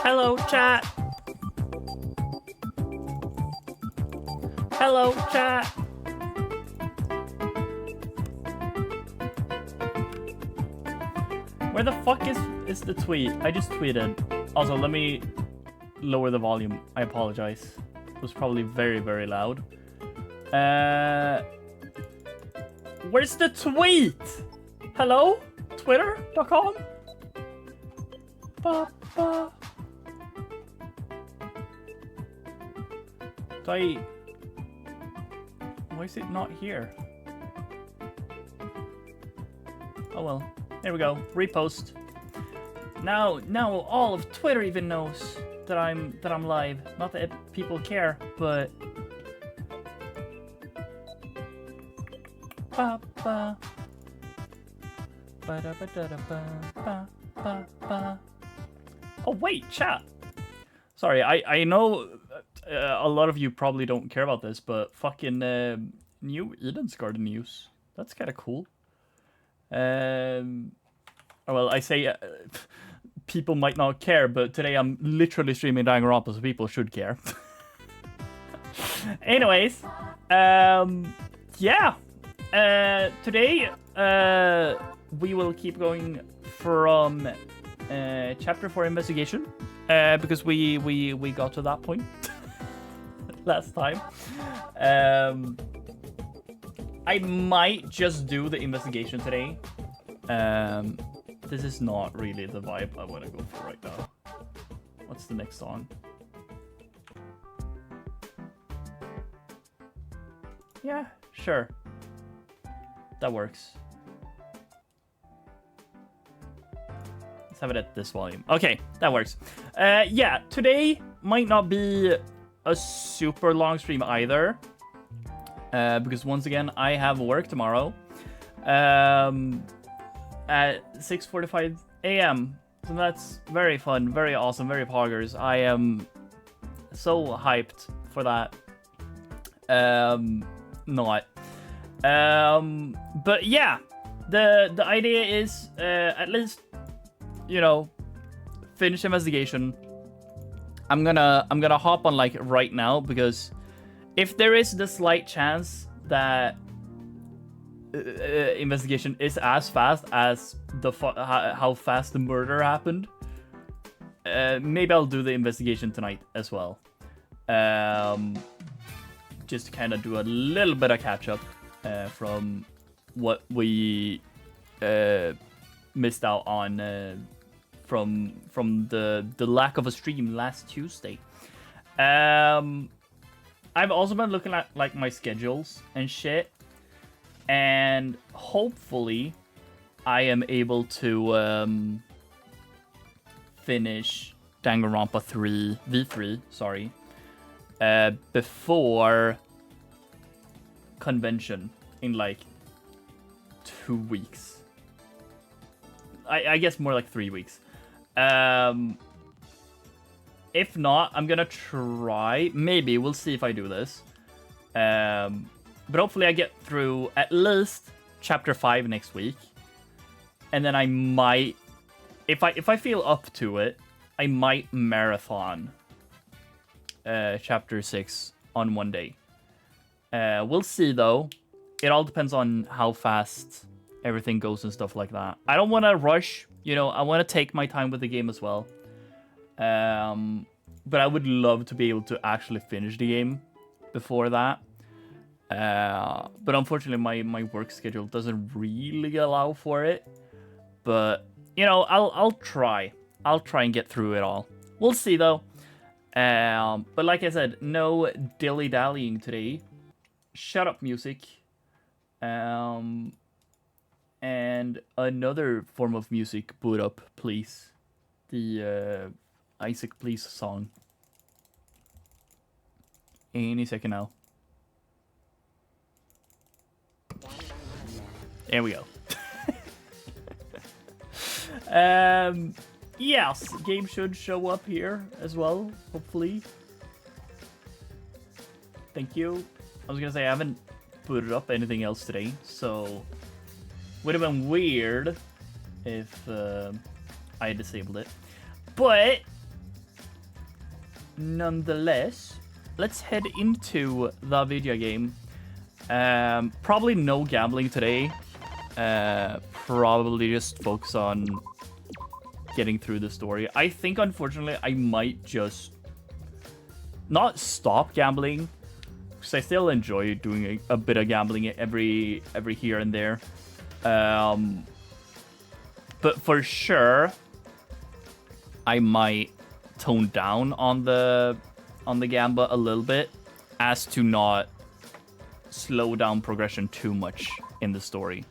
Hello, chat. Hello, chat. Where the fuck is the tweet? I just tweeted. Also, let me lower the volume. I apologize. It was probably very, very loud. Where's the tweet? Hello? Twitter.com? Why is it not here? Oh well. There we go. Repost. Now all of Twitter even knows that I'm live. Not that people care, but ba ba ba da ba da da ba ba ba. Oh wait, chat. Sorry, I know a lot of you probably don't care about this, but fucking new Eden's Garden news. That's kind of cool. Well, I say people might not care, but today I'm literally streaming Danganronpa, so people should care. Anyways, yeah. Today we will keep going from chapter 4 investigation, because we got to that point last time. I might just do the investigation today. This is not really the vibe I want to go for right now. What's the next song? Yeah, sure. That works. Let's have it at this volume. Okay, that works. Yeah, today might not be a super long stream either. Because once again, I have work tomorrow. At 6:45 a.m. So that's very fun, very awesome, very poggers. I am so hyped for that. Not. But yeah, the idea is at least, you know, finish investigation. I'm gonna hop on like right now, because if there is the slight chance that investigation is as fast as how fast the murder happened, maybe I'll do the investigation tonight as well. Just to kind of do a little bit of catch up from what we missed out on from the lack of a stream last Tuesday. I've also been looking at like my schedules and shit, and hopefully I am able to finish Danganronpa V3, sorry, before convention in like 2 weeks. I guess more like 3 weeks. If not, I'm gonna try. Maybe we'll see if I do this. But hopefully I get through at least chapter 5 next week, and then I might, if I feel up to it, I might marathon chapter 6 on one day. We'll see though. It all depends on how fast everything goes and stuff like that. I don't want to rush. You know, I want to take my time with the game as well. But I would love to be able to actually finish the game before that. But unfortunately, my work schedule doesn't really allow for it. But you know, I'll try. I'll try and get through it all. We'll see though. But like I said, no dilly-dallying today. Shut up, music. And another form of music, boot up, please. The Isaac Please song. Any second now. There we go. Yes, game should show up here as well, hopefully. Thank you. I was gonna say I haven't booted up anything else today, so would have been weird if I disabled it. But nonetheless, let's head into the video game. Probably no gambling today. Probably just focus on getting through the story. I think, unfortunately, I might just not stop gambling, because I still enjoy doing a bit of gambling every here and there. But for sure, I might tone down on the gamba a little bit, as to not slow down progression too much in the story,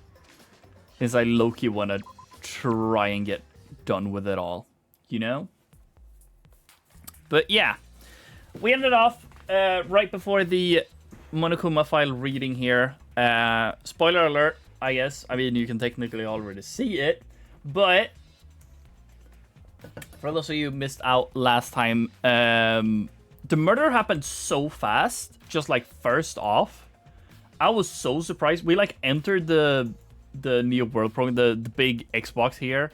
because I low-key want to try and get done with it all, you know? But yeah, we ended off right before the Monokuma file reading here. Spoiler alert, I guess. I mean, you can technically already see it, but for those of you who missed out last time, the murder happened so fast. Just like first off, I was so surprised. We like entered the Neo World program, the big Xbox here.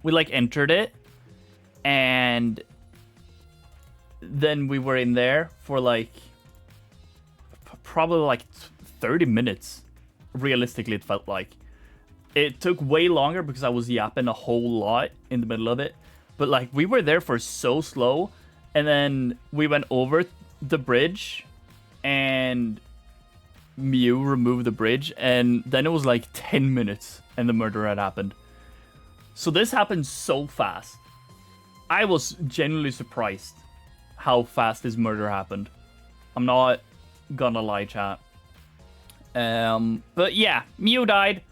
We like entered it, and then we were in there for like probably like 30 minutes. Realistically, it felt like. It took way longer because I was yapping a whole lot in the middle of it. But like, we were there for so slow, and then we went over the bridge, and Mew removed the bridge, and then it was like 10 minutes, and the murder had happened. So this happened so fast. I was genuinely surprised how fast this murder happened. I'm not gonna lie, chat. But yeah, Mew died.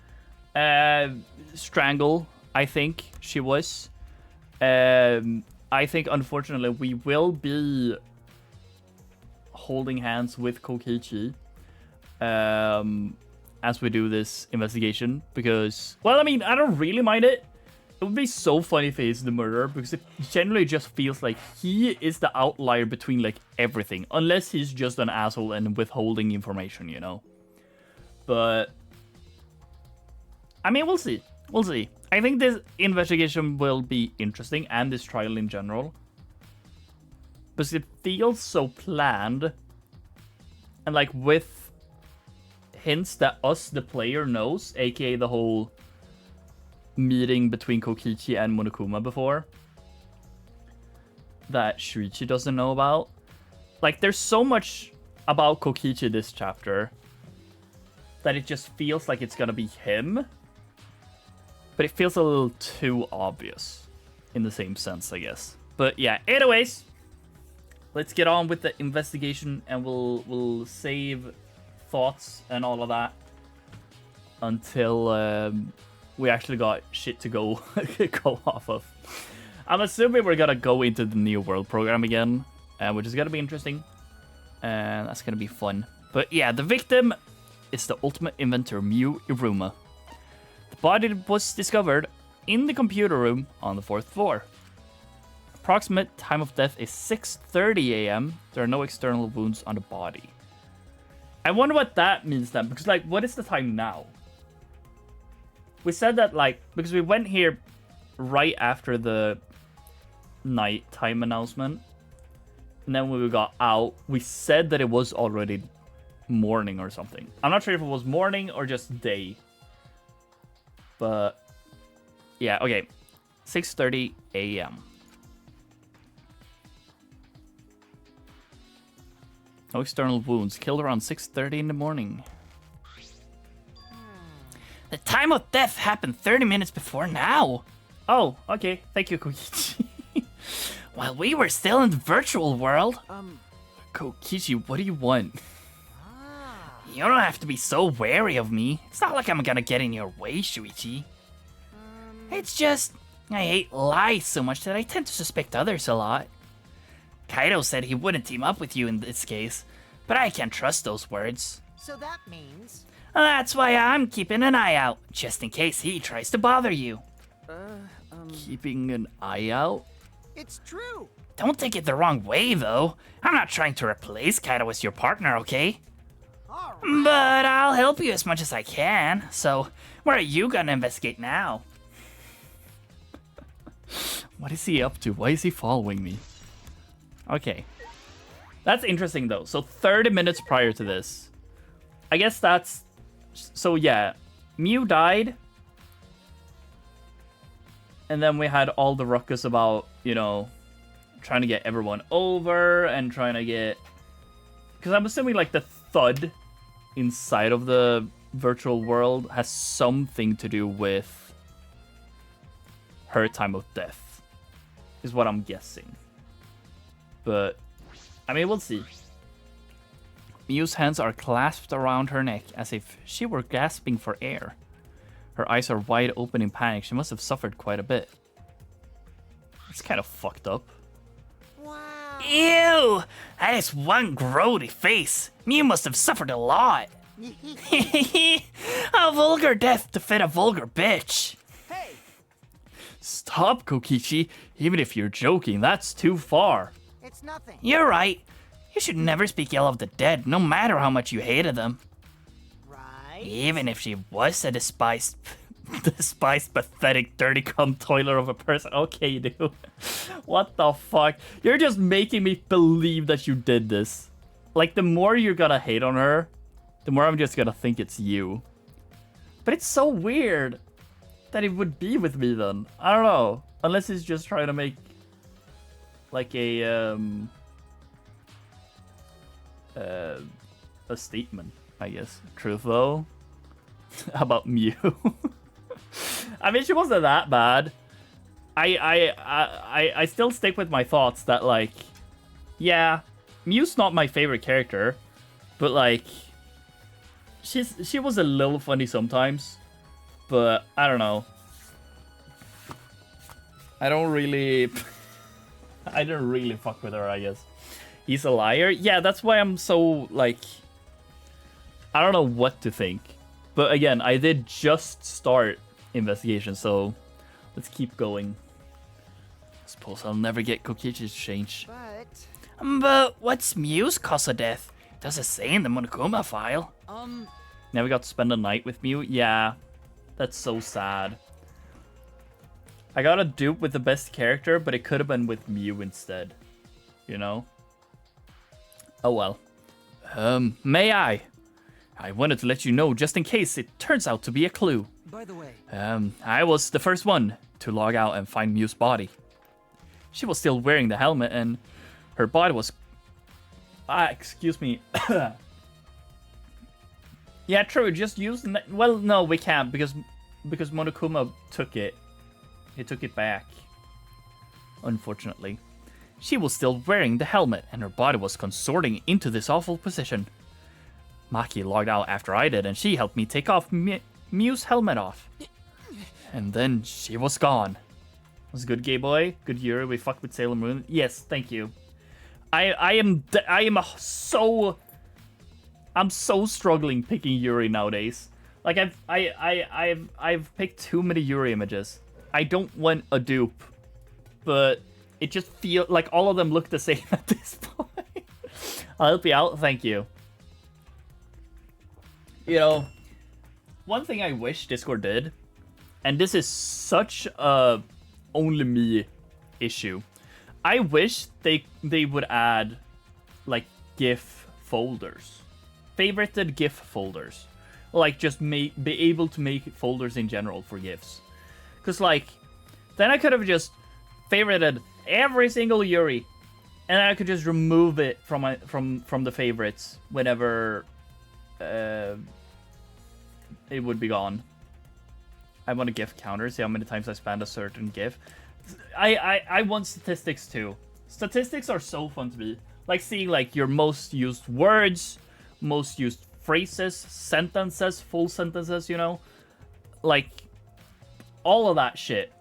Strangle, I think she was. I think, unfortunately, we will be holding hands with Kokichi as we do this investigation, because, well, I mean, I don't really mind it. It would be so funny if he's the murderer, because it generally just feels like he is the outlier between, like, everything, unless he's just an asshole and withholding information, you know? But I mean, we'll see. We'll see. I think this investigation will be interesting, and this trial in general. Because it feels so planned. And like with hints that us, the player, knows, aka the whole meeting between Kokichi and Monokuma before, that Shuichi doesn't know about. Like, there's so much about Kokichi this chapter that it just feels like it's gonna be him. But it feels a little too obvious in the same sense, I guess. But yeah, anyways, let's get on with the investigation, and we'll save thoughts and all of that until we actually got shit to go go off of. I'm assuming we're gonna go into the Neo World program again, which is gonna be interesting, and that's gonna be fun. But yeah, the victim is the ultimate inventor, Mew Iruma. The body was discovered in the computer room on the 4th floor. Approximate time of death is 6:30 a.m. There are no external wounds on the body. I wonder what that means then, because like, what is the time now? We said that, like, because we went here right after the nighttime announcement, and then when we got out, we said that it was already morning or something. I'm not sure if it was morning or just day. But yeah, okay. 6:30 a.m. No external wounds. Killed around 6:30 in the morning. The time of death happened 30 minutes before now. Oh, okay. Thank you, Kokichi. While we were still in the virtual world. Kokichi, what do you want? You don't have to be so wary of me. It's not like I'm gonna get in your way, Shuichi. It's just, I hate lies so much that I tend to suspect others a lot. Kaido said he wouldn't team up with you in this case, but I can't trust those words. So that means... That's why I'm keeping an eye out, just in case he tries to bother you. Keeping an eye out? It's true. Don't take it the wrong way, though. I'm not trying to replace Kaido as your partner, okay? But I'll help you as much as I can. So, where are you gonna investigate now? What is he up to? Why is he following me? Okay. That's interesting, though. So 30 minutes prior to this. I guess that's... So, yeah. Mew died. And then we had all the ruckus about, you know, trying to get everyone over and trying to get... Because I'm assuming, like, the thud inside of the virtual world has something to do with her time of death, is what I'm guessing. But, I mean, we'll see. Mew's hands are clasped around her neck as if she were gasping for air. Her eyes are wide open in panic. She must have suffered quite a bit. It's kind of fucked up. Wow. Ew! That is one grody face. Mew must have suffered a lot. A vulgar death to fit a vulgar bitch. Hey, Stop, Kokichi. Even if you're joking, that's too far. it's nothing. You're right. You should never speak ill of the dead, no matter how much you hated them. Right? Even if she was a despised, pathetic, dirty cum toiler of a person. Okay, dude. What the fuck? You're just making me believe that you did this. Like, the more you're gonna hate on her, the more I'm just gonna think it's you. But it's so weird that it would be with me then. I don't know. Unless he's just trying to make like a statement, I guess. Truth though. About Mew. I mean, she wasn't that bad. I still stick with my thoughts that, like, yeah, Mew's not my favorite character, but like she was a little funny sometimes, but I don't know. I didn't really fuck with her, I guess. He's a liar. Yeah, that's why I'm so, like, I don't know what to think. But again, I did just start investigation, so let's keep going. Suppose I'll never get Kokichi's change. But, what's Mew's cause of death? Does it say in the Monokuma file? Now we got to spend a night with Mew. Yeah, that's so sad. I got a dupe with the best character, but it could have been with Mew instead. You know? Oh well. May I? I wanted to let you know just in case it turns out to be a clue. by the way, I was the first one to log out and find Mew's body. She was still wearing the helmet and her body was... excuse me. Yeah, true, just use... Well, no, we can't because Monokuma took it. He took it back. Unfortunately. She was still wearing the helmet and her body was consorting into this awful position. Maki logged out after I did and she helped me take off Mew's helmet off. And then she was gone. Was good, gay boy? Good Yuri, we fucked with Sailor Moon. Yes, thank you. I'm so struggling picking Yuri nowadays. Like I've picked too many Yuri images. I don't want a dupe, but it just feels like all of them look the same at this point. I'll help you out. Thank you. You know, one thing I wish Discord did, and this is such a only me issue. I wish they would add like GIF folders, favorited GIF folders, like just be able to make folders in general for GIFs. Cause like, then I could have just favorited every single Yuri, and I could just remove it from the favorites whenever it would be gone. I want a GIF counter, see how many times I spammed a certain GIF. I want statistics too. Statistics are so fun to me. Like seeing like your most used words, most used phrases, sentences, full sentences, you know? Like, all of that shit.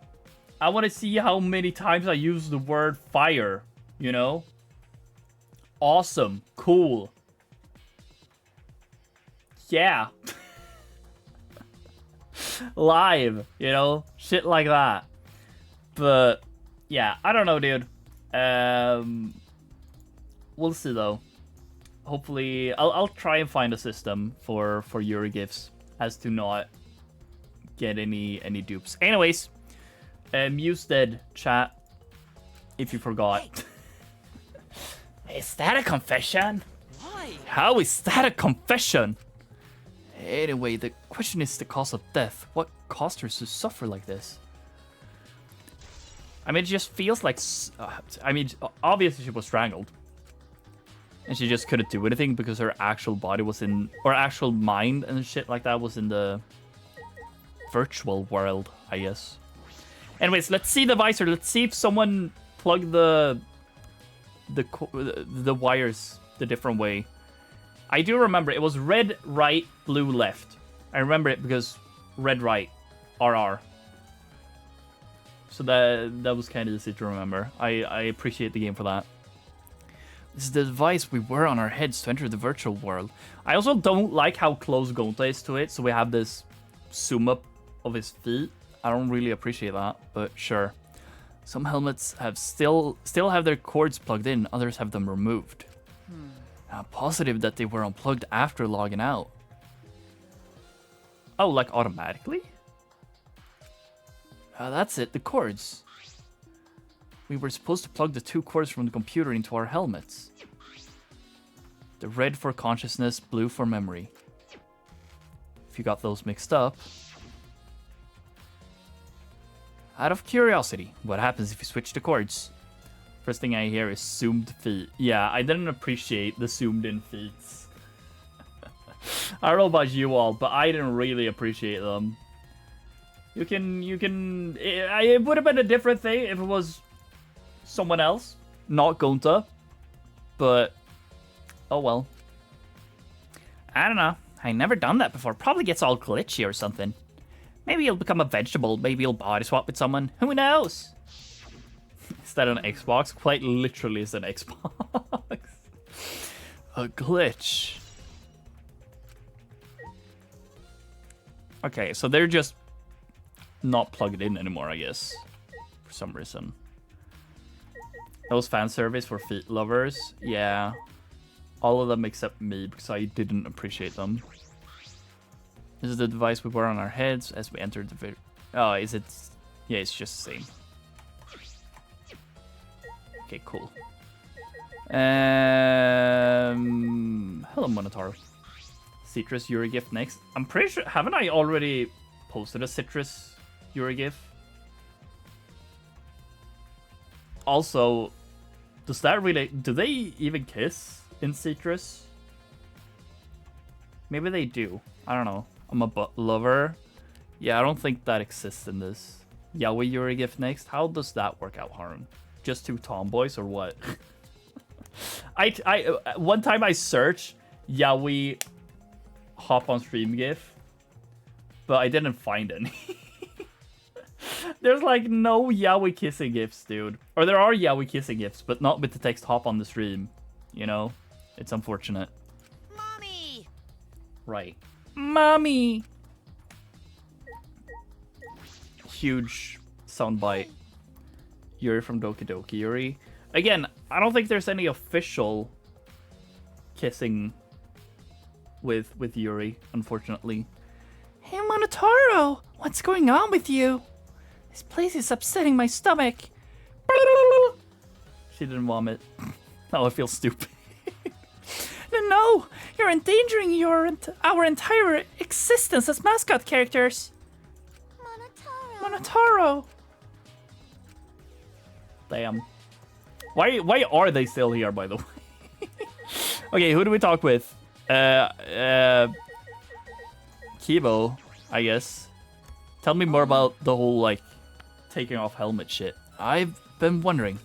I want to see how many times I use the word fire, you know? Awesome. Cool. Yeah. Live, you know? Shit like that. But, yeah, I don't know, dude. We'll see, though. Hopefully, I'll try and find a system for Yuri GIFs as to not get any dupes. Anyways, Muse dead, chat. If you forgot. Is that a confession? Why? How is that a confession? Anyway, the question is the cause of death. What caused her to suffer like this? I mean, it just feels like... I mean, obviously she was strangled. And she just couldn't do anything because her actual body was in... Or actual mind and shit like that was in the virtual world, I guess. Anyways, let's see the visor. Let's see if someone plugged the wires the different way. I do remember it was red right, blue left. I remember it because red right, RR. So that was kind of easy to remember. I appreciate the game for that. This is the device we wear on our heads to enter the virtual world. I also don't like how close Gonta is to it, so we have this zoom up of his feet. I don't really appreciate that, but sure. Some helmets have still have their cords plugged in, others have them removed. I'm positive that they were unplugged after logging out. Oh, like automatically? That's it, the cords. We were supposed to plug the 2 cords from the computer into our helmets. The red for consciousness, blue for memory. If you got those mixed up. Out of curiosity, what happens if you switch the cords? First thing I hear is zoomed feet. Yeah, I didn't appreciate the zoomed in feet. I don't know about you all, but I didn't really appreciate them. It would have been a different thing if it was someone else, not Gonta. But, oh well. I don't know. I never done that before. Probably gets all glitchy or something. Maybe you'll become a vegetable. Maybe you'll body swap with someone. Who knows? Is that an Xbox? Quite literally is an Xbox. A glitch. Okay, so they're just not plugged in anymore, I guess. For some reason. Those fan surveys for feet lovers. Yeah. All of them except me, because I didn't appreciate them. This is the device we wear on our heads as we enter the video. Oh, is it? Yeah, it's just the same. Okay, cool. Hello, Monotaro. Citrus Yuri gift next. I'm pretty sure, haven't I already posted a Citrus Yuri gift? Also, does that really, do they even kiss in Citrus? Maybe they do. I don't know. I'm a butt lover. Yeah, I don't think that exists in this. Yaoi Yuri gift next. How does that work out, Harun? Just 2 tomboys or what? I one time I searched Yaoi hop on stream gif, but I didn't find any. There's like no Yaoi kissing gifs, dude. Or there are Yaoi kissing gifs, but not with the text hop on the stream. You know? It's unfortunate. Mommy! Right. Mommy! Huge soundbite. Yuri from Doki Doki Yuri. Again, I don't think there's any official kissing with Yuri, unfortunately. Hey, Monotaro! What's going on with you? This place is upsetting my stomach. She didn't vomit. Now I feel stupid. No! You're endangering our entire existence as mascot characters. Monotaro! Damn. Why are they still here, by the way? Okay, who do we talk with? Kibo, I guess. Tell me more about the whole, like, taking off helmet shit. I've been wondering,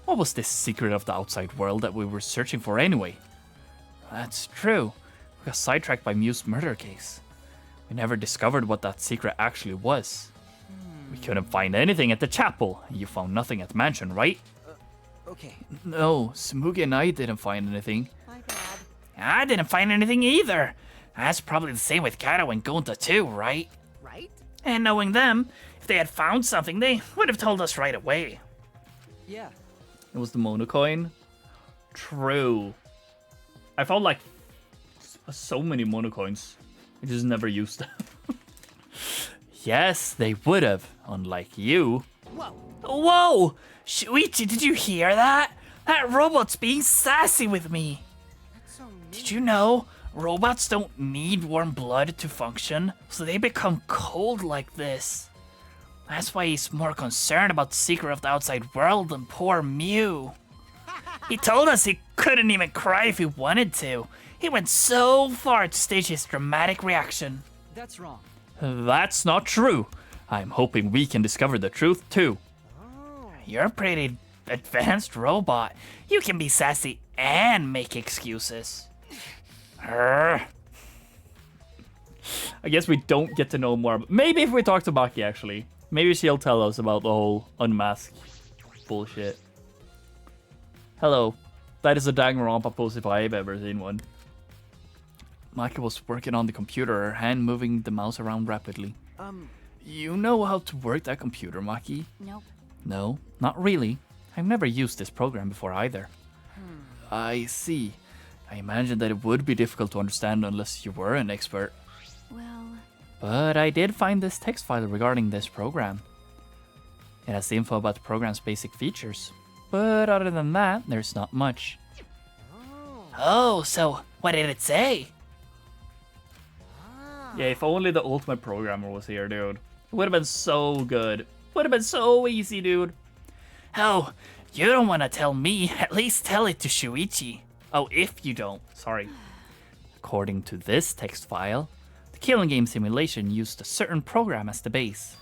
what was this secret of the outside world that we were searching for anyway? That's true. We got sidetracked by Muse's murder case. We never discovered what that secret actually was. We couldn't find anything at the chapel. You found nothing at the mansion, right? Okay. No, Smugi and I didn't find anything. My bad. I didn't find anything either. That's probably the same with Kato and Gonta too, right? Right? And knowing them, if they had found something, they would have told us right away. Yeah. It was the Monocoin. True. I found like so many Monocoins. I just never used them. Yes, they would have, unlike you. Whoa. Whoa! Shuichi, did you hear that? That robot's being sassy with me. That's so mean. Did you know robots don't need warm blood to function, so they become cold like this? That's why he's more concerned about the secret of the outside world than poor Mew. He told us he couldn't even cry if he wanted to. He went so far to stage his dramatic reaction. That's wrong. That's not true. I'm hoping we can discover the truth too. You're a pretty advanced robot. You can be sassy and make excuses. Urgh. I guess we don't get to know more. Maybe if we talk to Maki, actually. Maybe she'll tell us about the whole unmasked bullshit. Hello. That is a Danganronpa pose if I've ever seen one. Maki was working on the computer, her hand moving the mouse around rapidly. You know how to work that computer, Maki? Nope. No, not really. I've never used this program before either. I see. I imagine that it would be difficult to understand unless you were an expert. Well, But I did find this text file regarding this program. It has the info about the program's basic features. But other than that, there's not much. Oh, so what did it say? Yeah, if only the ultimate programmer was here, dude. It would have been so good. Would have been so easy, dude. Oh, you don't want to tell me. At least tell it to Shuichi. Oh, if you don't. Sorry. According to this text file, the Killing Game simulation used a certain program as the base.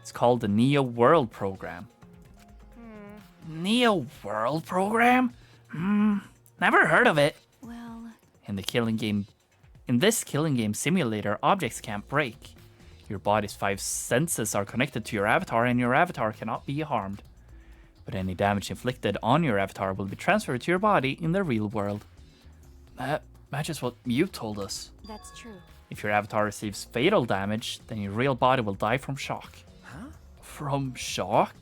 It's called the Neo World program. Neo World Program? Never heard of it. well, In this Killing Game simulator, objects can't break. Your body's 5 senses are connected to your avatar, and your avatar cannot be harmed. But any damage inflicted on your avatar will be transferred to your body in the real world. That matches what you told us. that's true. If your avatar receives fatal damage, then your real body will die from shock. Huh? From shock?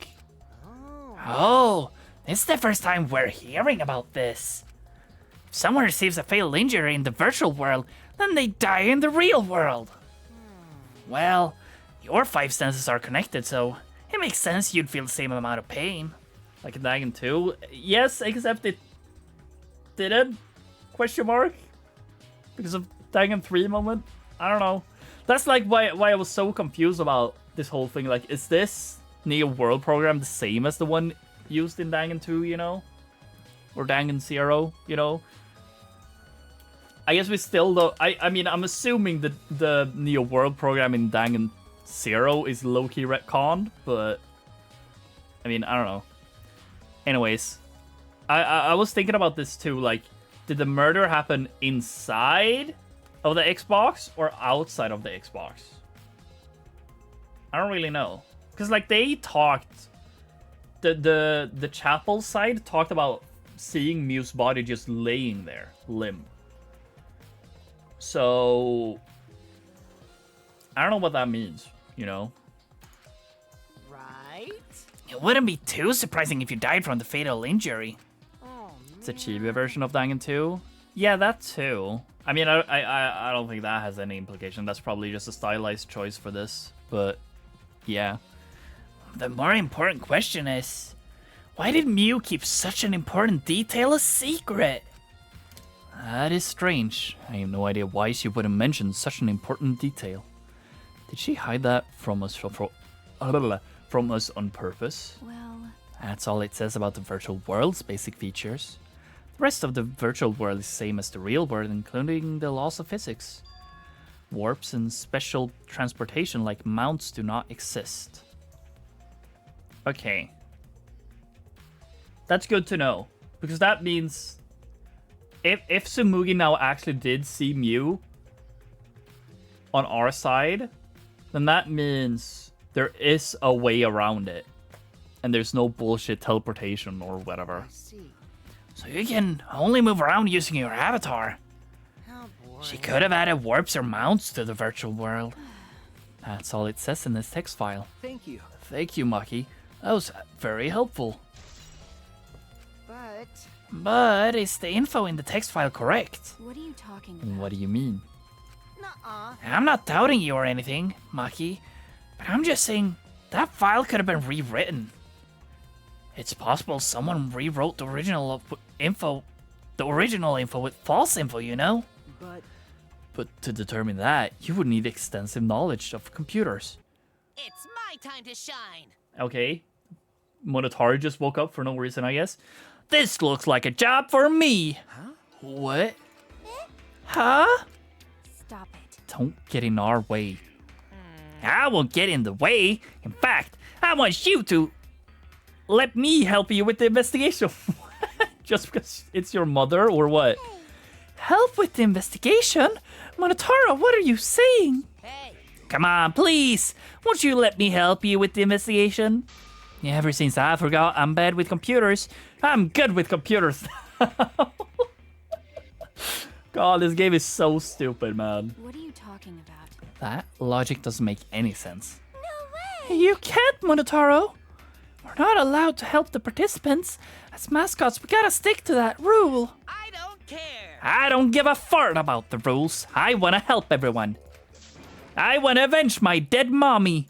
Oh, this is the first time we're hearing about this. If someone receives a fatal injury in the virtual world, then they die in the real world. Well, your 5 senses are connected, so it makes sense you'd feel the same amount of pain. Like in Dangan 2? Yes, except it didn't? Question mark? Because of Dangan 3 moment? I don't know. That's like why I was so confused about this whole thing. Like, is this Neo World program the same as the one used in Dangan 2, you know? Or Dangan 0, you know? I guess we still don't... I mean, I'm assuming that the Neo World program in Dangan 0 is low-key retconned, but... I mean, I don't know. Anyways, I was thinking about this too, like, did the murder happen inside of the Xbox or outside of the Xbox? I don't really know. Because, like, they talked... The chapel side talked about seeing Mew's body just laying there, limp. So... I don't know what that means, you know? Right? It wouldn't be too surprising if you died from the fatal injury. Oh, It's a chibi version of Dangan 2? Yeah, that too. I mean, I don't think that has any implication. That's probably just a stylized choice for this. But, yeah. The more important question is, why did Mew keep such an important detail a secret? That is strange. I have no idea why she wouldn't mention such an important detail. Did she hide that from us from us on purpose? Well, That's all it says about the virtual world's basic features. The rest of the virtual world is the same as the real world, including the laws of physics. Warps and special transportation like mounts do not exist. Okay. That's good to know. Because that means... If Tsumugi now actually did see Mew on our side, then that means there is a way around it. And there's no bullshit teleportation or whatever. I see. So you can only move around using your avatar. How boring. She could have added warps or mounts to the virtual world. That's all it says in this text file. Thank you. Thank you, Maki. That was very helpful. But is the info in the text file correct? what are you talking about? What do you mean? Nuh-uh. I'm not doubting you or anything, Maki. But I'm just saying, that file could have been rewritten. It's possible someone rewrote the original info with false info, you know? But But to determine that, you would need extensive knowledge of computers. It's my time to shine. Okay. Monotaru just woke up for no reason, I guess. This looks like a job for me. Huh? What? Huh? Stop it. Don't get in our way. I won't get in the way. In fact, I want you to let me help you with the investigation. Just because it's your mother or what? Help with the investigation? Monotaro, what are you saying? Hey, Come on, please. Won't you let me help you with the investigation? Ever since I forgot I'm bad with computers, I'm good with computers. God, this game is so stupid, man. What are you talking about? That logic doesn't make any sense. No way! You can't, Monotaro. We're not allowed to help the participants. As mascots, we gotta stick to that rule. I don't care. I don't give a fart about the rules. I wanna help everyone. I wanna avenge my dead mommy.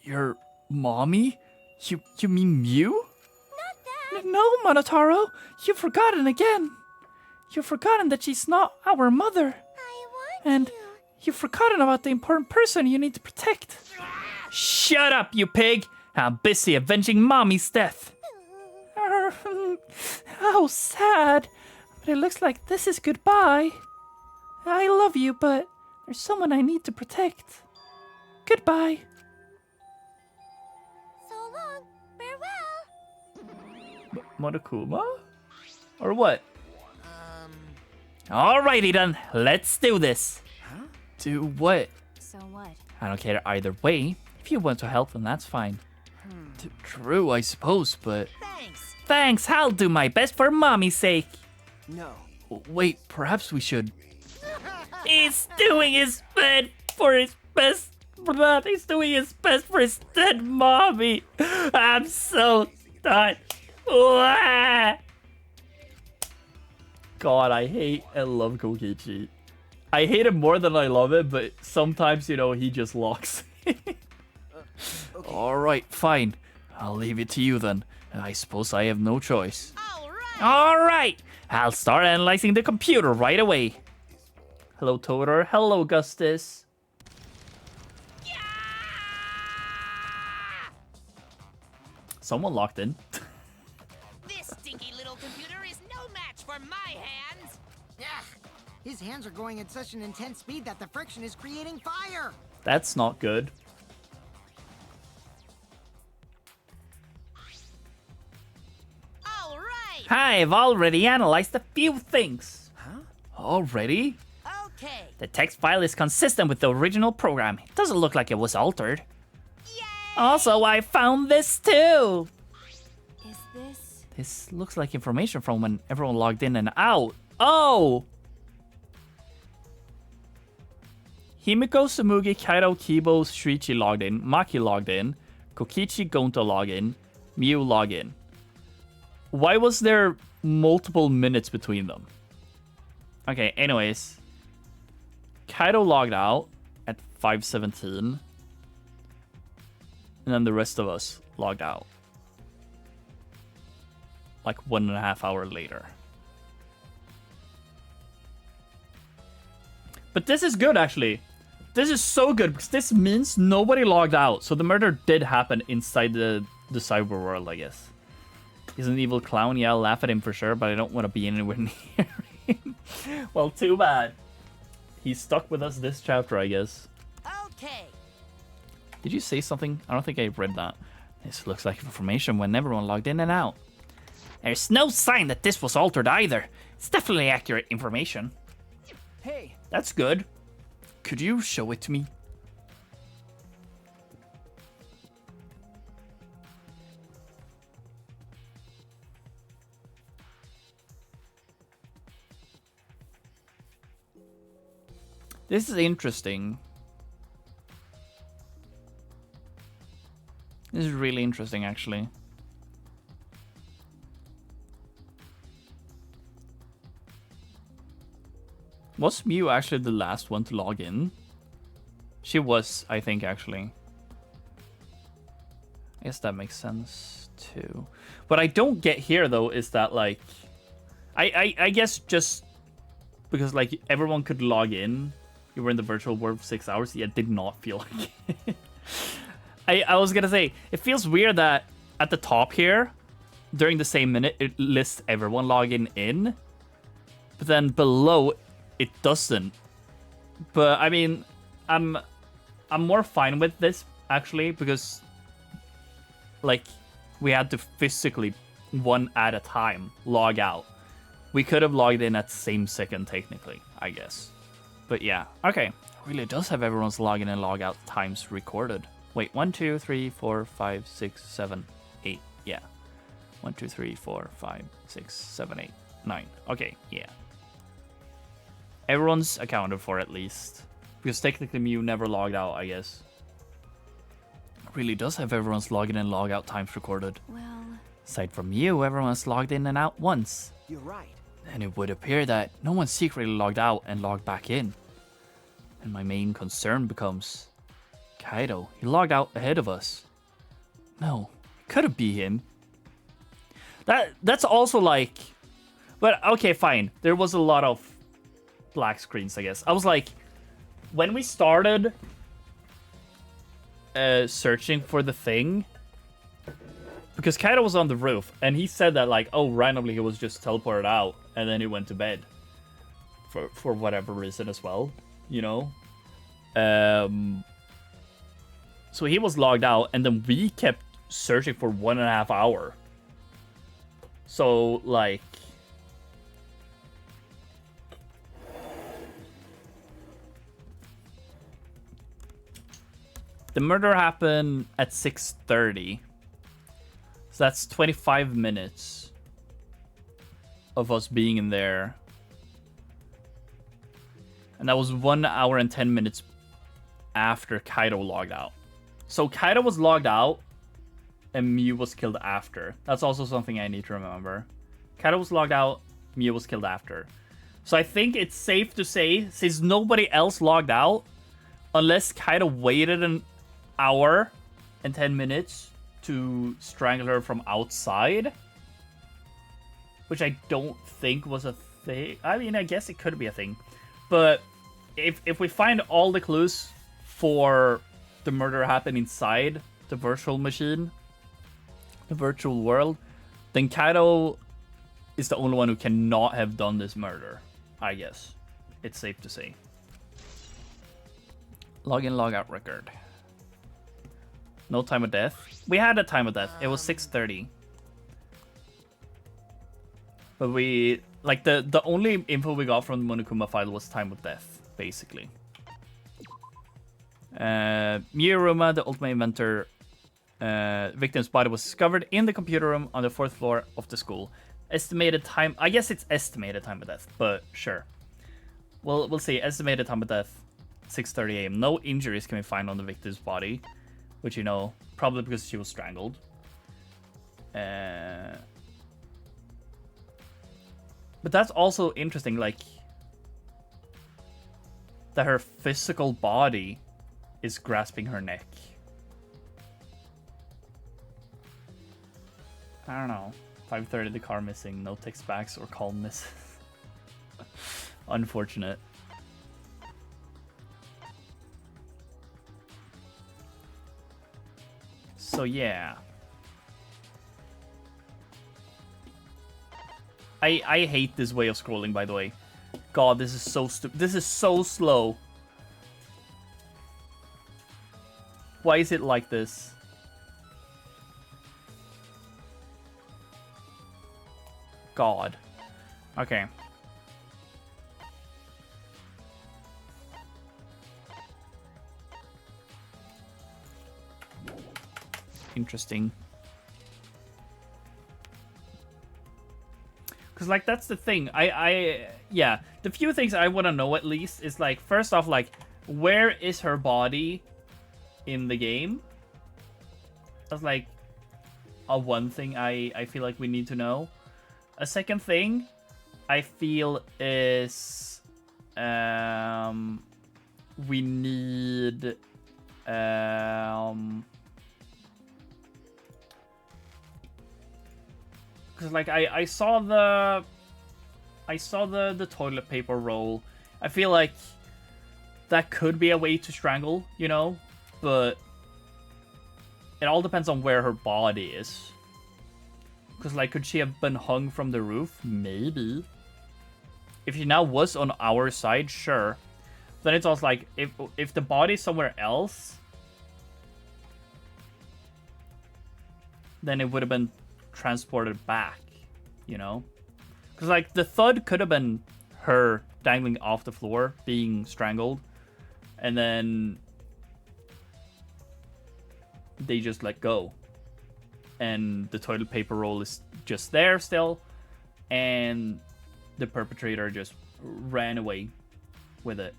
Your mommy? You mean Mew? Not that! No, Monotaro, you've forgotten again. You've forgotten that she's not our mother. I want And to. you've forgotten about the important person you need to protect. Shut up, you pig! I'm busy avenging Mommy's death. How sad. But it looks like this is goodbye. I love you, but there's someone I need to protect. Goodbye. So long. Farewell. Monokuma? Or what? Alrighty then, let's do this. Do what? So what? I don't care either way. If you want to help, then that's fine. True, I suppose, but... Thanks. Thanks, I'll do my best for Mommy's sake. no. Wait, perhaps we should... He's doing his best for his best. He's doing his best for his dead mommy. I'm so touched. Wah. God, I hate and love Kokichi. I hate him more than I love it, but sometimes, you know, he just locks. Alright, fine. I'll leave it to you then. I suppose I have no choice. All right. All right, I'll start analyzing the computer right away. Hello, Todor. Hello, Gustus. Someone locked in. This stinky little computer is no match for my hands. Yeah. His hands are going at such an intense speed that the friction is creating fire. That's not good. All right. I've already analyzed a few things. Already? Okay. The text file is consistent with the original program. It doesn't look like it was altered. Yay! Also, I found this too. Is this? This looks like information from when everyone logged in and out. Oh! Himiko, Sumugi, Kaito, Kibo, Shuichi logged in, Maki logged in, Kokichi, Gonta logged in, Mew logged in. Why was there multiple minutes between them? Okay, anyways. Kaito logged out at 5:17. And then the rest of us logged out. Like 1.5 hours later. But this is good, actually. This is so good, because this means nobody logged out. So the murder did happen inside the cyber world, I guess. He's an evil clown. Yeah, I'll laugh at him for sure, but I don't want to be anywhere near him. Well, too bad. He's stuck with us this chapter, I guess. Okay. Did you say something? I don't think I read that. This looks like information when everyone logged in and out. There's no sign that this was altered either. It's definitely accurate information. Hey, that's good. Could you show it to me? This is interesting. This is really interesting, actually. Was Mew actually the last one to log in? She was, I think, actually. I guess that makes sense too. What I don't get here though is that like, I guess just because like everyone could log in, you were in the virtual world for 6 hours. Yeah, it did not feel like it. I was gonna say it feels weird that at the top here, during the same minute, it lists everyone logging in, but then below it doesn't. But I mean, I'm more fine with this actually because like we had to physically one at a time log out. We could have logged in at the same second technically, I guess. But yeah, okay. It really does have everyone's login and log out times recorded. Wait, 1, 2, 3, 4, 5, 6, 7, 8. Yeah. 1, 2, 3, 4, 5, 6, 7, 8, 9. Okay, yeah. Everyone's accounted for at least. Because technically Mew never logged out, I guess. It really does have everyone's login and log out times recorded. Well, Aside from Mew, everyone's logged in and out once. You're right. And it would appear that no one secretly logged out and logged back in. And my main concern becomes... Kaido, he logged out ahead of us. No, it couldn't be him. That's also like... But okay, fine. There was a lot of black screens, I guess. I was like... When we started... searching for the thing... Because Kaido was on the roof, and he said that, like, oh, randomly he was just teleported out, and then he went to bed. For whatever reason as well, you know? So he was logged out, and then we kept searching for 1.5 hours. So, like... The murder happened at 6:30. So that's 25 minutes of us being in there. And that was 1 hour and 10 minutes after Kaido logged out. So Kaido was logged out and Mew was killed after. That's also something I need to remember. Kaido was logged out, Mew was killed after. So I think it's safe to say, since nobody else logged out, unless Kaido waited an hour and 10 minutes to strangle her from outside, which I don't think was a thing. I mean, I guess it could be a thing, but if we find all the clues for the murder happened inside the virtual machine, the virtual world, then Kaido is the only one who cannot have done this murder. I guess it's safe to say. Login, logout record. No time of death. We had a time of death. It was 6:30. But we... Like, the only info we got from the Monokuma file was time of death, basically. Miyuruma, the ultimate inventor, victim's body was discovered in the computer room on the 4th floor of the school. Estimated time... I guess it's estimated time of death, but sure. We'll see. Estimated time of death, 6:30 a.m. No injuries can be found on the victim's body. Which, you know, probably because she was strangled. But that's also interesting, like... That her physical body is grasping her neck. I don't know. 5:30, the car missing. No text backs or call miss. Unfortunate. So yeah, I hate this way of scrolling. By the way, God, this is so stupid. This is so slow. Why is it like this? God. Okay. Interesting. Because, like, that's the thing. Yeah, the few things I want to know at least is, like, first off, like, where is her body in the game? That's, like, one thing I feel like we need to know. A second thing I feel is we need Because like I saw the toilet paper roll. I feel like that could be a way to strangle, you know, but it all depends on where her body is. Because like, could she have been hung from the roof? Maybe. If she now was on our side, sure. Then it's also like, if the body's somewhere else, then it would have been transported back, you know? Because like, the thud could have been her dangling off the floor, being strangled, and then they just let go. And the toilet paper roll is just there still, and the perpetrator just ran away with it,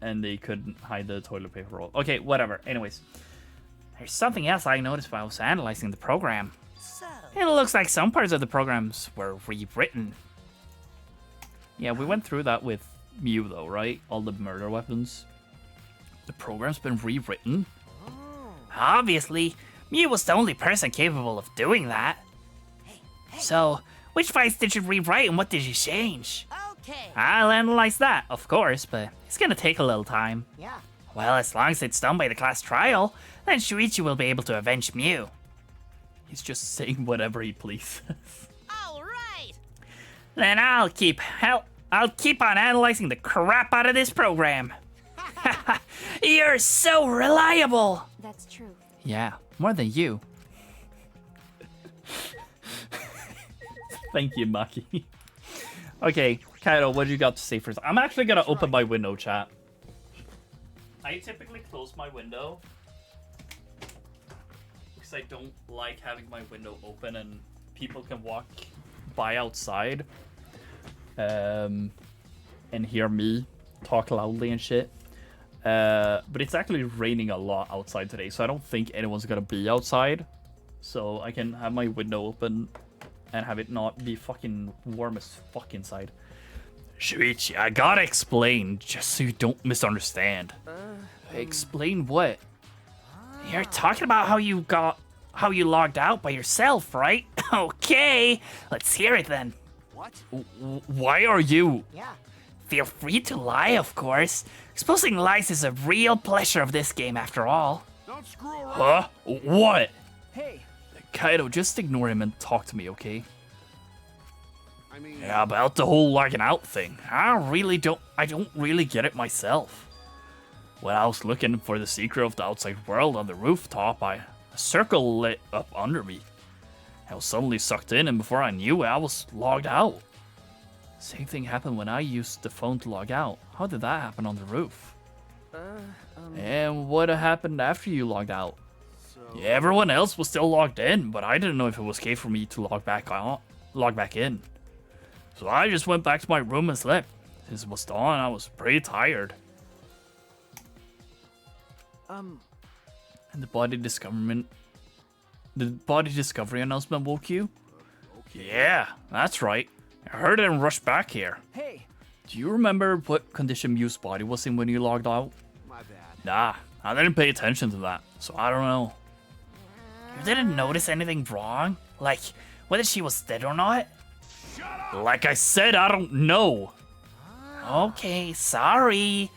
and they couldn't hide the toilet paper roll. Okay, whatever. Anyways, There's something else I noticed while I was analyzing the program. So, It looks like some parts of the programs were rewritten. yeah, we went through that with Mew though, right? All the murder weapons. The program's been rewritten. Obviously, Mew was the only person capable of doing that. So, which fights did you rewrite and what did you change? okay. I'll analyze that, of course, but it's gonna take a little time. Yeah. Well, as long as it's done by the class trial, then Shuichi will be able to avenge Mew. He's just saying whatever he pleases. All right. Then I'll keep on analyzing the crap out of this program. You're so reliable. That's true. Yeah, more than you. Thank you, Maki. Okay, Kaido, what do you got to say first? I'm actually gonna open my window, chat. I typically close my window because I don't like having my window open and people can walk by outside and hear me talk loudly and shit. But it's actually raining a lot outside today, so I don't think anyone's gonna be outside. So I can have my window open and have it not be fucking warm as fuck inside. Shuichi, I gotta explain, just so you don't misunderstand. Explain what? You're talking about how you logged out by yourself, right? Okay, let's hear it then. Why are you? Yeah. Feel free to lie, of course. Exposing lies is a real pleasure of this game, after all. Huh? What? Hey, Kaido, just ignore him and talk to me, okay? I mean, Yeah, about the whole logging out thing. I don't really get it myself. When I was looking for the secret of the outside world on the rooftop, a circle lit up under me. I was suddenly sucked in, and before I knew it, I was logged out. Same thing happened when I used the phone to log out. How did that happen on the roof? And what happened after you logged out? Yeah, everyone else was still logged in, but I didn't know if it was okay for me to log back in. So I just went back to my room and slept. Since it was dawn, I was pretty tired. And the body discovery announcement woke you? Yeah, that's right. I heard it and rushed back here. hey, Do you remember what condition Mew's body was in when you logged out? my bad. Nah, I didn't pay attention to that, so I don't know. You didn't notice anything wrong? Like, whether she was dead or not? Like I said, I don't know. Okay, sorry.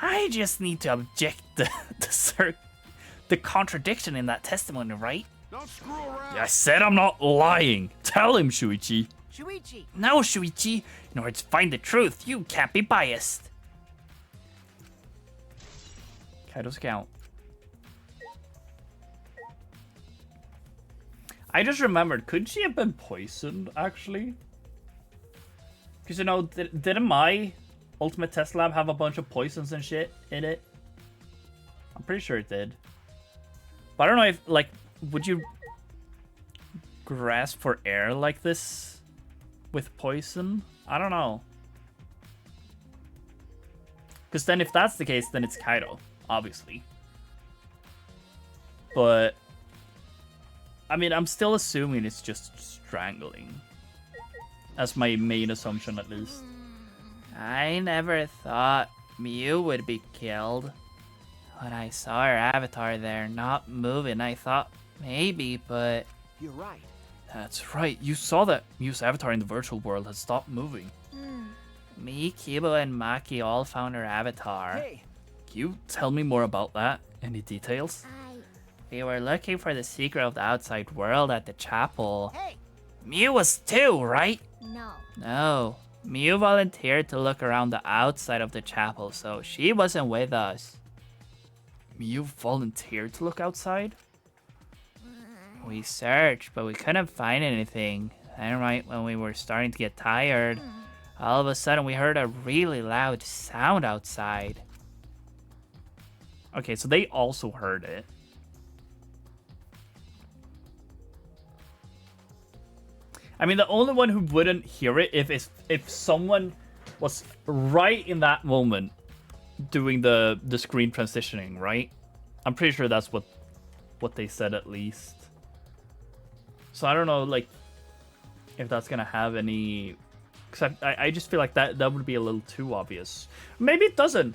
I just need to object the contradiction in that testimony, right? Don't screw around. I said I'm not lying. Tell him, Shuichi. Shuichi. No, Shuichi. In order to find the truth, you can't be biased. Kaido's account. I just remembered, could she have been poisoned, actually? Because, you know, didn't my Ultimate Test Lab have a bunch of poisons and shit in it? I'm pretty sure it did. But I don't know if, like, would you grasp for air like this with poison? I don't know. Because then if that's the case, then it's Kaido, obviously. But I mean, I'm still assuming it's just strangling. That's my main assumption, at least. I never thought Mew would be killed. When I saw her avatar there not moving, I thought maybe, but You're right. That's right. You saw that Mew's avatar in the virtual world had stopped moving. Me, Kibo, and Maki all found her avatar. Hey, Can you tell me more about that? Any details? We were looking for the secret of the outside world at the chapel. Hey, Mew was too, right? No. No. Mew volunteered to look around the outside of the chapel, so she wasn't with us. Mew volunteered to look outside? We searched, but we couldn't find anything. Then right when we were starting to get tired, all of a sudden we heard a really loud sound outside. Okay, so they also heard it. I mean, the only one who wouldn't hear it if someone was right in that moment doing the screen transitioning, right? I'm pretty sure that's what they said at least. So I don't know, like, if that's gonna have any. Cause I just feel like that would be a little too obvious. Maybe it doesn't.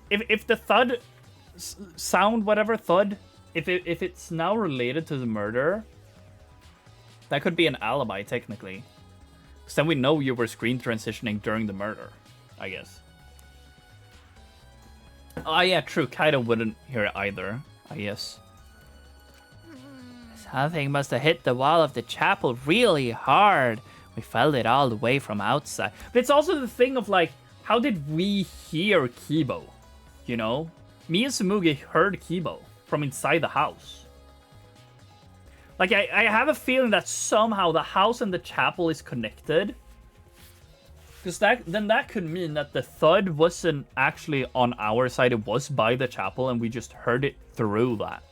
If the thud sound, whatever thud, if it's now related to the murder, that could be an alibi technically. Because then we know you were screen transitioning during the murder, I guess. Oh yeah, true. Kaido wouldn't hear it either, I guess. Something must have hit the wall of the chapel really hard. We felt it all the way from outside. But it's also the thing of like, how did we hear Kibo? You know? Me and Tsumugi heard Kibo from inside the house. Like, I have a feeling that somehow the house and the chapel is connected. Because then that could mean that the thud wasn't actually on our side, it was by the chapel, and we just heard it through that.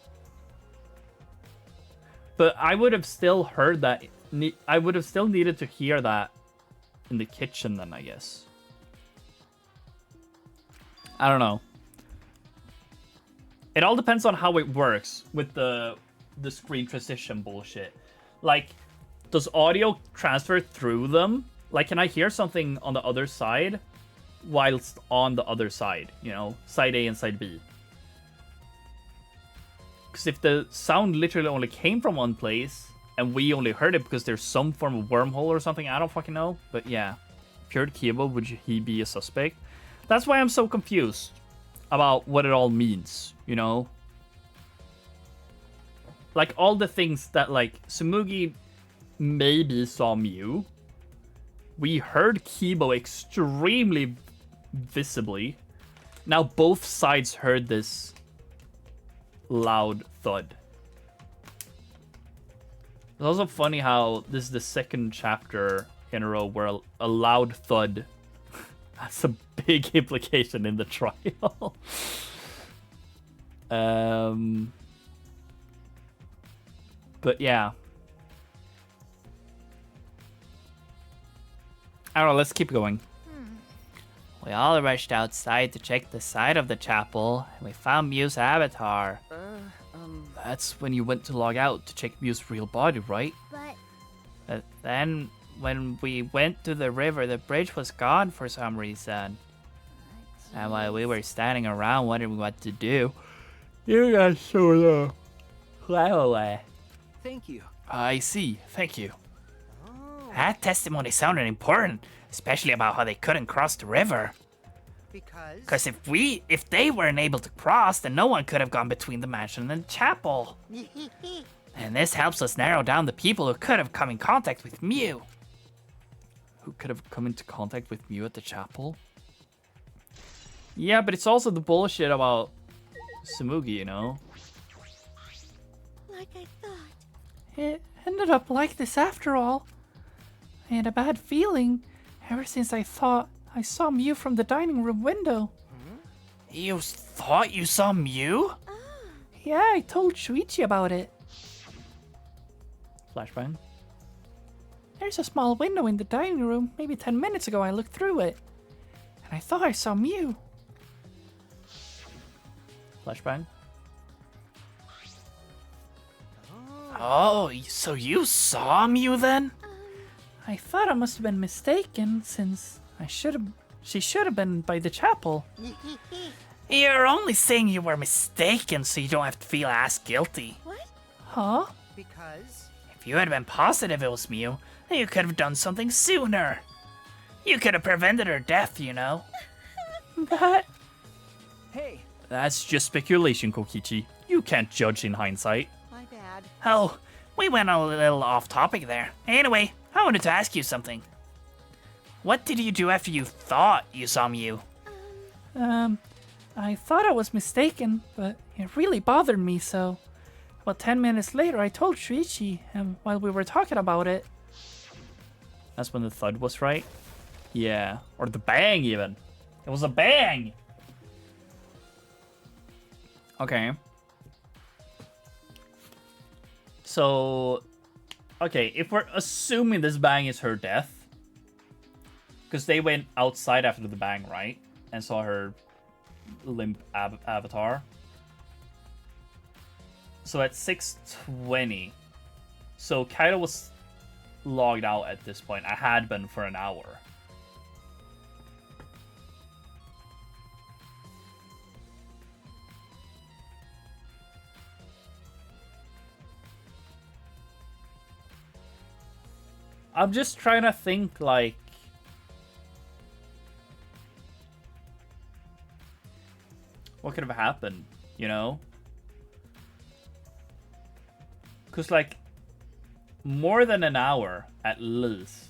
But I would have still heard that. I would have still needed to hear that in the kitchen then, I guess. I don't know. It all depends on how it works with the screen transition bullshit. Like, does audio transfer through them? Like, can I hear something on the other side whilst on the other side? You know, side A and side B. Because if the sound literally only came from one place and we only heard it because there's some form of wormhole or something, I don't fucking know. But yeah, if you heard Kibo, would he be a suspect? That's why I'm so confused about what it all means, you know? Like, all the things that, like, Tsumugi maybe saw Mew. We heard Kibo extremely visibly. Now both sides heard this loud thud. It's also funny how this is the second chapter in a row where a loud thud has a big implication in the trial. But yeah. I don't know, let's keep going. We all rushed outside to check the side of the chapel, and we found Mew's avatar. That's when you went to log out to check Mew's real body, right? But Then, when we went to the river, the bridge was gone for some reason. And while we were standing around wondering what to do, You guys showed up. Wow. thank you. I see, thank you. that testimony sounded important, especially about how they couldn't cross the river. Because Because if they weren't able to cross, then no one could have gone between the mansion and the chapel. And this helps us narrow down the people who could have come in contact with Mew. Who could have come into contact with Mew at the chapel? Yeah, but it's also the bullshit about Tsumugi, you know? like I thought. It ended up like this after all. I had a bad feeling ever since I thought I saw Mew from the dining room window. You thought you saw Mew? Yeah, I told Shuichi about it. Flashbang. There's a small window in the dining room. Maybe 10 minutes ago I looked through it. And I thought I saw Mew. Flashbang. Oh, so you saw Mew then? I thought I must have been mistaken since she should have been by the chapel. You're only saying you were mistaken so you don't have to feel as guilty. What? Huh? because If If you had been positive it was Mew, then you could have done something sooner. You could have prevented her death, you know. That Hey, That's just speculation, Kokichi. You can't judge in hindsight. my bad. Oh, we went a little off topic there. Anyway, I wanted to ask you something. What did you do after you thought you saw Mew? I thought I was mistaken, but it really bothered me, so... About 10 minutes later, I told Shuichi, while we were talking about it. That's when the thud was right. Yeah. Or the bang, even. It was a bang! Okay. So... Okay, if we're assuming this bang is her death... Because they went outside after the bang, right? And saw her limp avatar. So at 6:20... So Kaido was logged out at this point. I had been for an hour. I'm just trying to think, like... What could have happened, you know? Because, like, more than an hour, at least.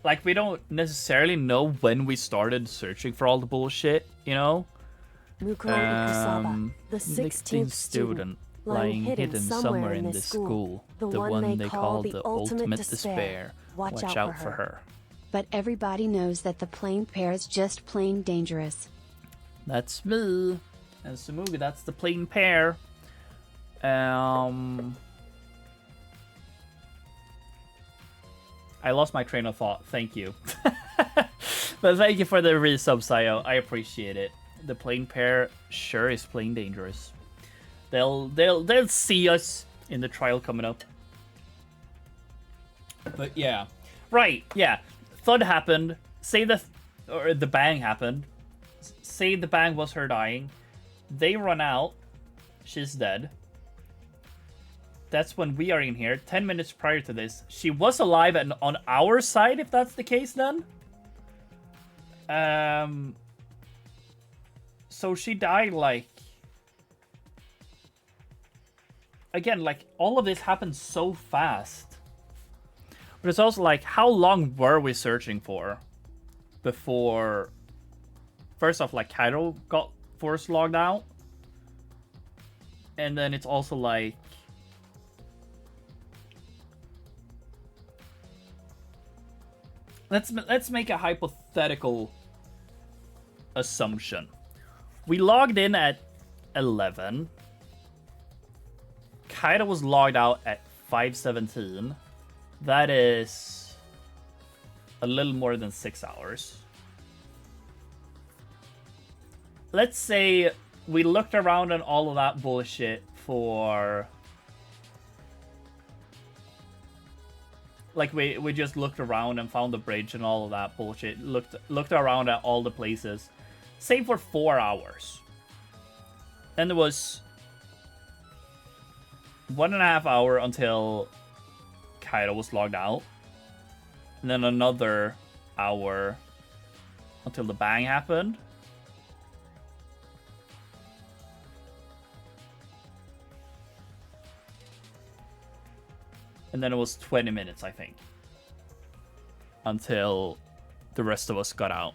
Like, we don't necessarily know when we started searching for all the bullshit, you know? Mukuro Ikusaba, the 16th student, lying hidden somewhere in this school, the one they call the ultimate despair. Watch out for her. But everybody knows that the plain pair is just plain dangerous. That's me. And Sumugi, that's the plain pair. I lost my train of thought. Thank you. But thank you for the resub, Sayo. I appreciate it. The plain pair sure is plain dangerous. They'll see us in the trial coming up. But yeah. Right, yeah. Thud happened. Say the bang happened. Say the bang was her dying. They run out. She's dead. That's when we are in here. 10 minutes prior to this. She was alive and on our side, if that's the case then. So she died, like... Again, like, all of this happened so fast. But it's also like, how long were we searching for before... First off, like, Kaido got force logged out. And then it's also like... Let's make a hypothetical assumption. We logged in at 11. Kaido was logged out at 5:17. That is a little more than 6 hours. Let's say we looked around on all of that bullshit for... Like, we just looked around and found the bridge and all of that bullshit. Looked around at all the places. Say for 4 hours. Then there was 1.5 hours until Kaido was logged out. And then another hour until the bang happened. And then it was 20 minutes, I think, until the rest of us got out.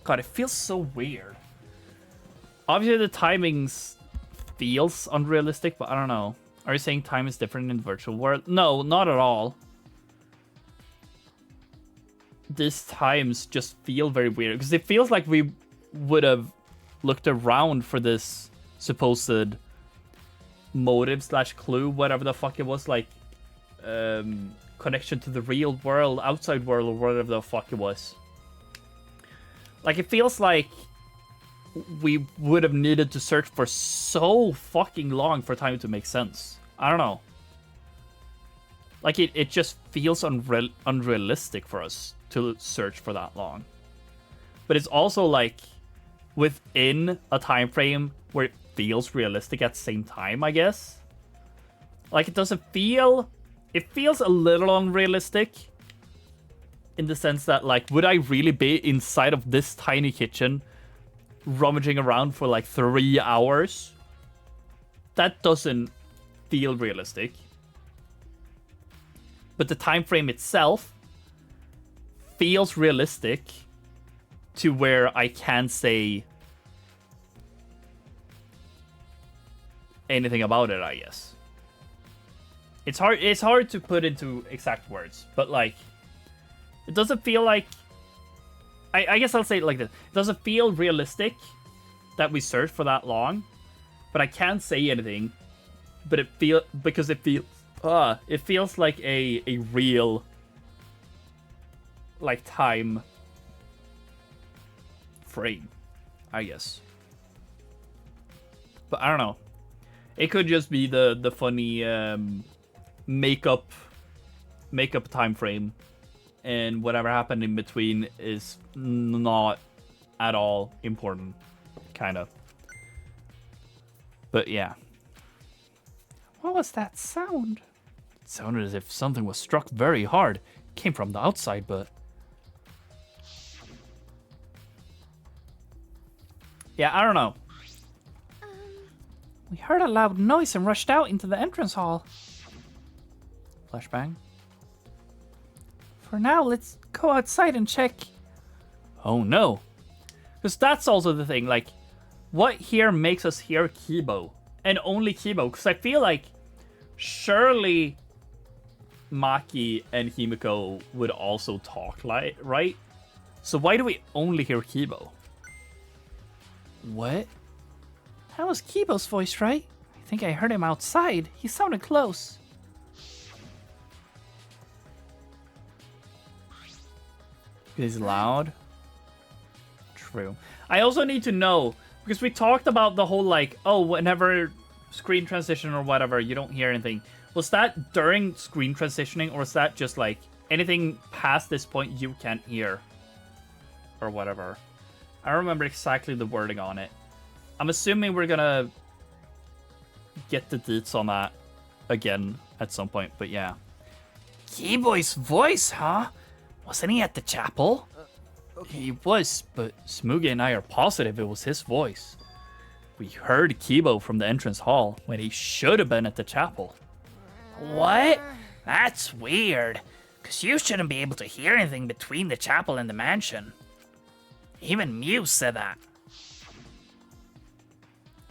God, it feels so weird. Obviously, the timings feels unrealistic, but I don't know. Are you saying time is different in the virtual world? No, not at all. These times just feel very weird, because it feels like we would have looked around for this supposed motive / clue, whatever the fuck it was, like connection to the real world, outside world, or whatever the fuck it was. Like, it feels like we would have needed to search for so fucking long for time to make sense. I don't know. Like, it just feels unrealistic for us to search for that long. But it's also like, within a time frame where it feels realistic at the same time, I guess. Like, it doesn't feel... It feels a little unrealistic in the sense that, like, would I really be inside of this tiny kitchen rummaging around for, like, 3 hours? That doesn't feel realistic. But the time frame itself feels realistic to where I can't say anything about it, I guess. It's hard to put into exact words, but like it doesn't feel like I guess I'll say it like this. It doesn't feel realistic that we searched for that long, but I can't say anything. But it feels like a real like time frame, I guess. But I don't know. It could just be the funny makeup time frame, and whatever happened in between is not at all important, kind of. But yeah. What was that sound? It sounded as if something was struck very hard. It came from the outside, but... Yeah, I don't know. We heard a loud noise and rushed out into the entrance hall. Flashbang? For now, let's go outside and check. Oh no. Because that's also the thing, like, what here makes us hear Kibo? And only Kibo? Because I feel like surely Maki and Himiko would also talk, like, right? So why do we only hear Kibo? What? That was Kibo's voice, right? I think I heard him outside. He sounded close. He's loud. True. I also need to know, because we talked about the whole, like, oh, whenever screen transition or whatever, you don't hear anything. Was that during screen transitioning, or was that just, like, anything past this point you can't hear? Or whatever. I don't remember exactly the wording on it. I'm assuming we're gonna get the deets on that again at some point, but yeah. Keyboy's voice, huh? Wasn't he at the chapel? He was, but Smoogie and I are positive it was his voice. We heard Kibo from the entrance hall when he should have been at the chapel. What? That's weird. Because you shouldn't be able to hear anything between the chapel and the mansion. Even Mew said that.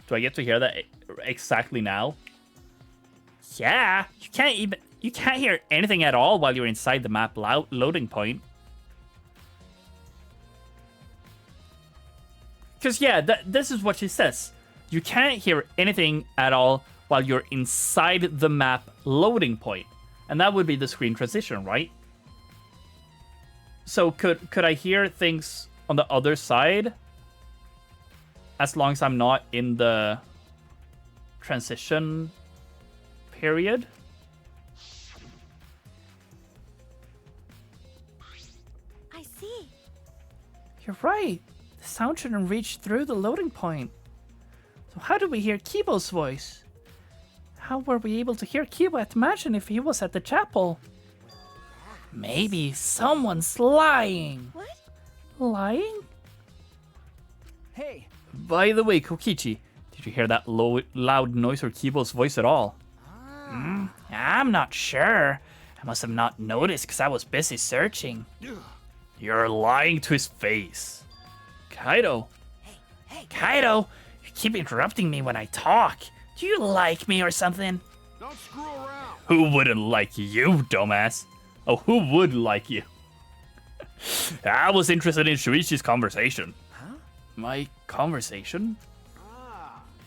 Do I get to hear that exactly now? Yeah, you can't hear anything at all while you're inside the map loading point. Because, yeah, this is what she says. You can't hear anything at all while you're inside the map loading point. And that would be the screen transition, right? So could I hear things on the other side? As long as I'm not in the transition period? I see. You're right. The sound shouldn't reach through the loading point. So how did we hear Kibo's voice? How were we able to hear Kibo at the mansion if he was at the chapel? Maybe someone's lying. What? Lying? Hey, By the way, Kokichi, did you hear that loud noise or Kibo's voice at all? I'm not sure. I must have not noticed because I was busy searching. You're lying to his face. Kaido. Kaido, you keep interrupting me when I talk. Do you like me or something? don't screw around. Who wouldn't like you, dumbass? Oh, who would like you? I was interested in Shuichi's conversation. Huh? My conversation?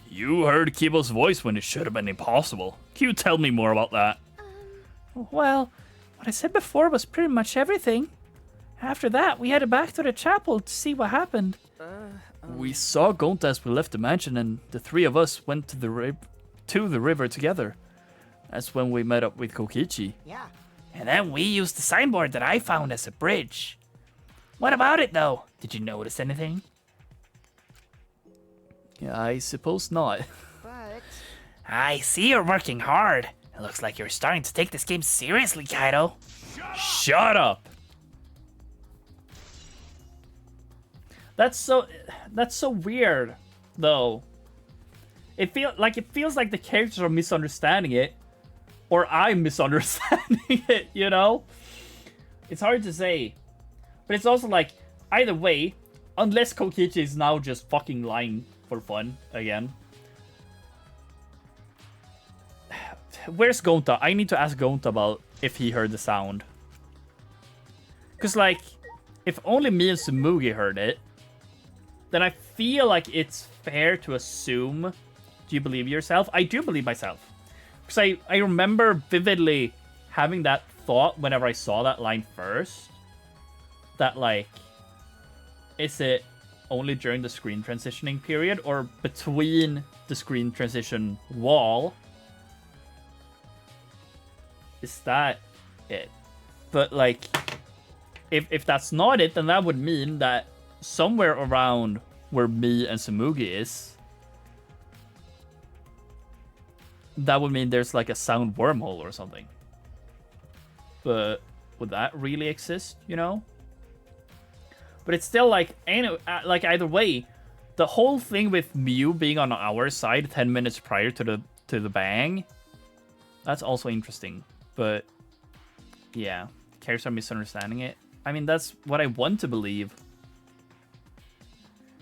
You heard Kibo's voice when it should have been impossible. Can you tell me more about that? Well, what I said before was pretty much everything. After that, we headed back to the chapel to see what happened. We saw Gonta as we left the mansion, and the three of us went to the river together. That's when we met up with Kokichi. Yeah. And then we used the signboard that I found as a bridge. What about it though? Did you notice anything? Yeah, I suppose not. But I see you're working hard. It looks like you're starting to take this game seriously, Kaido. Shut up! That's so weird, though. It feels like the characters are misunderstanding it, or I'm misunderstanding it. You know, it's hard to say, but it's also like either way, unless Kokichi is now just fucking lying for fun again. Where's Gonta? I need to ask Gonta about if he heard the sound. Because, like, if only me and Tsumugi heard it, then I feel like it's fair to assume... Do you believe yourself? I do believe myself. Because I remember vividly having that thought whenever I saw that line first. That, like, is it only during the screen transitioning period or between the screen transition wall? Is that it? But like, if that's not it, then that would mean that somewhere around where me and Tsumugi is, that would mean there's like a sound wormhole or something. But would that really exist, you know? But it's still like, like either way, the whole thing with Mew being on our side 10 minutes prior to the bang, that's also interesting. But yeah, characters are misunderstanding it. I mean, that's what I want to believe.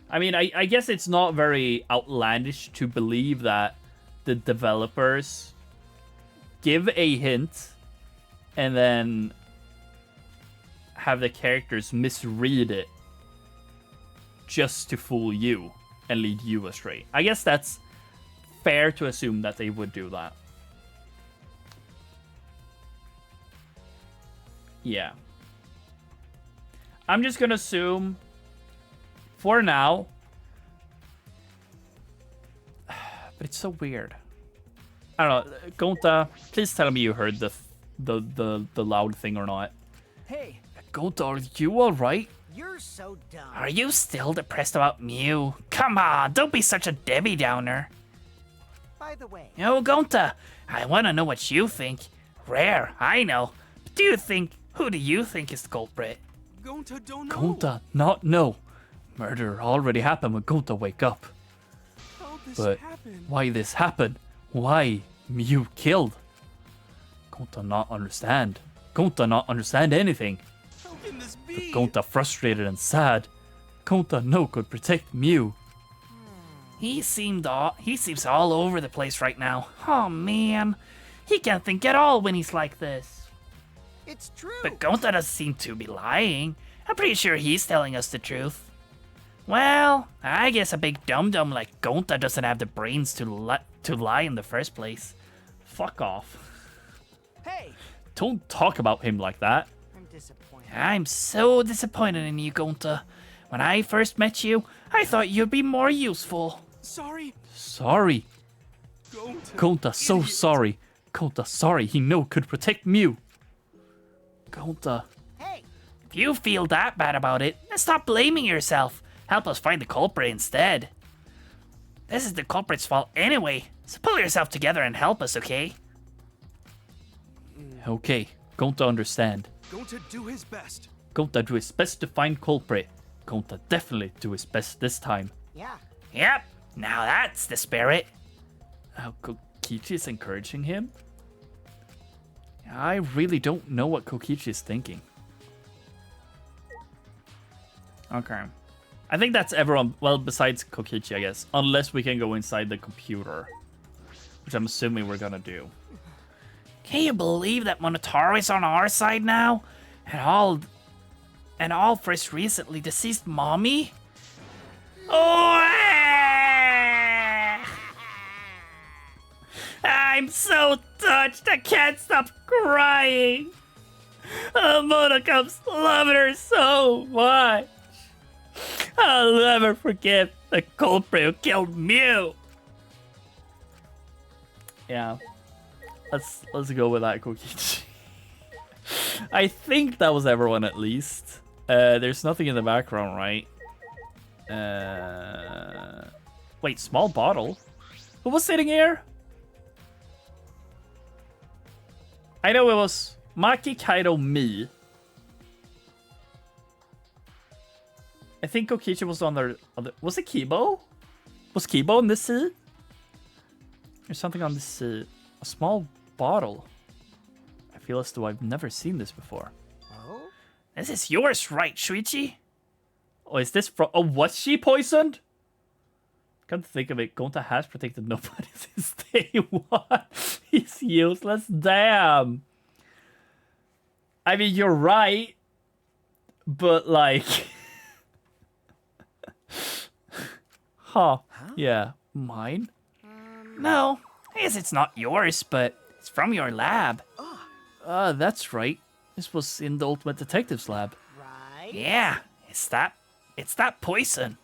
I mean, I guess it's not very outlandish to believe that the developers give a hint and then have the characters misread it just to fool you and lead you astray. I guess that's fair to assume that they would do that. Yeah. I'm just gonna assume, for now, but it's so weird. I don't know, Gonta, please tell me you heard the loud thing or not. hey, Gonta, are you alright? you're so dumb. Are you still depressed about Mew? Come on, don't be such a Debbie Downer. By the way, Yo, Gonta, I want to know what you think. Rare, I know. But who do you think is the culprit? Gonta don't know. Gonta, not no. Murder already happened when Gonta wake up. How this But happened? why this happened? Why Mew killed? Gonta not understand. Gonta not understand anything. How can this be? Gonta frustrated and sad. Gonta no could protect Mew. He seems all over the place right now. Oh man, he can't think at all when he's like this. it's true. But Gonta doesn't seem to be lying. I'm pretty sure he's telling us the truth. Well, I guess a big dum-dum like Gonta doesn't have the brains to lie in the first place. Fuck off. Hey, Don't talk about him like that. I'm disappointed. I'm so disappointed in you, Gonta. When I first met you, I thought you'd be more useful. Sorry, Sorry. Gonta. Gonta so idiot. sorry. Gonta sorry he no could protect Mew. Gonta. Hey, If you feel that bad about it, then stop blaming yourself. Help us find the culprit instead. This is the culprit's fault anyway, so pull yourself together and help us, okay? Okay, Gonta understand. Gonta do his best. Gonta do his best to find culprit. Gonta definitely do his best this time. yeah. Yep, now that's the spirit. Kokichi is encouraging him? I really don't know what Kokichi is thinking. Okay. I think that's everyone, well, besides Kokichi, I guess. Unless we can go inside the computer. Which I'm assuming we're gonna do. Can you believe that Monotaro is on our side now? And all for his recently deceased mommy? Oh! I'm so touched, I can't stop crying. Monoco's loving her so much. I'll never forgive the culprit who killed Mew. Yeah. Let's go with that, Kokichi. I think that was everyone at least. There's nothing in the background, right? Wait, small bottle? Who was sitting here? I know it was Maki, Kaido, me. I think Kokichi was on the... Was it Kibo? Was Kibo in this seat? There's something on this seat. A small bottle. I feel as though I've never seen this before. Oh? This is yours, right, Shuichi? Oh, is this from... Oh, was she poisoned? Come to think of it, Gonta has protected nobody since day one. He's useless. Damn. I mean, you're right. But, like... huh. Yeah. Mine? No, I guess it's not yours, but it's from your lab. That's right. This was in the Ultimate Detective's lab. Right? Yeah, it's that poison.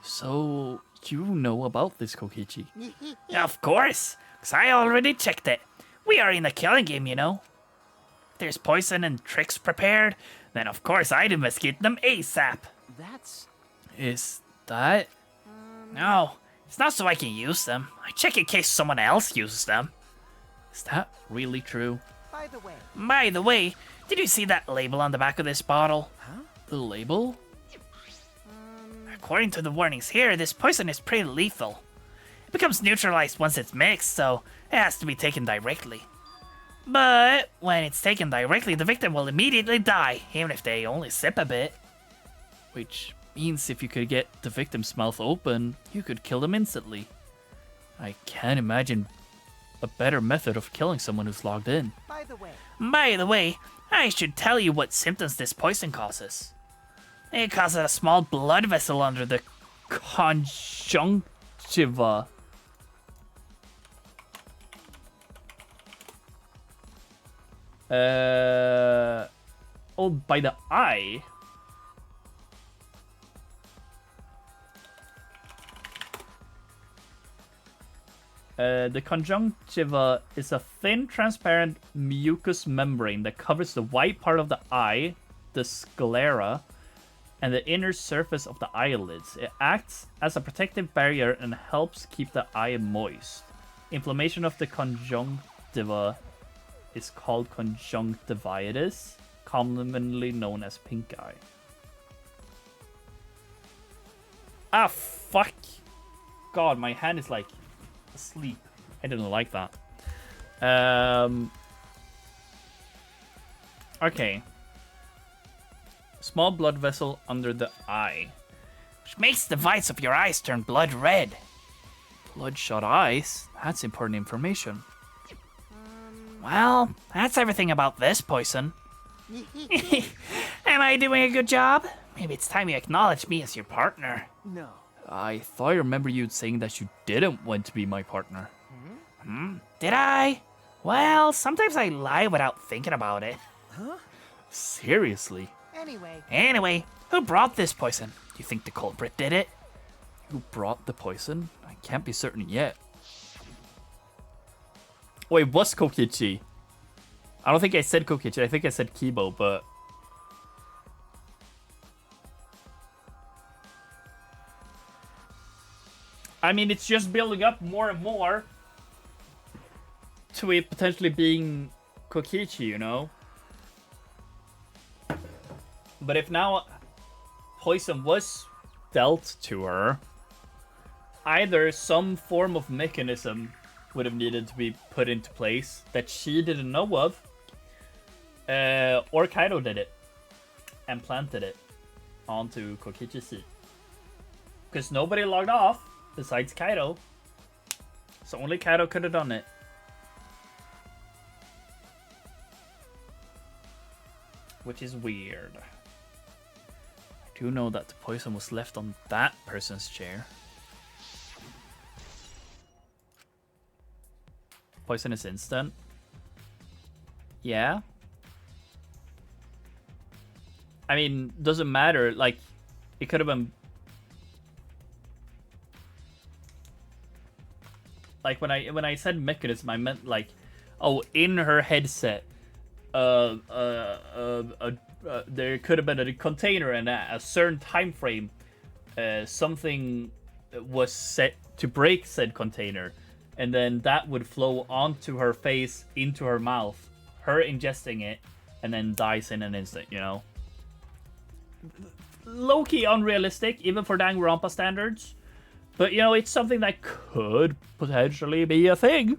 So, you know about this, Kokichi? Of course, because I already checked it. We are in a killing game, you know. There's poison and tricks prepared, then of course I'd investigate them ASAP. That's... Is that... No, it's not so I can use them. I check in case someone else uses them. Is that really true? By the way, By the way, did you see that label on the back of this bottle? The label? According to the warnings here, this poison is pretty lethal. It becomes neutralized once it's mixed, so it has to be taken directly. But when it's taken directly, the victim will immediately die, even if they only sip a bit. Which means if you could get the victim's mouth open, you could kill them instantly. I can't imagine a better method of killing someone who's logged in. by the way. By the way, I should tell you what symptoms this poison causes. It causes a small blood vessel under the Conjunctiva. Oh, by the eye? The conjunctiva is a thin, transparent mucous membrane that covers the white part of the eye, the sclera, and the inner surface of the eyelids. It acts as a protective barrier and helps keep the eye moist. Inflammation of the conjunctiva is called conjunctivitis, commonly known as pink eye. Ah, fuck. God, my hand is like asleep. I didn't like that. Okay. Small blood vessel under the eye. which makes the whites of your eyes turn blood red. Bloodshot eyes? That's important information. Well, that's everything about this poison. Am I doing a good job? Maybe it's time you acknowledge me as your partner. No. I thought I remember you saying that you didn't want to be my partner. Did I? Well, sometimes I lie without thinking about it. Seriously? Anyway, who brought this poison? Do you think the culprit did it? Who brought the poison? I can't be certain yet. Wait, what's Kokichi? I don't think I said Kokichi. I think I said Kibo, but... I mean, it's just building up more and more to it potentially being Kokichi, you know? But if now poison was dealt to her, either some form of mechanism would have needed to be put into place that she didn't know of, or Kaido did it and planted it onto Kokichi's seat. Because nobody logged off besides Kaido, so only Kaido could have done it. Which is weird. I do know that the poison was left on that person's chair. Poison is instant. Yeah. I mean, doesn't matter. Like, it could have been... Like, when I said mechanism, I meant, like, oh, in her headset, there could have been a container and a certain time frame, something was set to break said container, and then that would flow onto her face, into her mouth, her ingesting it, and then dies in an instant, you know? Low-key unrealistic, even for Danganronpa standards. But, you know, it's something that could potentially be a thing.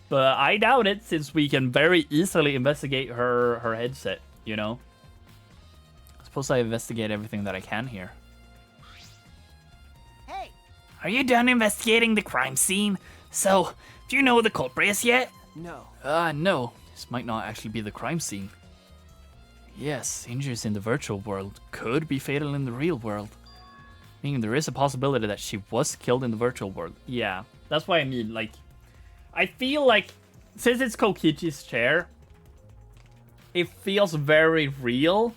But I doubt it, since we can very easily investigate her headset, you know? Suppose I investigate everything that I can here. Hey, Are you done investigating the crime scene? So, do you know who the culprit is yet? No. No. This might not actually be the crime scene. Yes, injuries in the virtual world could be fatal in the real world. Meaning there is a possibility that she was killed in the virtual world. Yeah, that's what I mean. Like, I feel like, since it's Kokichi's chair, it feels very real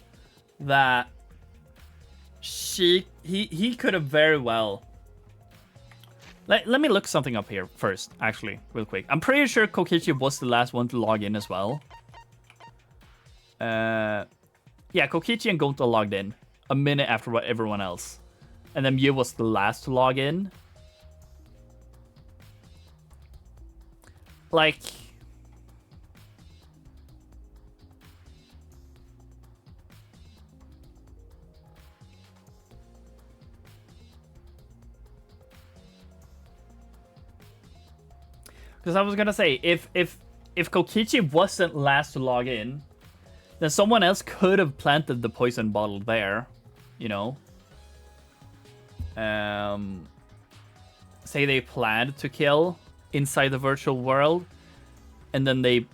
that he could have very well... Let me look something up here first, actually, real quick. I'm pretty sure Kokichi was the last one to log in as well. Yeah, Kokichi and Gonta logged in a minute after everyone else. And then Mew was the last to log in. Like... Because I was gonna say, if Kokichi wasn't last to log in, then someone else could have planted the poison bottle there, you know? Say they planned to kill inside the virtual world, and then they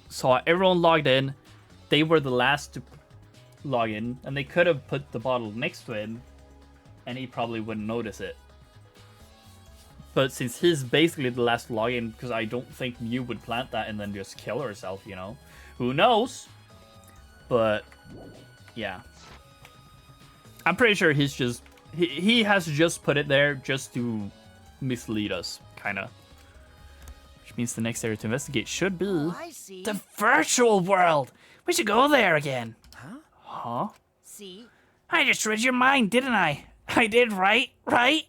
saw everyone logged in, they were the last to log in, and they could have put the bottle next to him, and he probably wouldn't notice it. But since he's basically the last to log in, because I don't think Mew would plant that and then just kill herself, you know? Who knows? But, yeah. I'm pretty sure he's just... He has just put it there just to mislead us, kind of. Which means the next area to investigate should be... I see. The virtual world! We should go there again. Huh? See? I just read your mind, didn't I? I did, right? Right?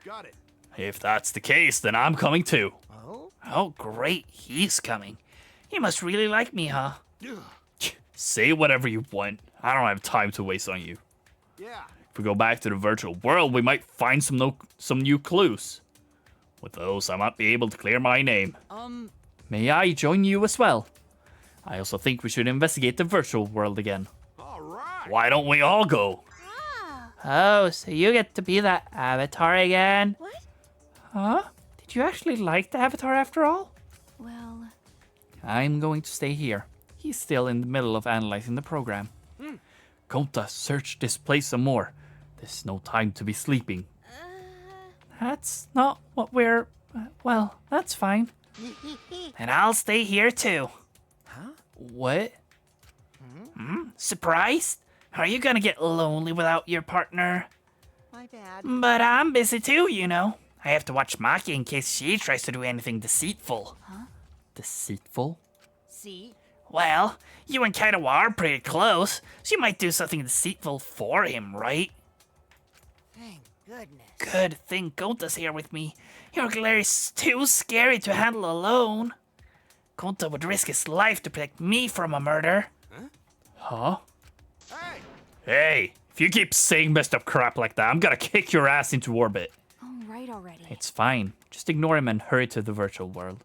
Got it. If that's the case, then I'm coming too. Oh? Oh, great. He's coming. You must really like me, huh? Say whatever you want. I don't have time to waste on you. Yeah. If we go back to the virtual world, we might find some new clues. With those, I might be able to clear my name. May I join you as well? I also think we should investigate the virtual world again. All right. Why don't we all go? Oh, so you get to be that avatar again? What? Huh? Did you actually like the avatar after all? Well, I'm going to stay here. He's still in the middle of analyzing the program. Gonta, search this place some more. There's no time to be sleeping. That's not what we're... well, that's fine. And I'll stay here too. What? Surprised? Are you gonna get lonely without your partner? My bad. But I'm busy too, you know. I have to watch Maki in case she tries to do anything deceitful. Deceitful? See? Well, you and Kaido are pretty close. She might do something deceitful for him, right? Thank goodness. Good thing Gonta's here with me. Your glare is too scary to handle alone. Gonta would risk his life to protect me from a murder. Huh? Hey. Hey, if you keep saying messed up crap like that, I'm gonna kick your ass into orbit. all right already. It's fine. Just ignore him and hurry to the virtual world.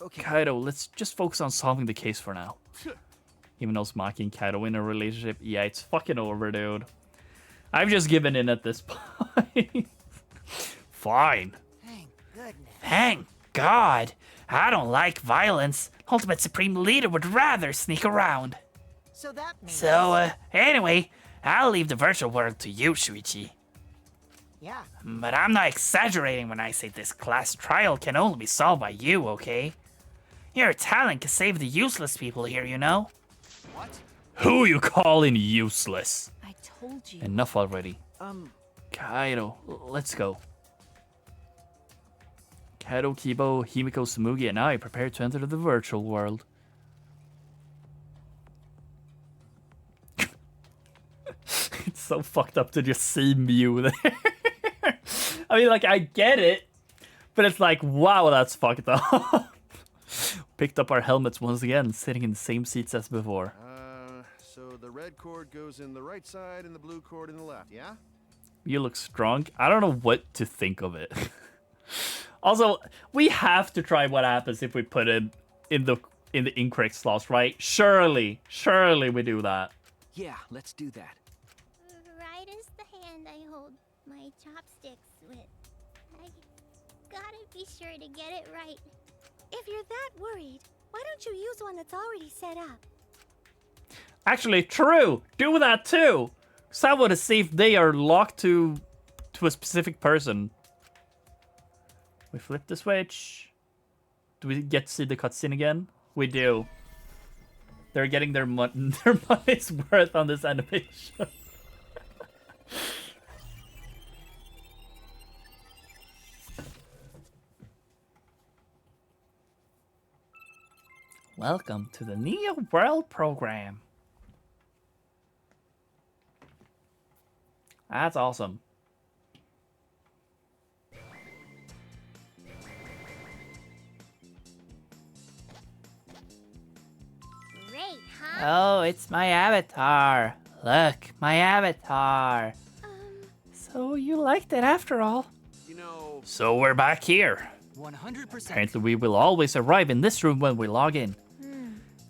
Okay. Kaido, let's just focus on solving the case for now. Even though Maki and Kaido in a relationship, yeah, it's fucking over, dude. I've just given in at this point. Fine. Thank goodness. Thank God. I don't like violence. Ultimate Supreme Leader would rather sneak around. So that means... So, anyway, I'll leave the virtual world to you, Shuichi. Yeah. But I'm not exaggerating when I say this class trial can only be solved by you, okay? Your talent can save the useless people here, you know? What? Who you calling useless? I told you. Enough already. Kaido, let's go. Kaido, Kibo, Himiko, Tsumugi, and I prepare to enter the virtual world. It's so fucked up to just see Mew there. I mean, like, I get it, but it's like, wow, that's fucked up. Picked up our helmets once again, sitting in the same seats as before. So the red cord goes in the right side and the blue cord in the left, yeah? You look strong. I don't know what to think of it. Also, we have to try what happens if we put it in the incorrect slots, right? Surely we do that. Yeah, let's do that. Right is the hand I hold my chopsticks with. I gotta be sure to get it right. If you're that worried, why don't you use one that's already set up? Actually, true. Do that too. So I want to see if they are locked to a specific person. We flip the switch. Do we get to see the cutscene again? We do. They're getting their money's worth on this animation. Welcome to the Neo World program. That's awesome. Great, huh? Oh, it's my avatar. Look, my avatar. So you liked it after all. You know, So we're back here. 100%. Apparently we will always arrive in this room when we log in.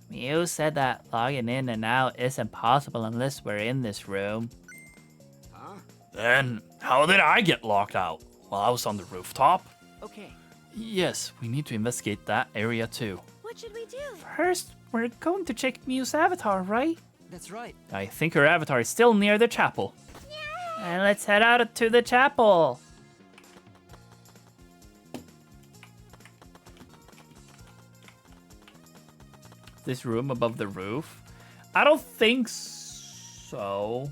You said that logging in and out isn't possible unless we're in this room. huh? Then how did I get locked out? While I was on the rooftop? Okay. Yes, we need to investigate that area too. What should we do? First, we're going to check Mew's avatar, right? That's right. I think her avatar is still near the chapel. And let's head out to the chapel. This room above the roof? I don't think so.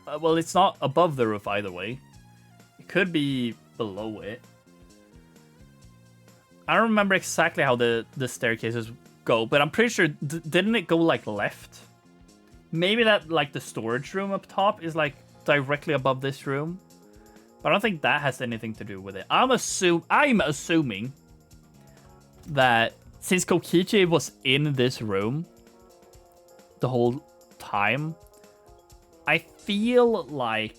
Well, it's not above the roof either way. It could be below it. I don't remember exactly how the staircases go, but I'm pretty sure, didn't it go like left? Maybe that like the storage room up top is like directly above this room. But I don't think that has anything to do with it. I'm assuming that since Kokichi was in this room the whole time, I feel like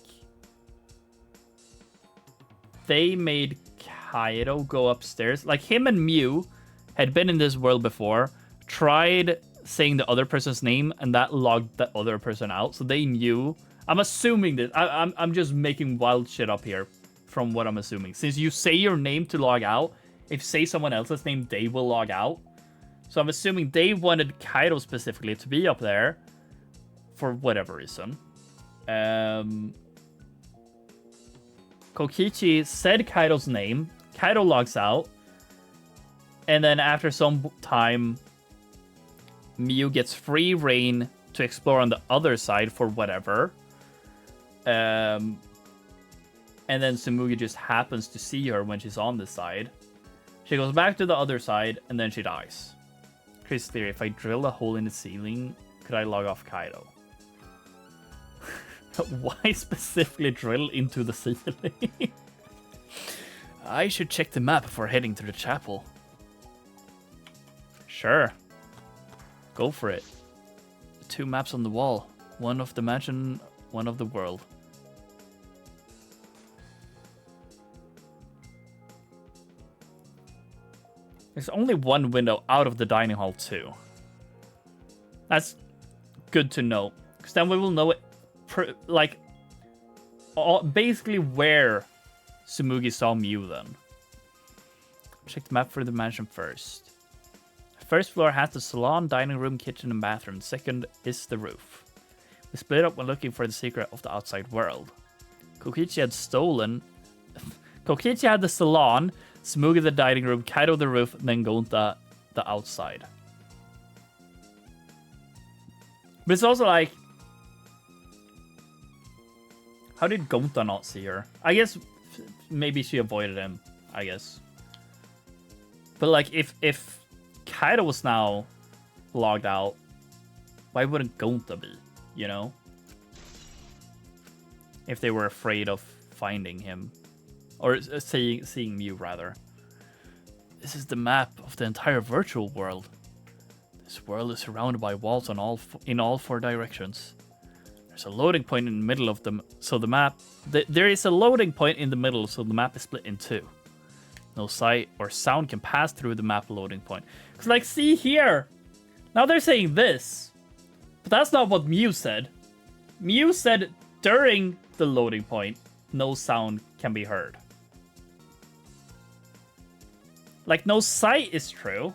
they made Kaido go upstairs. Like him and Mew had been in this world before, tried saying the other person's name, and that logged the other person out. So they knew. I'm assuming this. I'm just making wild shit up here from what I'm assuming. Since you say your name to log out, if you say someone else's name, they will log out. So I'm assuming they wanted Kaido specifically to be up there for whatever reason. Kokichi said Kaido's name. Kaido logs out. And then after some time, Mew gets free reign to explore on the other side for whatever. And then Tsumugi just happens to see her when she's on this side. She goes back to the other side, and then she dies. Chris' theory, if I drill a hole in the ceiling, could I log off Kaido? Why specifically drill into the ceiling? I should check the map before heading to the chapel. Sure. Go for it. 2 maps on the wall. One of the mansion, one of the world. There's only one window out of the dining hall too. That's good to know. Because then we will know it, basically where Tsumugi saw Mew then. Check the map for the mansion first. First floor has the salon, dining room, kitchen, and bathroom. Second is the roof. We split up when looking for the secret of the outside world. Kokichi had stolen... Kokichi had the salon, Tsumugi the dining room, Kaido the roof, and then Gonta the outside. But it's also like... How did Gonta not see her? I guess maybe she avoided him, I guess. But like, if Kaido was now logged out, why wouldn't Gonta be, you know? if they were afraid of finding him. Or seeing Mew, rather. This is the map of the entire virtual world. This world is surrounded by walls in all 4 directions. There's a loading point in the middle of them, so the map... there is a loading point in the middle, so the map is split in 2. No sight or sound can pass through the map loading point. Because, like, see here! Now they're saying this. But that's not what Mew said. Mew said during the loading point, no sound can be heard. Like, no sight is true,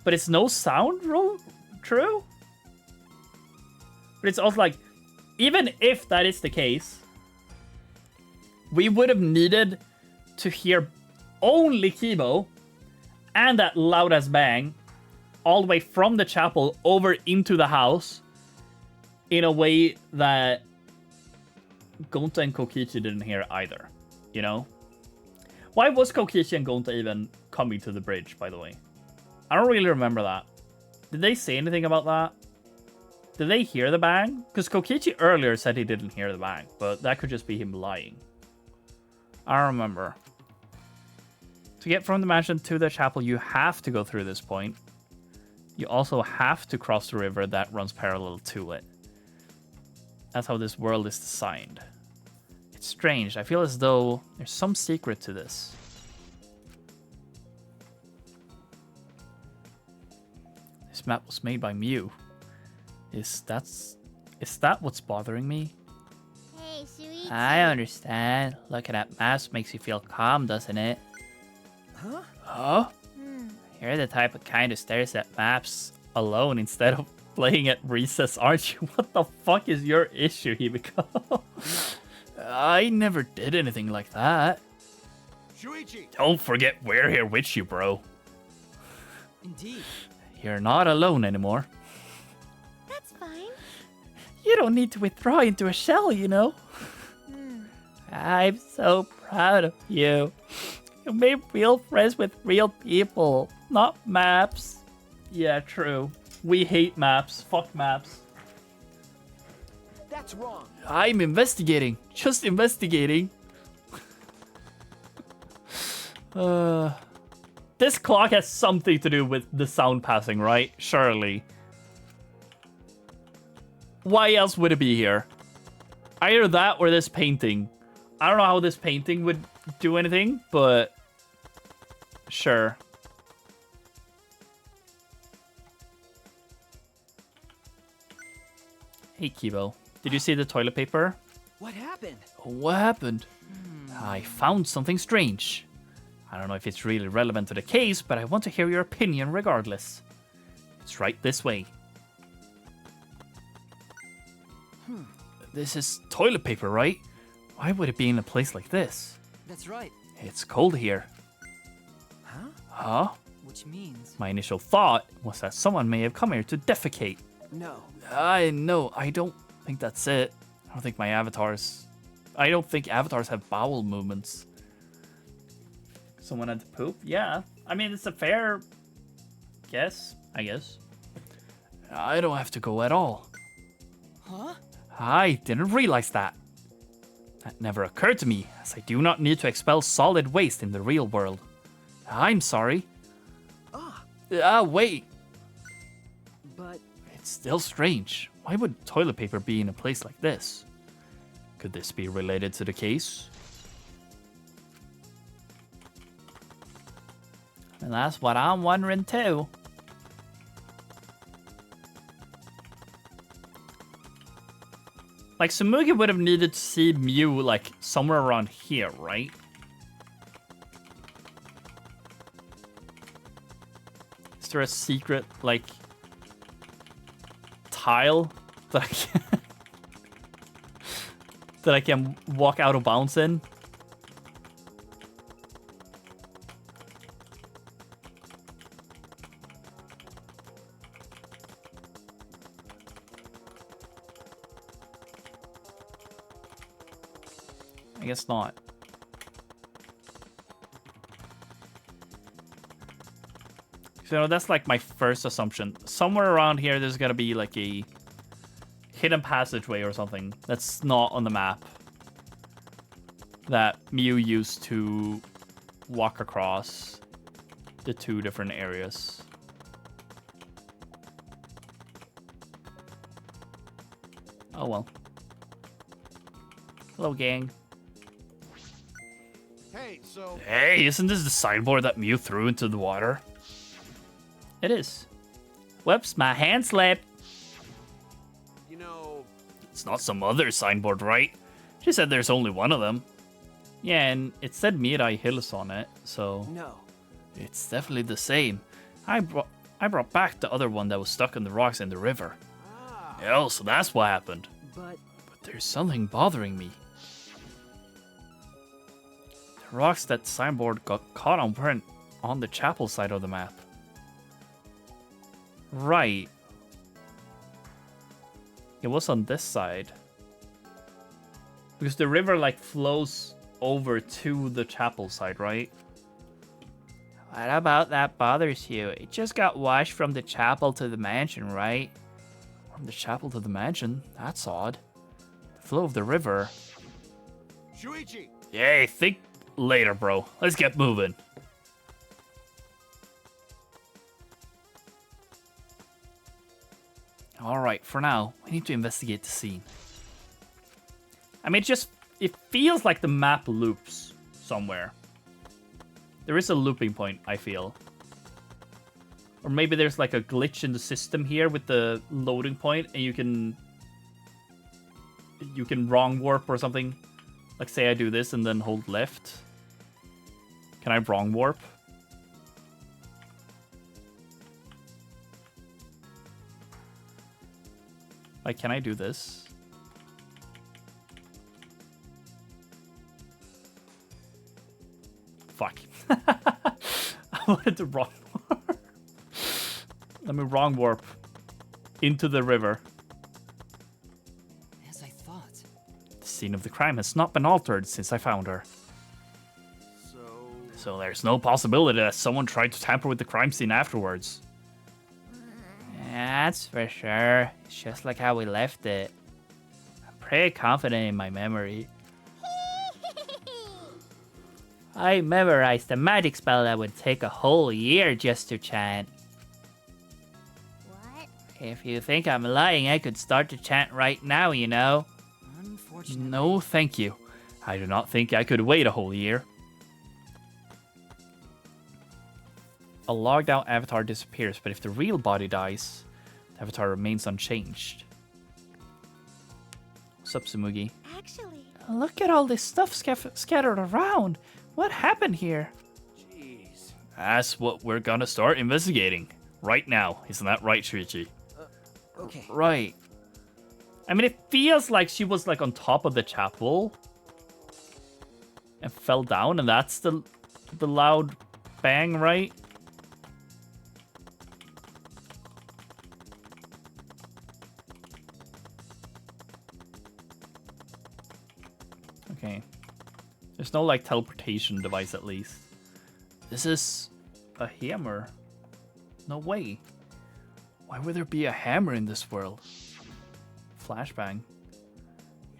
but it's no sound true? But it's also like, even if that is the case, we would have needed to hear only Kibo and that loud-ass bang all the way from the chapel over into the house in a way that Gonta and Kokichi didn't hear either, you know? Why was Kokichi and Gonta even coming to the bridge, by the way? I don't really remember that. Did they say anything about that? Did they hear the bang? Because Kokichi earlier said he didn't hear the bang, but that could just be him lying. I don't remember. To get from the mansion to the chapel, you have to go through this point. You also have to cross the river that runs parallel to it. That's how this world is designed. It's strange. I feel as though there's some secret to this. This map was made by Mew. Is that what's bothering me? Hey, Shuichi. I understand. Looking at maps makes you feel calm, doesn't it? Huh? Huh? You're the type of kind who stares at maps alone instead of playing at recess, aren't you? What the fuck is your issue, Hibiko? I never did anything like that. Shuichi! Don't forget we're here with you, bro. Indeed. You're not alone anymore. That's fine. You don't need to withdraw into a shell, you know? I'm so proud of you. You made real friends with real people, not maps. Yeah, true. We hate maps. Fuck maps. That's wrong. I'm investigating. Just investigating. This clock has something to do with the sound passing, right? Surely. Why else would it be here? Either that or this painting. I don't know how this painting would do anything, but sure. Hey, Kibo. Did you see the toilet paper? What happened? What happened? I found something strange. I don't know if it's really relevant to the case, but I want to hear your opinion regardless. It's right this way. This is toilet paper, right? Why would it be in a place like this? That's right. It's cold here. Huh? Huh? Which means... My initial thought was that someone may have come here to defecate. No. I don't think that's it. I don't think avatars have bowel movements. Someone had to poop? Yeah. I mean, it's a fair guess, I guess. I don't have to go at all. Huh? I didn't realize that. That never occurred to me, as I do not need to expel solid waste in the real world. I'm sorry. Wait. But... It's still strange. Why would toilet paper be in a place like this? Could this be related to the case? And that's what I'm wondering too. Like, Tsumugi would have needed to see Mew, like, somewhere around here, right? Is there a secret, like, tile that I can walk out of bounds in? I guess not. So that's like my first assumption. Somewhere around here, there's gonna be like a hidden passageway or something that's not on the map. that Mew used to walk across the 2 different areas. Oh well. Hello, gang. Hey, so Hey, isn't this the signboard that Mew threw into the water? It is. Whoops, my hand slipped. you know, It's not some other signboard, right? She said there's only one of them. Yeah, and it said Mirai Hills on it, so... No. It's definitely the same. I brought back the other one that was stuck in the rocks in the river. Oh, so that's what happened. But There's something bothering me. The rocks that signboard got caught on weren't on the chapel side of the map. Right. It was on this side. Because the river like flows over to the chapel side, right? What about that bothers you? It just got washed from the chapel to the mansion, right? From the chapel to the mansion? That's odd. The flow of the river. Shuichi. Yay, think later, bro. Let's get moving. Alright, for now, we need to investigate the scene. I mean, it feels like the map loops somewhere. There is a looping point, I feel. Or maybe there's like a glitch in the system here with the loading point and you can wrong warp or something. Like say I do this and then hold left. Can I wrong warp? Like, can I do this? Fuck. I wanted to wrong warp. Let me wrong warp into the river. as I thought. The scene of the crime has not been altered since I found her. So there's no possibility that someone tried to tamper with the crime scene afterwards. That's for sure. It's just like how we left it. I'm pretty confident in my memory. I memorized a magic spell that would take a whole year just to chant. What? If you think I'm lying, I could start to chant right now, you know. Unfortunately. No, thank you. I do not think I could wait a whole year. A logged out avatar disappears, but if the real body dies, the avatar remains unchanged. What's up, Tsumugi? Actually, Look at all this stuff scattered around. What happened here? Jeez. That's what we're gonna start investigating right now. Isn't that right, Shuichi? Okay. Right. I mean, it feels like she was like on top of the chapel and fell down, and that's the loud bang, right? Okay. There's no like teleportation device at least. This is a hammer. No way. Why would there be a hammer in this world? Flashbang.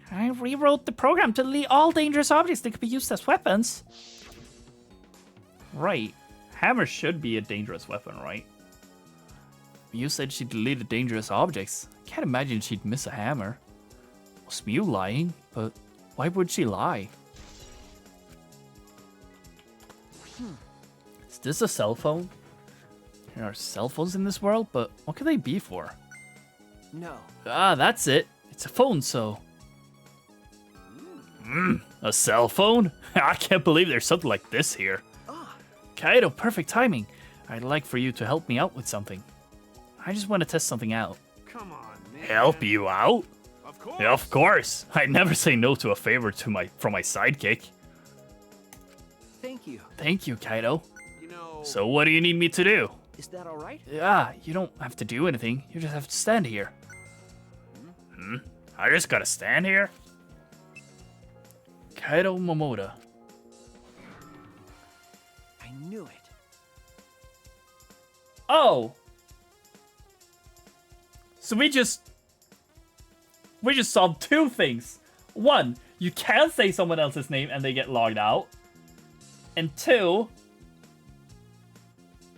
I rewrote the program to delete all dangerous objects that could be used as weapons. Right. Hammer should be a dangerous weapon, right? You said she deleted dangerous objects. I can't imagine she'd miss a hammer. Was Mew lying? But why would she lie? Is this a cell phone? There are cell phones in this world, but what could they be for? No. Ah, that's it. It's a phone, so... a cell phone? I can't believe there's something like this here. Kaido, perfect timing. I'd like for you to help me out with something. I just want to test something out. Come on, man. Help you out? Of course. Yeah, of course. I'd never say no to a favor from my sidekick. Thank you. Thank you, Kaido. You know. So what do you need me to do? Is that all right? Yeah, you don't have to do anything. You just have to stand here. I just gotta stand here? Kaido Momoda. I knew it. Oh! So we just solved 2 things. 1, you can say someone else's name and they get logged out. And 2,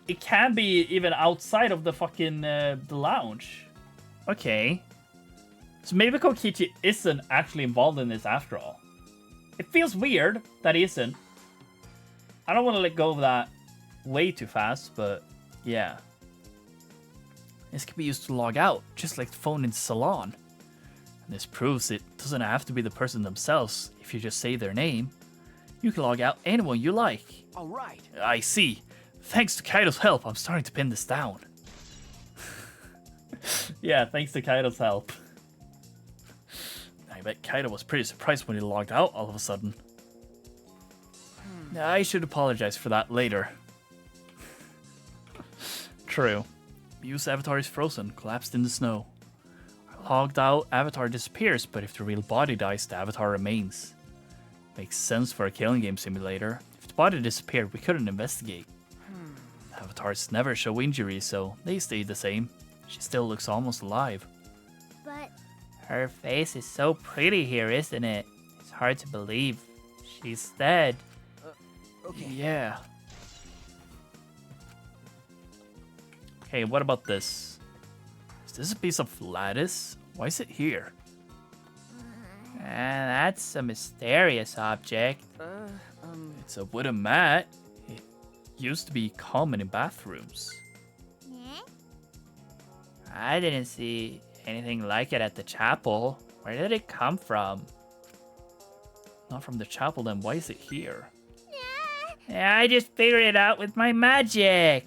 it can be even outside of the fucking the lounge. Okay. So maybe Kokichi isn't actually involved in this after all. It feels weird that he isn't. I don't want to let go of that way too fast, but yeah. This can be used to log out, just like the phone in the salon. And this proves it doesn't have to be the person themselves. If you just say their name, you can log out anyone you like. All right. I see. Thanks to Kaido's help, I'm starting to pin this down. Yeah, thanks to Kaido's help. I bet Kaido was pretty surprised when he logged out all of a sudden. I should apologize for that later. True. Mew's avatar is frozen, collapsed in the snow. Logged out, avatar disappears, but if the real body dies, the avatar remains. Makes sense for a killing game simulator. If the body disappeared, we couldn't investigate. Avatars never show injuries, so they stay the same. She still looks almost alive. But Her face is so pretty here, isn't it? It's hard to believe. She's dead. Okay. Yeah. Okay, what about this? Is this a piece of lattice? Why is it here? That's a mysterious object. It's a wooden mat. It used to be common in bathrooms. I didn't see anything like it at the chapel. Where did it come from? Not from the chapel, then why is it here? I just figured it out with my magic.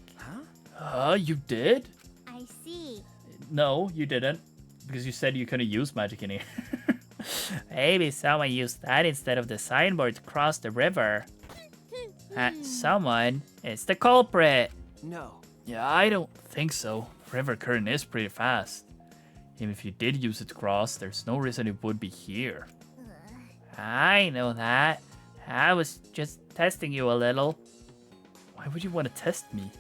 You did? I see. No, you didn't. Because you said you couldn't use magic in here. Maybe someone used that instead of the signboard to cross the river. Someone is the culprit. No. Yeah, I don't think so. The river current is pretty fast. Even if you did use it to cross, there's no reason it would be here. I know that. I was just testing you a little. Why would you want to test me?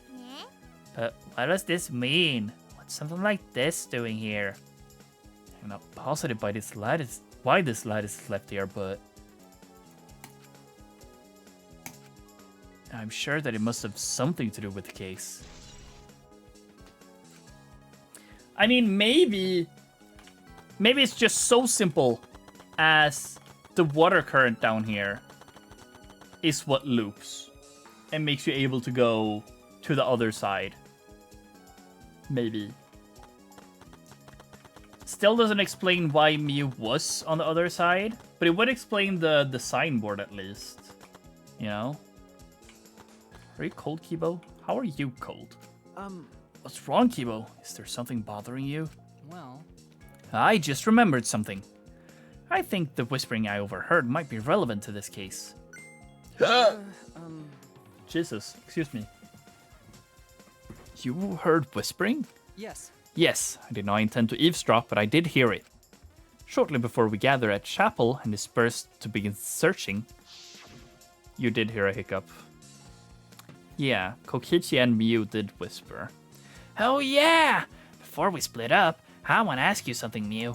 But what does this mean? What's something like this doing here? I'm not positive why this lattice is left here, but I'm sure that it must have something to do with the case. I mean, maybe it's just so simple as the water current down here is what loops and makes you able to go to the other side. Maybe. Still doesn't explain why Mew was on the other side, but it would explain the signboard at least. You know? Are you cold, Kibo? How are you cold? What's wrong, Kibo? Is there something bothering you? Well, I just remembered something. I think the whispering I overheard might be relevant to this case. Jesus, excuse me. You heard whispering? yes. Yes, I did not intend to eavesdrop, but I did hear it. Shortly before we gathered at chapel and dispersed to begin searching, you did hear a hiccup. Yeah, Kokichi and Mew did whisper. Oh yeah! Before we split up, I want to ask you something, Mew.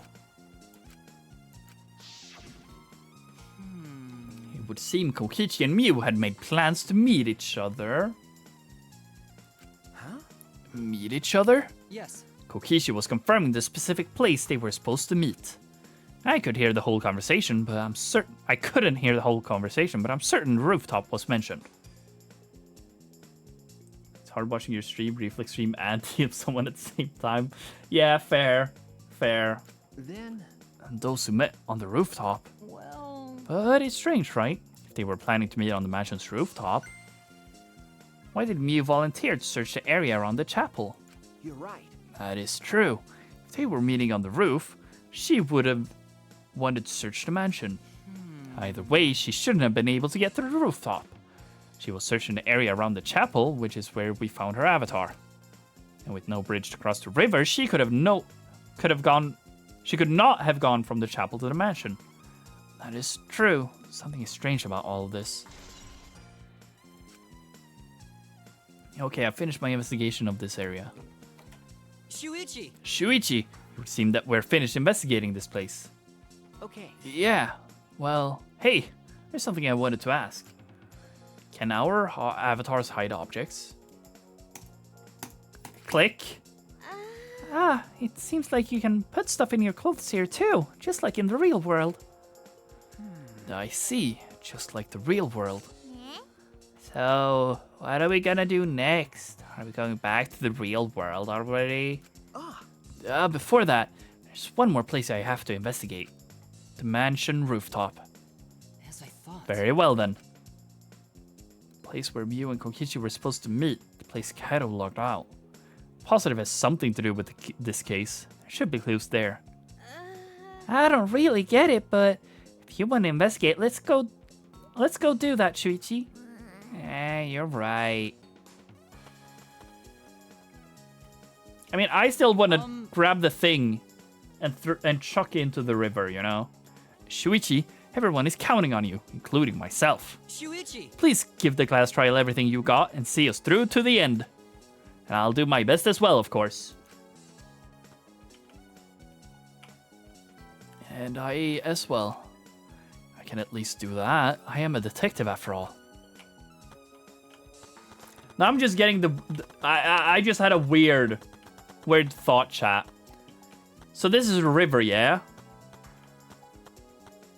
It would seem Kokichi and Mew had made plans to meet each other. Huh? Meet each other? Yes. Kokichi was confirming the specific place they were supposed to meet. I could hear the whole conversation, but I'm certain I couldn't hear the whole conversation, but I'm certain the rooftop was mentioned. It's hard watching your stream, reflex stream, and team someone at the same time. Yeah, fair. Then, And those who met on the rooftop. well, But it's strange, right? If they were planning to meet on the mansion's rooftop, why did Mew volunteer to search the area around the chapel? you're right. That is true. If they were meeting on the roof, she would have wanted to search the mansion. Either way, she shouldn't have been able to get to the rooftop. She was searching the area around the chapel, which is where we found her avatar. And with no bridge to cross the river, she could not have gone from the chapel to the mansion. That is true. Something is strange about all of this. Okay, I finished my investigation of this area. Shuichi! Shuichi, it would seem that we're finished investigating this place. Okay. Yeah, Well, hey, there's something I wanted to ask. Can our avatars hide objects? Click. Ah, it seems like you can put stuff in your clothes here too, just like in the real world. I see, just like the real world. So, what are we gonna do next? Are we going back to the real world already? Before that, there's one more place I have to investigate. The mansion rooftop. As I thought. Very well then. Place where Mew and Kokichi were supposed to meet. The place Kaido logged out. Positive has something to do with this case. There should be clues there. I don't really get it, but if you want to investigate, let's go do that, Shuichi. You're right. I mean, I still want to grab the thing and chuck it into the river, you know? Shuichi, everyone is counting on you, including myself. Shuichi! Please give the class trial everything you got and see us through to the end. And I'll do my best as well, of course. And I as well. I can at least do that. I am a detective after all. Now I'm just getting I just had a weird thought chat. So this is a river, yeah?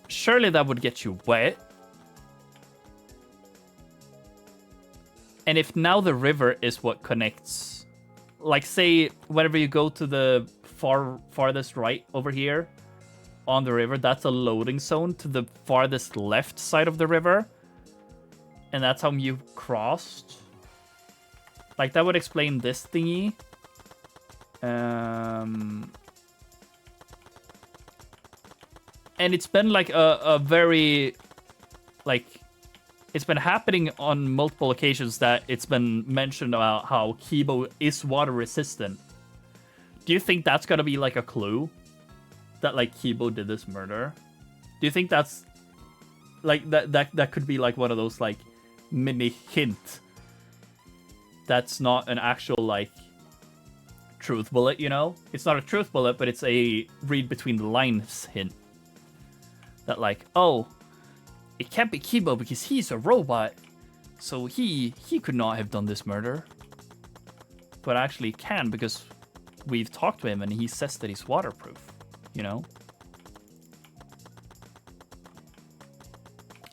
Surely that would get you wet. And if now the river is what connects, like say whenever you go to the farthest right over here on the river, that's a loading zone to the farthest left side of the river. And that's how you crossed. Like that would explain this thingy. And it's been like a very, like, it's been happening on multiple occasions that it's been mentioned about how Kibo is water resistant. Do you think that's gonna be like a clue? That like Kibo did this murder? Do you think that's like that could be like one of those like mini hint that's not an actual like truth bullet, you know? It's not a truth bullet, but it's a read between the lines hint. That like, oh, it can't be Kibo because he's a robot. So he could not have done this murder. But actually can because we've talked to him and he says that he's waterproof, you know?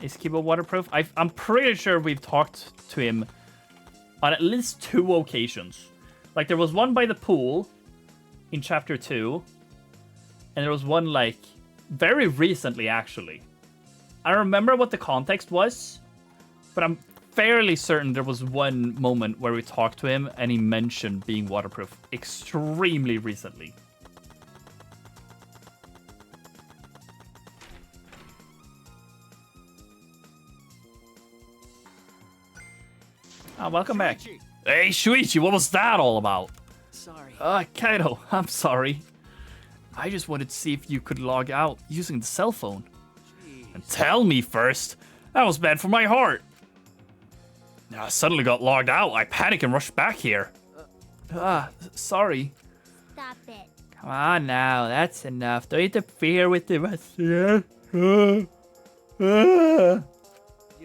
Is Kibo waterproof? I'm pretty sure we've talked to him on at least 2 occasions. Like there was one by the pool in chapter 2. And there was one like very recently actually. I don't remember what the context was, but I'm fairly certain there was one moment where we talked to him and he mentioned being waterproof extremely recently. Welcome back. Hey, Shuichi, what was that all about? Sorry. Kaido, I'm sorry. I just wanted to see if you could log out using the cell phone. And tell me first. That was bad for my heart. I suddenly got logged out. I panicked and rushed back here. Sorry. Stop it. Come on now, that's enough. Don't interfere with the rest of You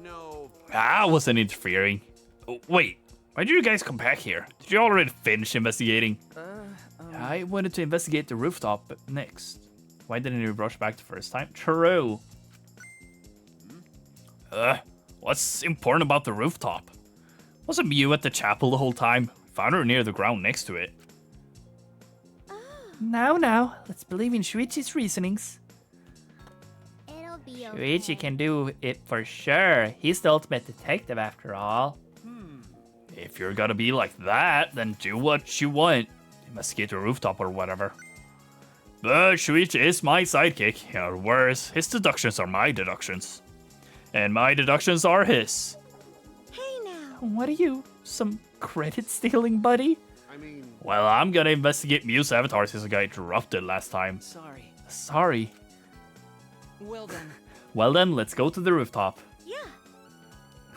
know... I wasn't interfering. Oh, wait, why did you guys come back here? Did you already finish investigating? I wanted to investigate the rooftop next. Why didn't you rush back the first time? True. What's important about the rooftop? Wasn't Mew at the chapel the whole time? Found her near the ground next to it. Now, let's believe in Shuichi's reasonings. It'll be okay. Shuichi can do it for sure. He's the ultimate detective after all. If you're gonna be like that, then do what you want. Investigate the rooftop or whatever. But Shuichi is my sidekick, or worse, his deductions are my deductions. And my deductions are his. Hey now. What are you? Some credit stealing, buddy? I mean... Well, I'm gonna investigate Mew's avatar since I got interrupted last time. Sorry. Well done. Well then, let's go to the rooftop. Yeah.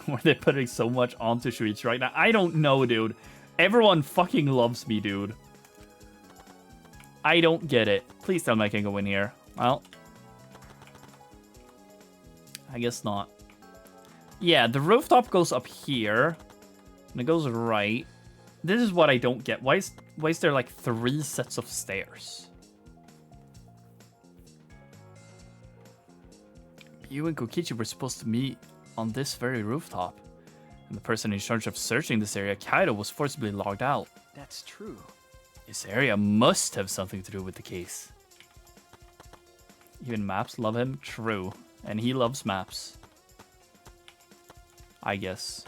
Were they putting so much onto Shuichi right now? I don't know, dude. Everyone fucking loves me, dude. I don't get it. Please tell me I can go in here. Well. I guess not. Yeah, the rooftop goes up here. And it goes right. This is what I don't get. Why is there like 3 sets of stairs? You and Kokichi were supposed to meet on this very rooftop. And the person in charge of searching this area, Kaido, was forcibly logged out. That's true. This area must have something to do with the case. Even maps love him? True. And he loves maps. I guess.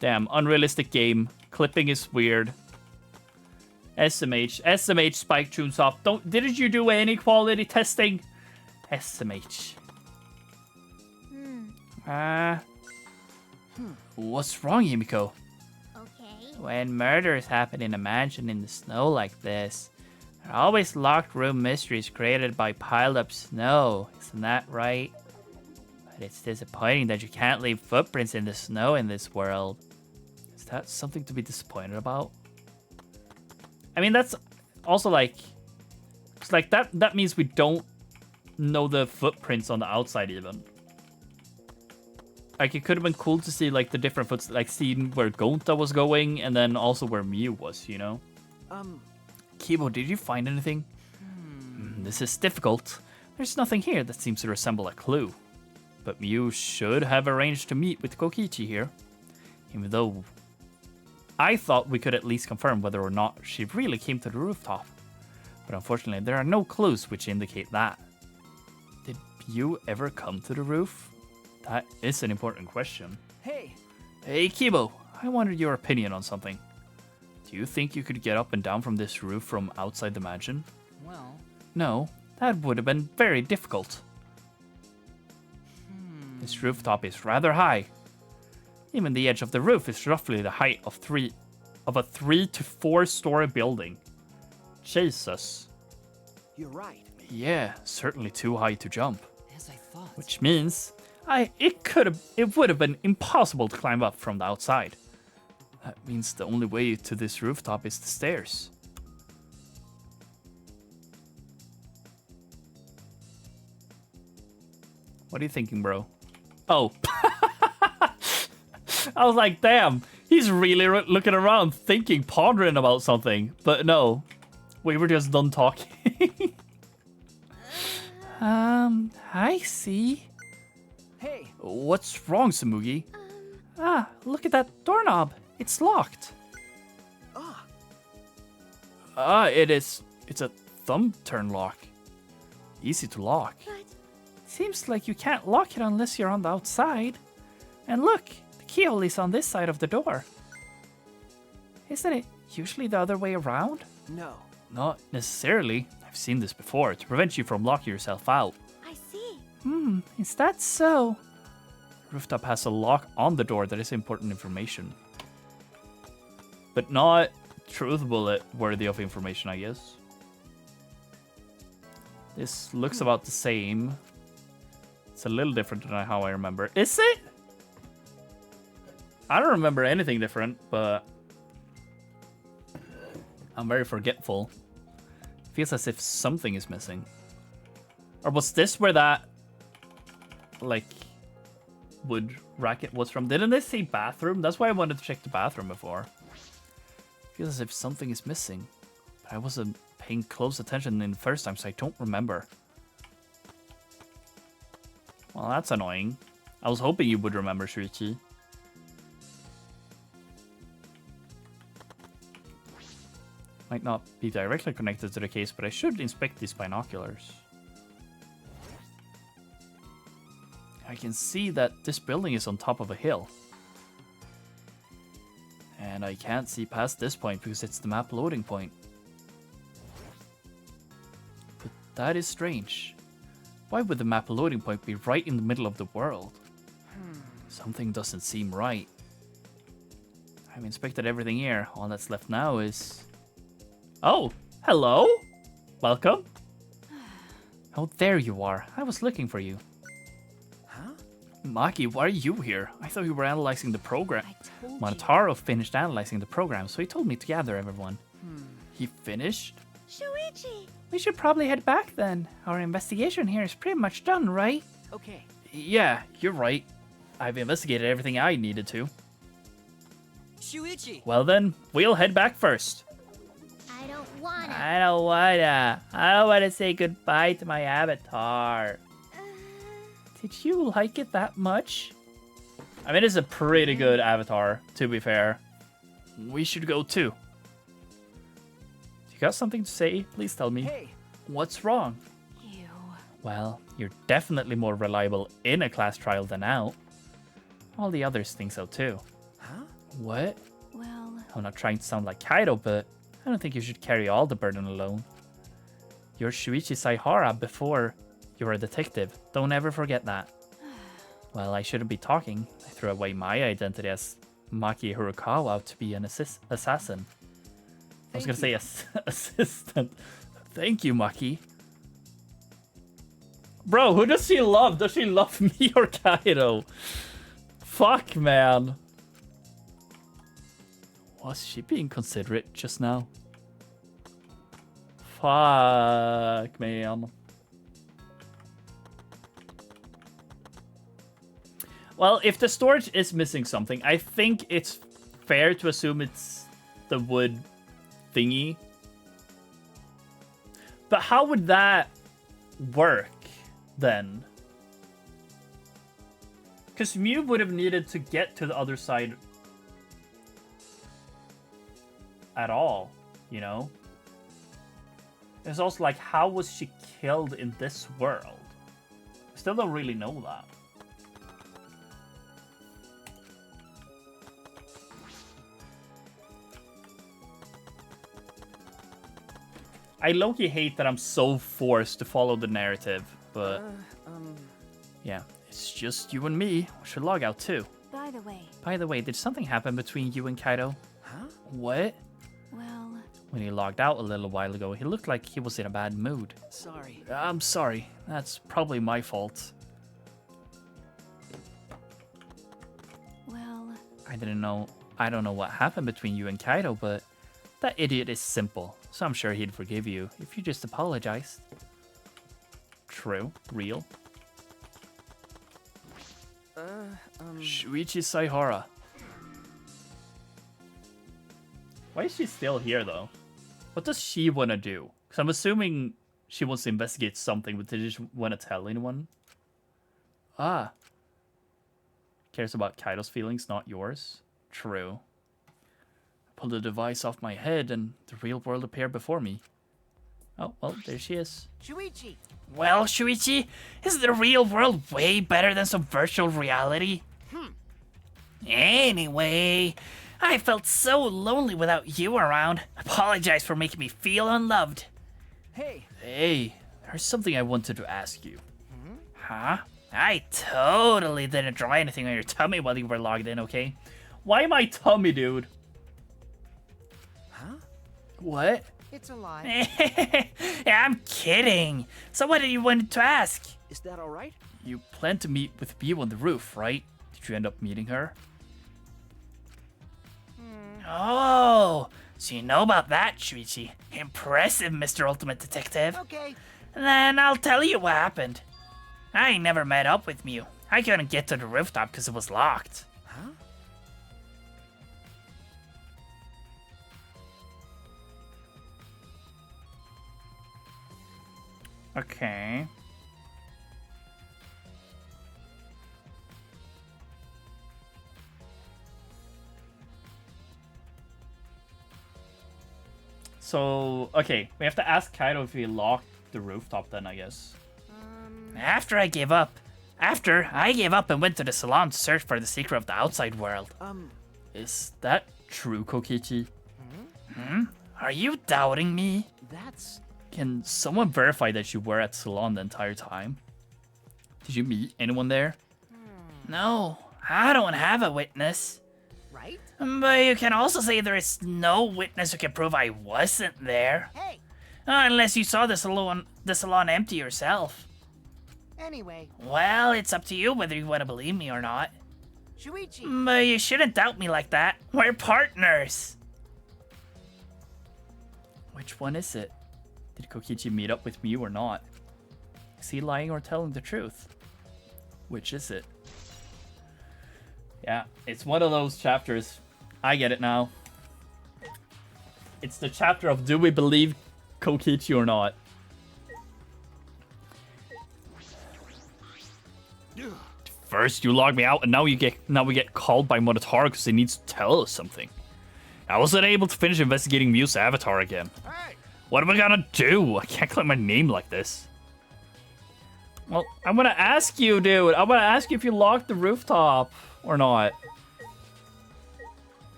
Damn, unrealistic game. Clipping is weird. SMH Spike Chunsoft. Didn't you do any quality testing? SMH. What's wrong, Himiko? Okay. When murders happen in a mansion in the snow like this, there are always locked room mysteries created by piled up snow. Isn't that right? But it's disappointing that you can't leave footprints in the snow in this world. Is that something to be disappointed about? I mean, that's also like... It's like that means we don't know the footprints on the outside even. Like, it could have been cool to see, like, the different footsteps, like, seeing where Gonta was going, and then also where Mew was, you know? Kibo, did you find anything? This is difficult. There's nothing here that seems to resemble a clue. But Mew should have arranged to meet with Kokichi here. Even though I thought we could at least confirm whether or not she really came to the rooftop. But unfortunately, there are no clues which indicate that. Did Mew ever come to the roof? That is an important question. Hey! Hey, Kibo, I wanted your opinion on something. Do you think you could get up and down from this roof from outside the mansion? Well... No, that would have been very difficult. This rooftop is rather high. Even the edge of the roof is roughly the height of a 3 to 4 story building. Jesus. You're right. Yeah, certainly too high to jump. As I thought. Which means it would have been impossible to climb up from the outside. That means the only way to this rooftop is the stairs. What are you thinking, bro? Oh. I was like, damn, he's really looking around, thinking, pondering about something. But no, we were just done talking. I see. Hey! What's wrong, Samugi? Look at that doorknob. It's locked. It's a thumb turn lock. Easy to lock. But Seems like you can't lock it unless you're on the outside. And look, the keyhole is on this side of the door. Isn't it usually the other way around? No. Not necessarily. I've seen this before, to prevent you from locking yourself out. I see. Is that so? Rooftop has a lock on the door that is important information. But not truth bullet worthy of information, I guess. This looks about the same. It's a little different than how I remember. Is it? I don't remember anything different, but I'm very forgetful. Feels as if something is missing. Or was this where that, like, wood racket was from? Didn't they say bathroom? That's why I wanted to check the bathroom before. Feels as if something is missing. But I wasn't paying close attention in the first time, so I don't remember. Well, that's annoying. I was hoping you would remember, Shuichi. Might not be directly connected to the case, but I should inspect these binoculars. I can see that this building is on top of a hill. And I can't see past this point because it's the map loading point. But that is strange. Why would the map loading point be right in the middle of the world? Something doesn't seem right. I've inspected everything here. All that's left now is... Oh, hello. Welcome. Oh, there you are. I was looking for you. Huh? Maki, why are you here? I thought you were analyzing the program. I told you. Monotaro finished analyzing the program, so he told me to gather everyone. He finished? Shuichi! We should probably head back then. Our investigation here is pretty much done, right? Okay. Yeah, you're right. I've investigated everything I needed to. Shuichi! Well then, we'll head back first. I don't wanna. I don't wanna say goodbye to my avatar. Did you like it that much? I mean, it's a pretty good avatar, to be fair. We should go too. You got something to say? Please tell me. Hey. What's wrong? Ew. Well, you're definitely more reliable in a class trial than out. All the others think so too. Huh? What? Well, I'm not trying to sound like Kaido, but I don't think you should carry all the burden alone. You're Shuichi Saihara before you were a detective. Don't ever forget that. Well, I shouldn't be talking. I threw away my identity as Maki Hirokawa to be an assassin. I was gonna say assistant. Thank you, Maki. Bro, who does she love? Does she love me or Kaido? Fuck, man. Was she being considerate just now? Fuck, man. Well, if the storage is missing something, I think it's fair to assume it's the wood thingy. But how would that work then? Because Mew would have needed to get to the other side at all, you know? It's also like, how was she killed in this world? Still don't really know that. I low-key hate that I'm so forced to follow the narrative, but yeah, it's just you and me. We should log out too. by the way. By the way, did something happen between you and Kaido? Huh? What? Well, When he logged out a little while ago, he looked like he was in a bad mood. Sorry. I'm sorry. That's probably my fault. well, I don't know what happened between you and Kaido, but that idiot is simple, so I'm sure he'd forgive you if you just apologized. True. Real. Shuichi Saihara. Why is she still here, though? What does she want to do? Because I'm assuming she wants to investigate something, but did she just want to tell anyone? Ah. Cares about Kaido's feelings, not yours. True. I pulled the device off my head and the real world appeared before me. Oh, well, there she is. Shuichi! Well, Shuichi, is the real world way better than some virtual reality? Anyway, I felt so lonely without you around. Apologize for making me feel unloved. Hey. Hey, there's something I wanted to ask you. Huh? I totally didn't draw anything on your tummy while you were logged in, okay? Why my tummy, dude? Huh? What? It's a lie. Yeah, I'm kidding. So what did you want to ask? Is that all right? You planned to meet with Mew on the roof, right? Did you end up meeting her? Oh, so you know about that, Shuichi. Impressive, Mr. Ultimate Detective. Okay. Then I'll tell you what happened. I never met up with Mew. I couldn't get to the rooftop because it was locked. Huh? Okay. So, okay, we have to ask Kaido if he locked the rooftop then, I guess. After I gave up and went to the salon to search for the secret of the outside world. Is that true, Kokichi? Are you doubting me? That's... Can someone verify that you were at salon the entire time? Did you meet anyone there? No, I don't have a witness. Right? But you can also say there is no witness who can prove I wasn't there. Hey! Unless you saw the salon empty yourself. Anyway, Well, it's up to you whether you want to believe me or not. Shuichi! But you shouldn't doubt me like that. We're partners. Which one is it? Did Kokichi meet up with Mew or not? Is he lying or telling the truth? Which is it? Yeah, it's one of those chapters. I get it now. It's the chapter of do we believe Kokichi or not? First you log me out, and now we get called by Monotauro because he needs to tell us something. I wasn't able to finish investigating Mew's avatar again. Hey! What am I gonna do? I can't claim my name like this. Well, I'm gonna ask you, dude. I'm gonna ask you if you locked the rooftop or not.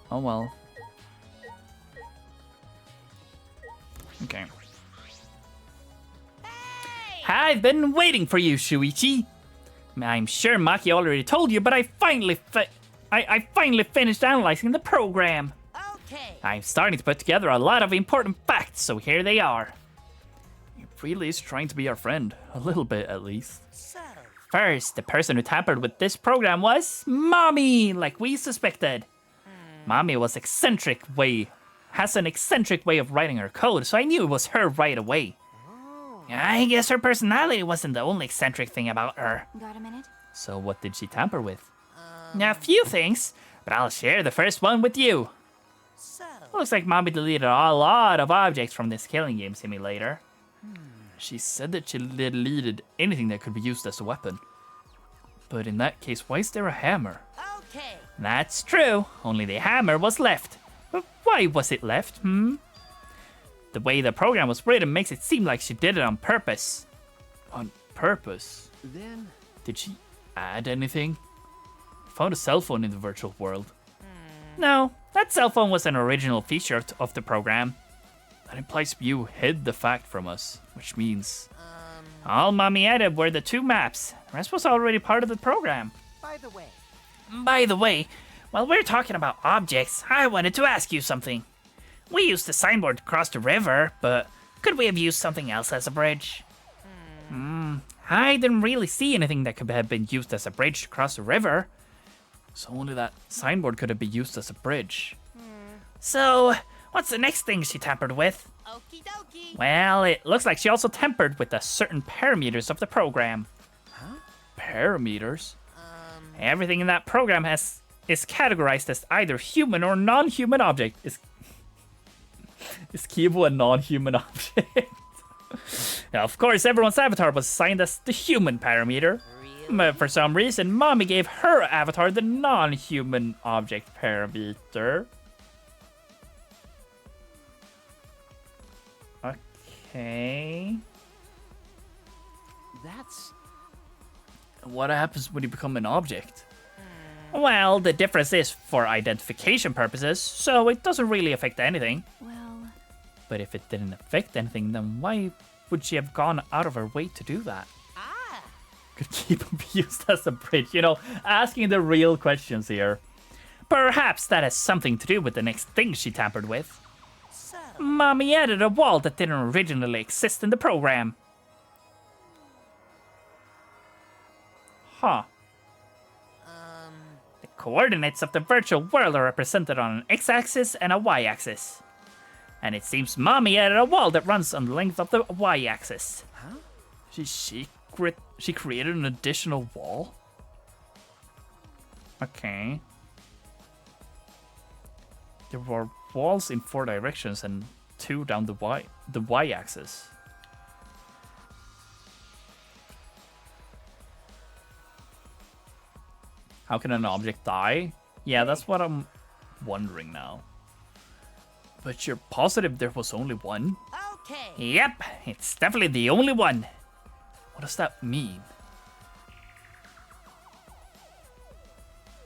Oh well. Okay. I've been waiting for you, Shuichi. I'm sure Maki already told you, but I finally finished analyzing the program. Okay. I'm starting to put together a lot of important facts, so here they are. He really is trying to be our friend, a little bit at least. So, First, the person who tampered with this program was Mommy, like we suspected. Mommy has an eccentric way of writing her code, so I knew it was her right away. I guess her personality wasn't the only eccentric thing about her. Got a minute? So what did she tamper with? A few things, but I'll share the first one with you. so. Looks like Mommy deleted a lot of objects from this killing game simulator. She said that she deleted anything that could be used as a weapon. But in that case, why is there a hammer? Okay. That's true, only the hammer was left. But why was it left, The way the program was written makes it seem like she did it on purpose. On purpose? Then Did she add anything? Found a cell phone in the virtual world. No, that cell phone was an original feature of the program. That implies Mew hid the fact from us, which means all Mommy added were the 2 maps. The rest was already part of the program. By the way, While we're talking about objects, I wanted to ask you something. We used the signboard to cross the river, but could we have used something else as a bridge? I didn't really see anything that could have been used as a bridge to cross the river. So only that signboard could have been used as a bridge. So, what's the next thing she tampered with? okie dokie. Well, it looks like she also tampered with the certain parameters of the program. Parameters? Everything in that program is categorized as either human or non-human object. Is Kibo a non-human object? Now, of course, everyone's avatar was assigned as the human parameter. But for some reason, Mommy gave her avatar the non-human object parameter. Okay. that's What happens when you become an object? Well, the difference is for identification purposes, so it doesn't really affect anything. Well, But if it didn't affect anything, then why would she have gone out of her way to do that? Could Kibo be used as a bridge? You know, asking the real questions here. Perhaps that has something to do with the next thing she tampered with. So, Mommy added a wall that didn't originally exist in the program. Huh. The coordinates of the virtual world are represented on an x-axis and a y-axis. And it seems Mommy added a wall that runs on the length of the y-axis. She created an additional wall? Okay. There were walls in 4 directions and 2 down the y-axis. How can an object die? Yeah, that's what I'm wondering now. But you're positive there was only one? okay. Yep, it's definitely the only one. What does that mean?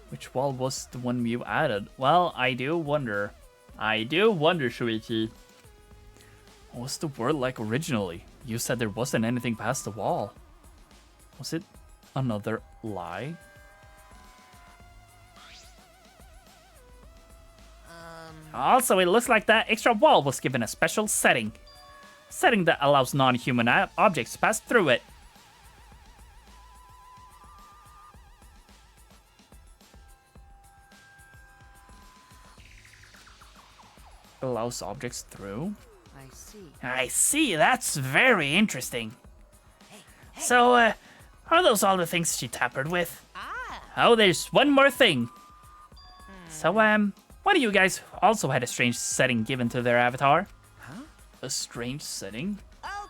Which wall was the one you added? Well, I do wonder. Shuichi. What was the world like originally? You said there wasn't anything past the wall. Was it another lie? Also, it looks like that extra wall was given a special setting. Setting that allows non-human objects to pass through it. Allows objects through? I see. I see, that's very interesting. So, are those all the things she tampered with? Oh, there's one more thing. So, one of you guys also had a strange setting given to their avatar. Huh? A strange setting?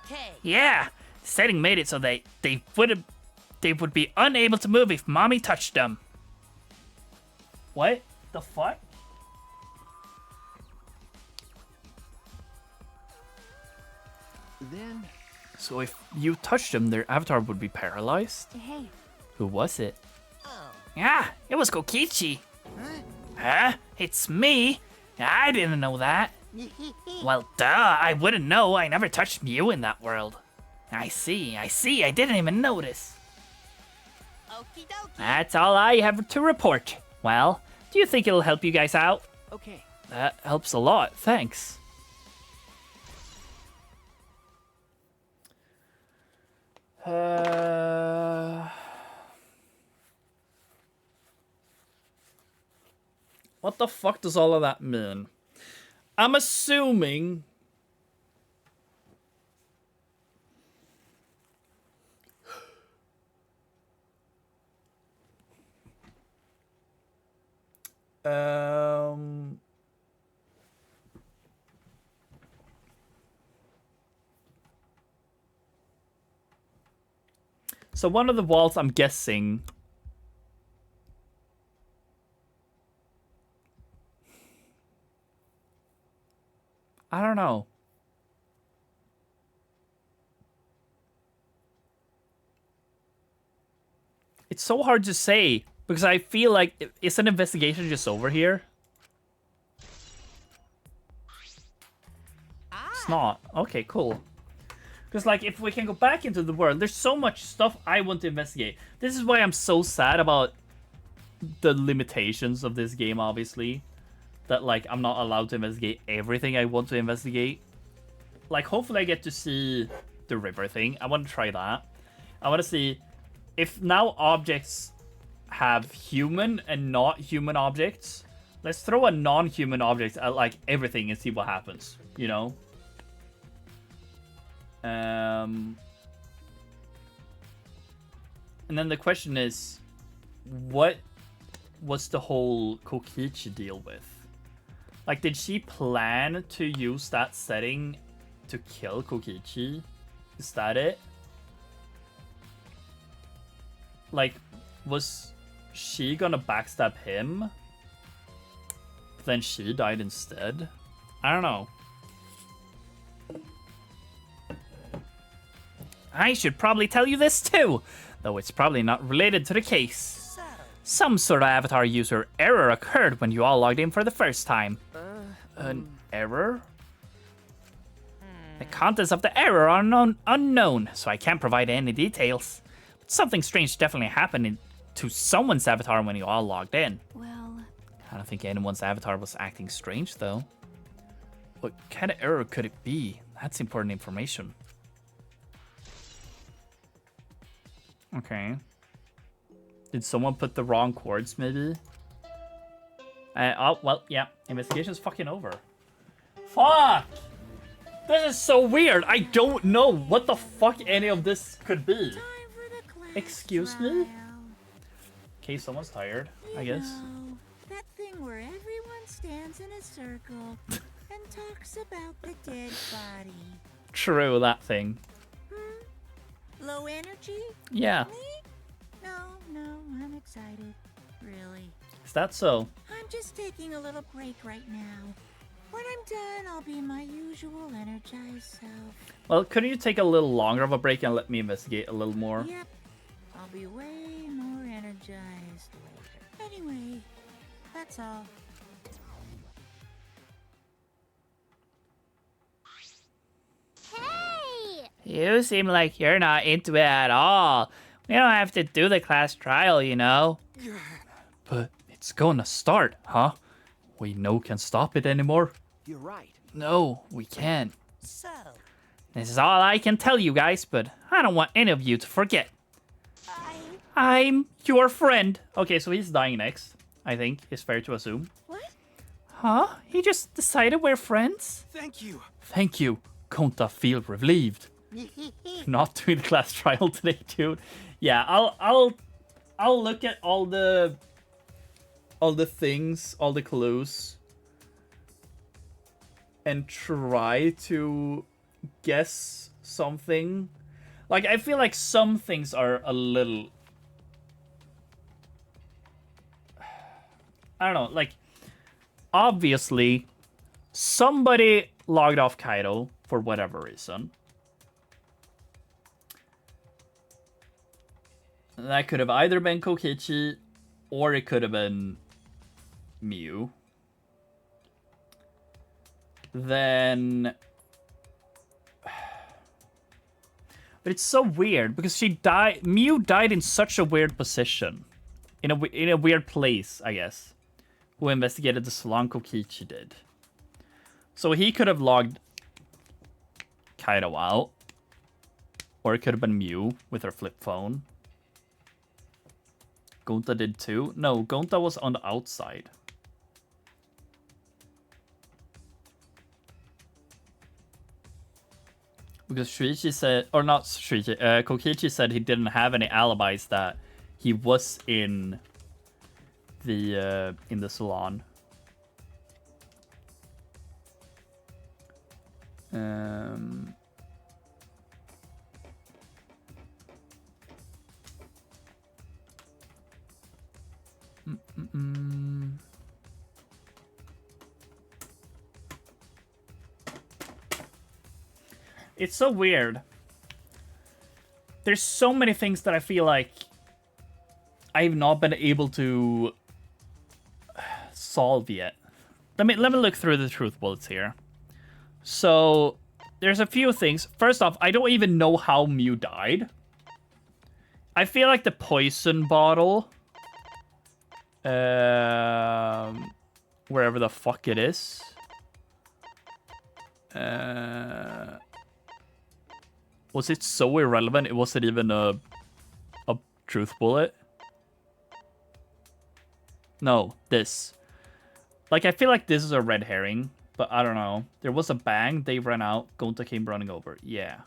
Okay. Yeah, the setting made it so they would be unable to move if mommy touched them. What the fuck? Then... So if you touched them, their avatar would be paralyzed? Hey. Who was it? Yeah, it was Kokichi. Huh? It's me? I didn't know that. Well, duh, I wouldn't know. I never touched Mew in that world. I see, I didn't even notice. Okie dokie. That's all I have to report. Well, do you think it'll help you guys out? Okay. That helps a lot, thanks. What the fuck does all of that mean? I'm assuming... So one of the walls, I'm guessing... I don't know. It's so hard to say, because I feel like, is an investigation just over here? It's not. Okay, cool. Because, like, if we can go back into the world, there's so much stuff I want to investigate. This is why I'm so sad about the limitations of this game, obviously. That, like, I'm not allowed to investigate everything I want to investigate. Like, hopefully I get to see the river thing. I want to try that. I want to see if now objects have human and not human objects. Let's throw a non-human object at, like, everything and see what happens, you know? And then the question is, what was the whole Kokichi deal with? Like, did she plan to use that setting to kill Kokichi? Is that it? Like, was she gonna backstab him? Then she died instead? I don't know. I should probably tell you this too, though it's probably not related to the case. Some sort of avatar user error occurred when you all logged in for the first time. An error? The contents of the error are unknown, so I can't provide any details. But something strange definitely happened to someone's avatar when you all logged in. Well... I don't think anyone's avatar was acting strange, though. What kind of error could it be? That's important information. Okay. Did someone put the wrong chords, maybe? Oh, well, yeah. Investigation's fucking over. Fuck! This is so weird. I don't know what the fuck any of this could be. Excuse me? Okay, someone's tired, I guess. That thing where everyone stands in a circle and talks about the dead body. True, that thing. Low energy? Yeah. Me? No, I'm excited. Really. Is that so? I'm just taking a little break right now. When I'm done, I'll be my usual energized self. Well, couldn't you take a little longer of a break and let me investigate a little more? Yep. I'll be way more energized later. Anyway, that's all. Hey! You seem like you're not into it at all. We don't have to do the class trial, you know. But it's gonna start, huh? We no can stop it anymore. You're right. No, we can't. So, This is all I can tell you guys, but I don't want any of you to forget. I'm your friend. Okay, so he's dying next, I think. It's fair to assume. What? Huh? He just decided we're friends? Thank you. Thank you. Gonta feel relieved. Not doing the class trial today, dude. Yeah, I'll look at all the things, all the clues, and try to guess something. Like, I feel like some things are a little, I don't know, like, obviously somebody logged off Kaido for whatever reason. That could have either been Kokichi or it could have been Mew. Then... But it's so weird because she died. Mew died in such a weird position. In a weird place, I guess. Who investigated the salon Kokichi did. So he could have logged Kaido out. Or it could have been Mew with her flip phone. Gonta did too. No, Gonta was on the outside. Because Shuichi said, or not Shuichi, Kokichi said he didn't have any alibis that he was in the salon. It's so weird. There's so many things that I feel like I've not been able to solve yet. Let me look through the truth bullets here. So there's a few things. First off, I don't even know how Mew died. I feel like the poison bottle, wherever the fuck it is, was it so irrelevant it wasn't even a truth bullet? No, this. Like, I feel like this is a red herring, but I don't know. There was a bang, they ran out, Gonta came running over. Yeah.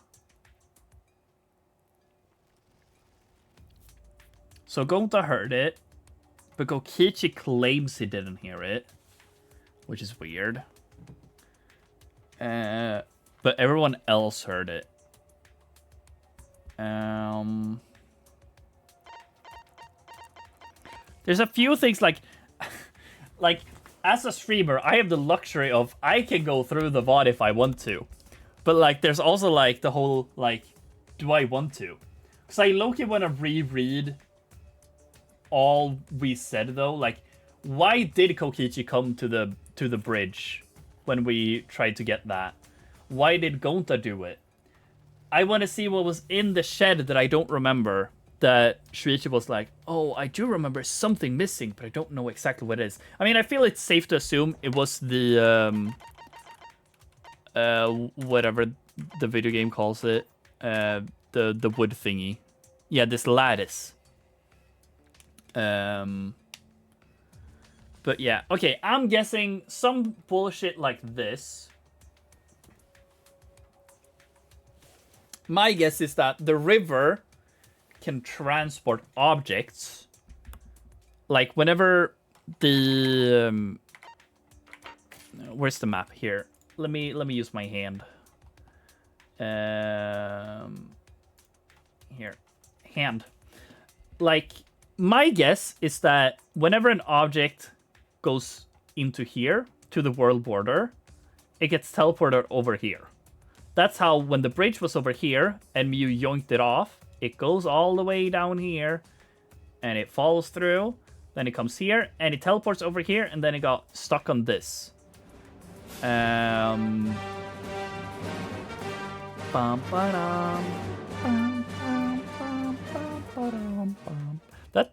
So Gonta heard it, but Kokichi claims he didn't hear it, which is weird. But everyone else heard it. There's a few things like as a streamer, I have the luxury of I can go through the VOD if I want to. But like there's also like the whole like, do I want to? Because I low-key want to reread all we said though. Like, why did Kokichi come to the bridge when we tried to get that? Why did Gonta do it? I want to see what was in the shed that I don't remember. That Shuichi was like, oh, I do remember something missing, but I don't know exactly what it is. I mean, I feel it's safe to assume it was the, whatever the video game calls it. The wood thingy. Yeah, this lattice. But yeah, okay, I'm guessing some bullshit like this. My guess is that the river can transport objects. Like whenever the where's the map here? Let me use my hand. Here, hand. Like my guess is that whenever an object goes into here to the world border, it gets teleported over here. That's how when the bridge was over here and Mew yoinked it off, it goes all the way down here and it follows through. Then it comes here and it teleports over here and then it got stuck on this.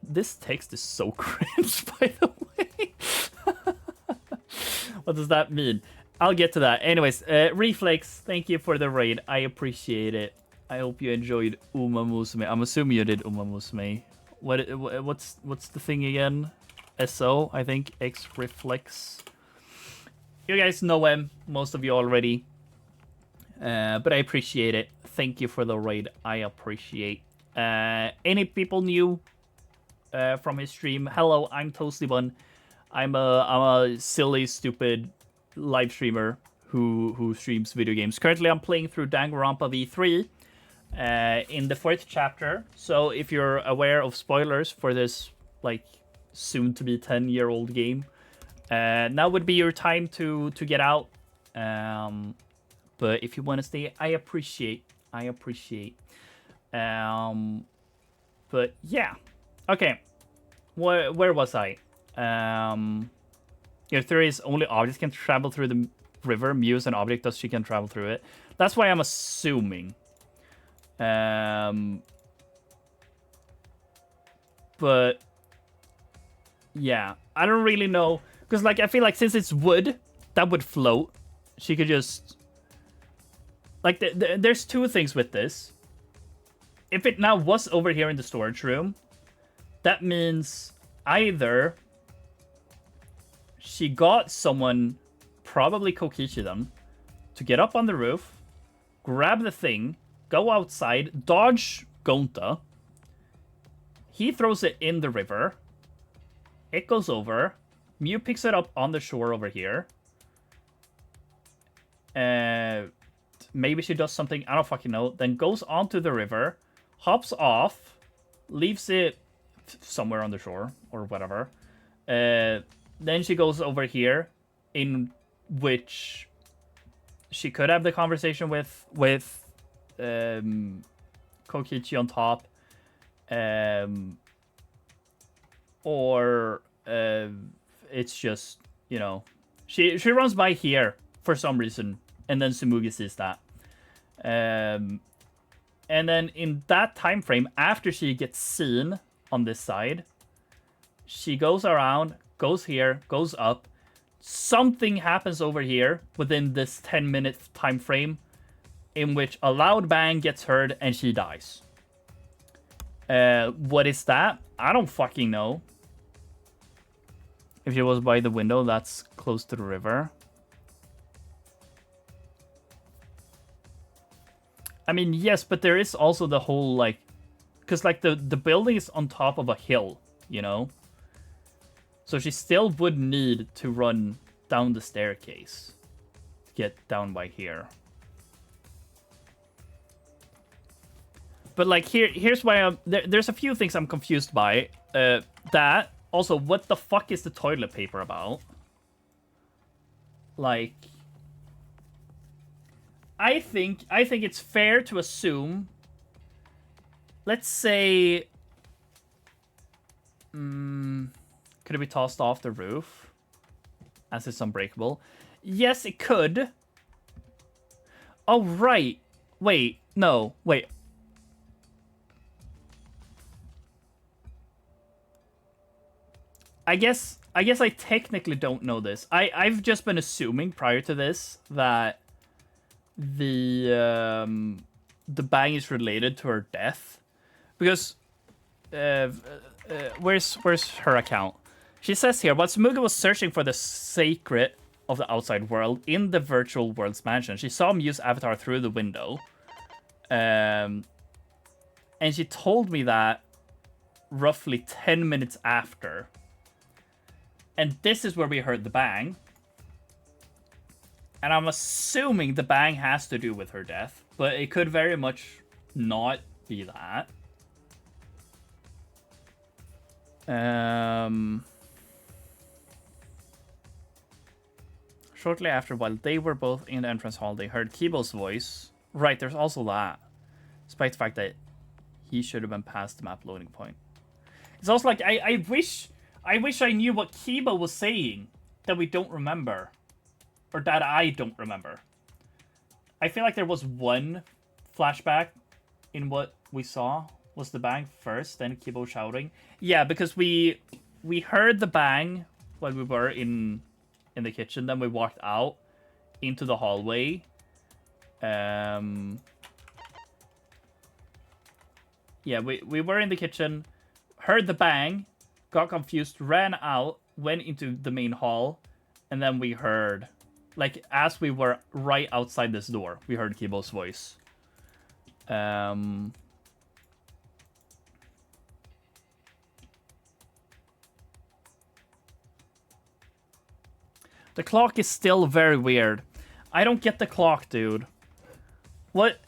This text is so cringe, by the way. What does that mean? I'll get to that. Anyways, Reflex, thank you for the raid. I appreciate it. I hope you enjoyed Uma Musume. I'm assuming you did Uma Musume. What's the thing again? SO, I think. X Reflex. You guys know him, most of you already. But I appreciate it. Thank you for the raid. I appreciate. Any people new from his stream? Hello, I'm Toasty1. I'm a silly, stupid live streamer who streams video games. Currently, I'm playing through Danganronpa V3 in the 4th chapter. So if you're aware of spoilers for this, like, soon-to-be 10-year-old game, now would be your time to get out. But if you want to stay, I appreciate. But yeah. Okay. Where was I? Your theory is only objects can travel through the river. Mew is an object, thus she can travel through it. That's why I'm assuming. But yeah, I don't really know. Because, like, I feel like since it's wood, that would float. She could just... Like, there's two things with this. If it now was over here in the storage room, that means either she got someone, probably Kokichi-dan, to get up on the roof, grab the thing, go outside, dodge Gonta. He throws it in the river. It goes over. Mew picks it up on the shore over here. Maybe she does something, I don't fucking know. Then goes onto the river, hops off, leaves it somewhere on the shore or whatever. Then she goes over here, in which she could have the conversation with Kokichi on top. Or it's just, you know, she runs by here for some reason, and then Tsumugi sees that. And then in that time frame, after she gets seen on this side, she goes around, goes here, goes up. Something happens over here within this 10-minute time frame, in which a loud bang gets heard and she dies. What is that? I don't fucking know. If she was by the window, that's close to the river. I mean, yes, but there is also the whole, like... Because, like, the building is on top of a hill, you know? So she still would need to run down the staircase to get down by here. But, like, here's why I'm... There's a few things I'm confused by. That... Also, what the fuck is the toilet paper about? Like... I think it's fair to assume... Let's say... could it be tossed off the roof? As it's unbreakable? Yes, it could. Oh, right. Wait. No. Wait. I guess I technically don't know this. I've just been assuming prior to this that the bang is related to her death, because where's her account? She says here, while Tsumugi was searching for the secret of the outside world in the virtual world's mansion, she saw Mew's avatar through the window, and she told me that roughly 10 minutes after. And this is where we heard the bang. And I'm assuming the bang has to do with her death, but it could very much not be that. Shortly after, while they were both in the entrance hall, they heard Kibo's voice. Right, there's also that. Despite the fact that he should have been past the map loading point. It's also like, I wish I knew what Kibo was saying that we don't remember. Or that I don't remember. I feel like there was one flashback in what we saw. Was the bang first, then Kibo shouting? Yeah, because we heard the bang when we were in the kitchen, then we walked out into the hallway. Yeah, we were in the kitchen, heard the bang, got confused, ran out, went into the main hall, and then we heard like as we were right outside this door, we heard Kibo's voice. The clock is still very weird. I don't get the clock, dude. What?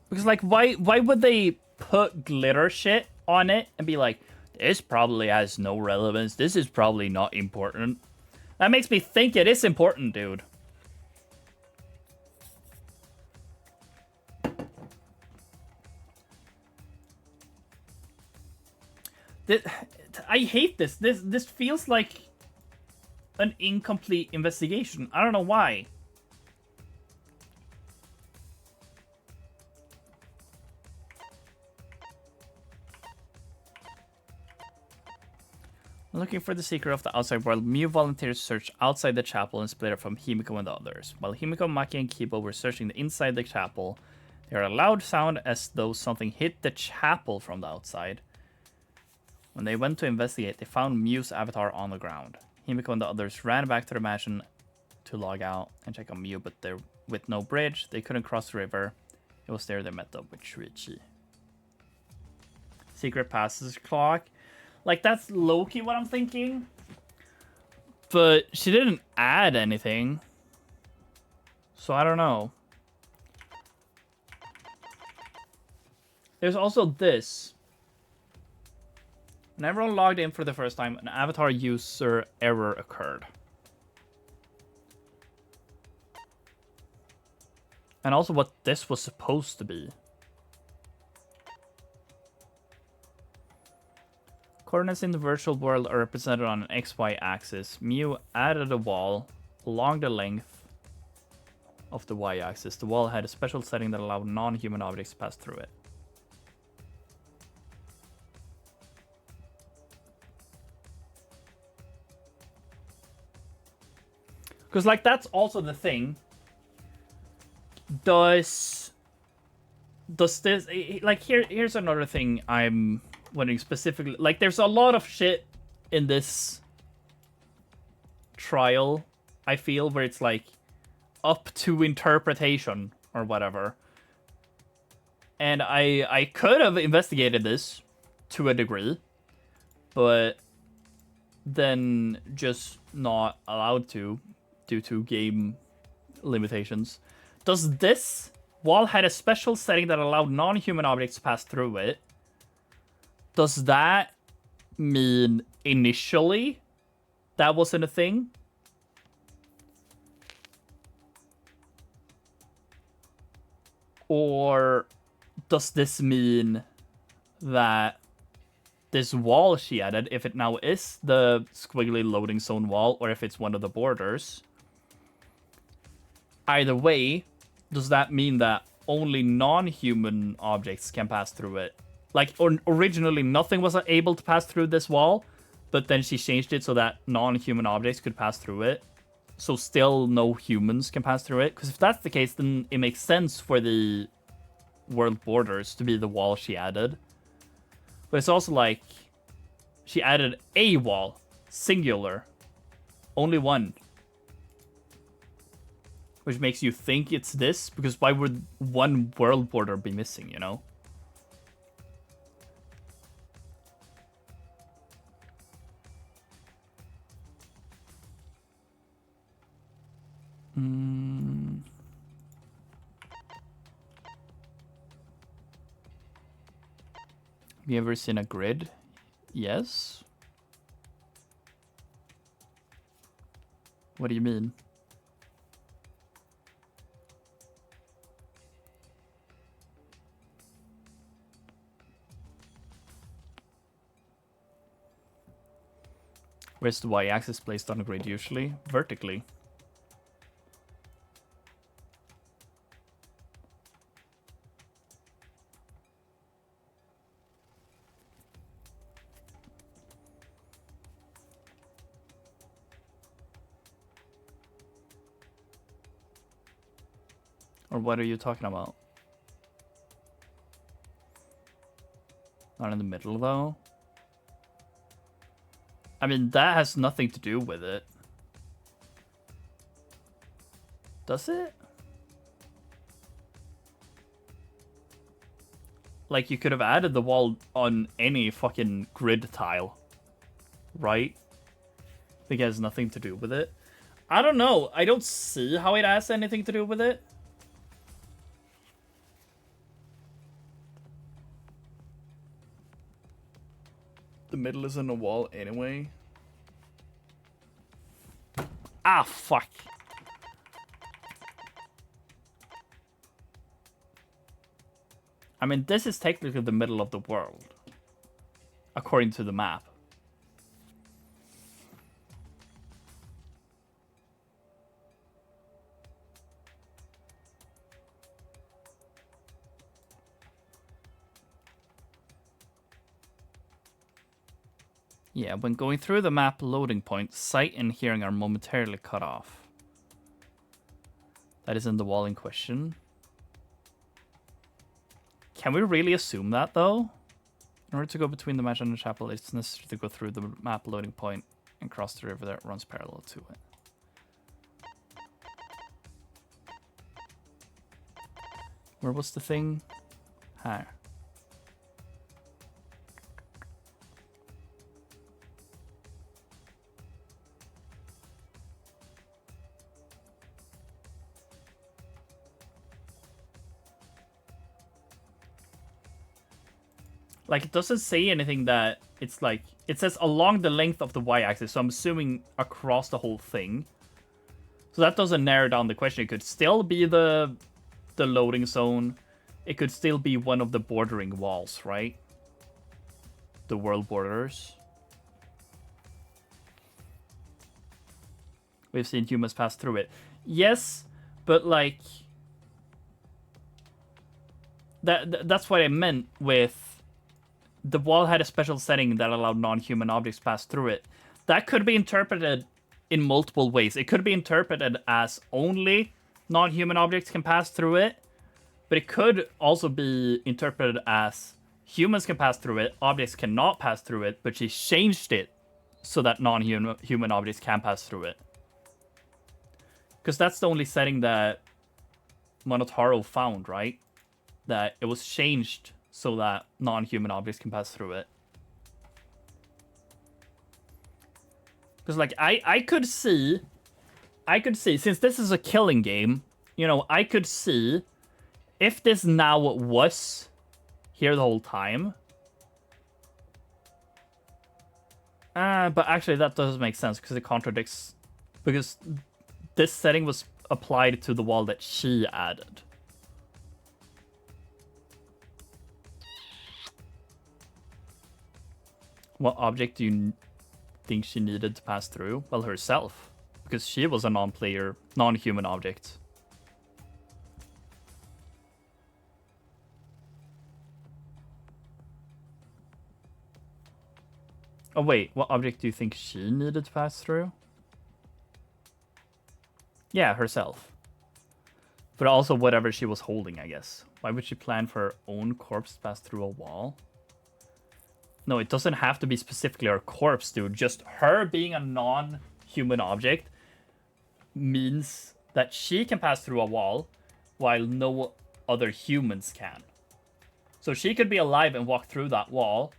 Because like, why would they put glitter shit on it and be like, this probably has no relevance. This is probably not important. That makes me think it is important, dude. I hate this. This feels like an incomplete investigation. I don't know why. Looking for the secret of the outside world, Mew volunteers search outside the chapel and split up from Himiko and the others. While Himiko, Maki, and Kibo were searching inside the chapel, they heard a loud sound as though something hit the chapel from the outside. When they went to investigate, they found Mew's avatar on the ground. Himiko and the others ran back to the mansion to log out and check on Mew, but there, with no bridge, they couldn't cross the river. It was there they met up with Shuichi. Secret passage clock. Like, that's low-key what I'm thinking. But she didn't add anything. So I don't know. There's also this. When everyone logged in for the first time, an avatar user error occurred. And also what this was supposed to be. Coordinates in the virtual world are represented on an XY axis. Mew added a wall along the length of the Y axis. The wall had a special setting that allowed non-human objects to pass through it. Because, like, that's also the thing. Does this... Like, here's another thing I'm wondering specifically. Like, there's a lot of shit in this trial, I feel, where it's, like, up to interpretation or whatever. And I could have investigated this to a degree, but then just not allowed to due to game limitations. Does this wall had a special setting that allowed non-human objects to pass through it? Does that mean initially that wasn't a thing? Or does this mean that this wall she added, if it now is the squiggly loading zone wall, or if it's one of the borders, either way, does that mean that only non-human objects can pass through it? Like, originally nothing was able to pass through this wall, but then she changed it so that non-human objects could pass through it. So still no humans can pass through it? Because if that's the case, then it makes sense for the world borders to be the wall she added. But it's also like, she added a wall, singular, only one. Which makes you think it's this, because why would one world border be missing, you know? Have you ever seen a grid? Yes. What do you mean? Where's the y-axis placed on a grid usually? Vertically. Or what are you talking about? Not in the middle, though? I mean, that has nothing to do with it. Does it? Like, you could have added the wall on any fucking grid tile, right? I think it has nothing to do with it. I don't know. I don't see how it has anything to do with it. The middle is in a wall anyway. Ah, fuck. I mean, this is technically the middle of the world, according to the map. Yeah, when going through the map loading point, sight and hearing are momentarily cut off. That is in the wall in question. Can we really assume that, though? In order to go between the mansion and the chapel, it's necessary to go through the map loading point and cross the river that runs parallel to it. Where was the thing? Here. Like, it doesn't say anything that it's like... It says along the length of the y-axis, so I'm assuming across the whole thing. So that doesn't narrow down the question. It could still be the loading zone. It could still be one of the bordering walls, right? The world borders. We've seen humans pass through it. Yes, but like... That's what I meant with... The wall had a special setting that allowed non-human objects to pass through it. That could be interpreted in multiple ways. It could be interpreted as only non-human objects can pass through it, but it could also be interpreted as humans can pass through it, objects cannot pass through it, but she changed it so that non-human objects can pass through it. Because that's the only setting that Monotaro found, right? That it was changed so that non-human objects can pass through it. Because, like, I could see, since this is a killing game, you know, I could see if this now was here the whole time. But actually that doesn't make sense because it contradicts, because this setting was applied to the wall that she added. What object do you think she needed to pass through? Well, herself. Because she was a non-player, non-human object. Oh wait, what object do you think she needed to pass through? Yeah, herself. But also whatever she was holding, I guess. Why would she plan for her own corpse to pass through a wall? No, it doesn't have to be specifically her corpse, dude. Just her being a non-human object means that she can pass through a wall while no other humans can. So she could be alive and walk through that wall.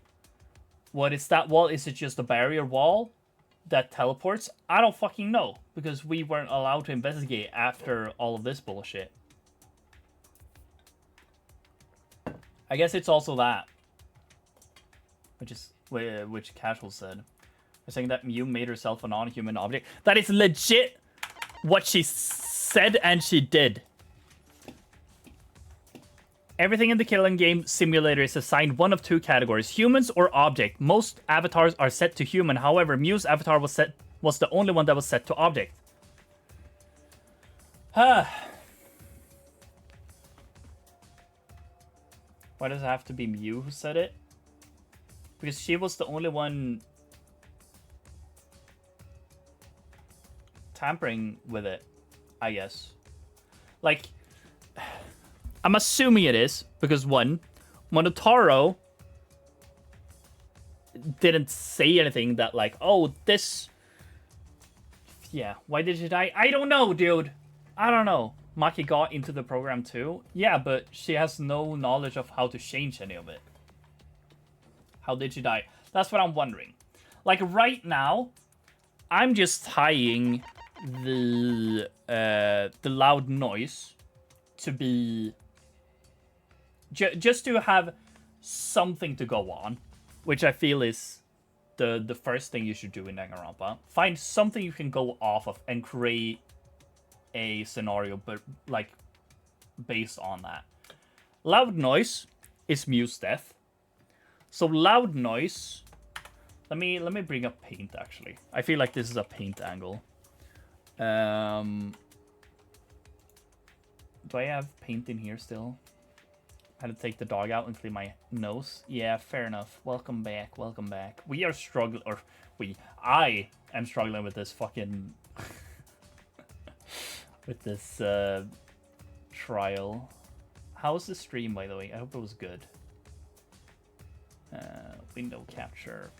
What is that wall? Is it just a barrier wall that teleports? I don't fucking know, because we weren't allowed to investigate after all of this bullshit. I guess it's also that. Which Casual said. They're saying that Mew made herself a non-human object. That is legit what she said and she did. Everything in the Killing Game simulator is assigned one of two categories, humans or object. Most avatars are set to human. However, Mew's avatar was the only one that was set to object. Why does it have to be Mew who said it? Because she was the only one tampering with it, I guess. Like, I'm assuming it is, because one, Monotaro didn't say anything that like, oh, this... Yeah, why did she die? I don't know, dude. I don't know. Maki got into the program too. Yeah, but she has no knowledge of how to change any of it. How did she die? That's what I'm wondering. Like right now, I'm just tying the loud noise to be just to have something to go on, which I feel is the first thing you should do in Danganronpa. Find something you can go off of and create a scenario, but like based on that. Loud noise is Mew's death. So loud noise. Let me bring up paint actually. I feel like this is a paint angle. Do I have paint in here still? I had to take the dog out and clean my nose. Yeah, fair enough. Welcome back. Welcome back. We are struggling, or I am struggling with this fucking with this trial. How was the stream, by the way? I hope it was good. Window capture,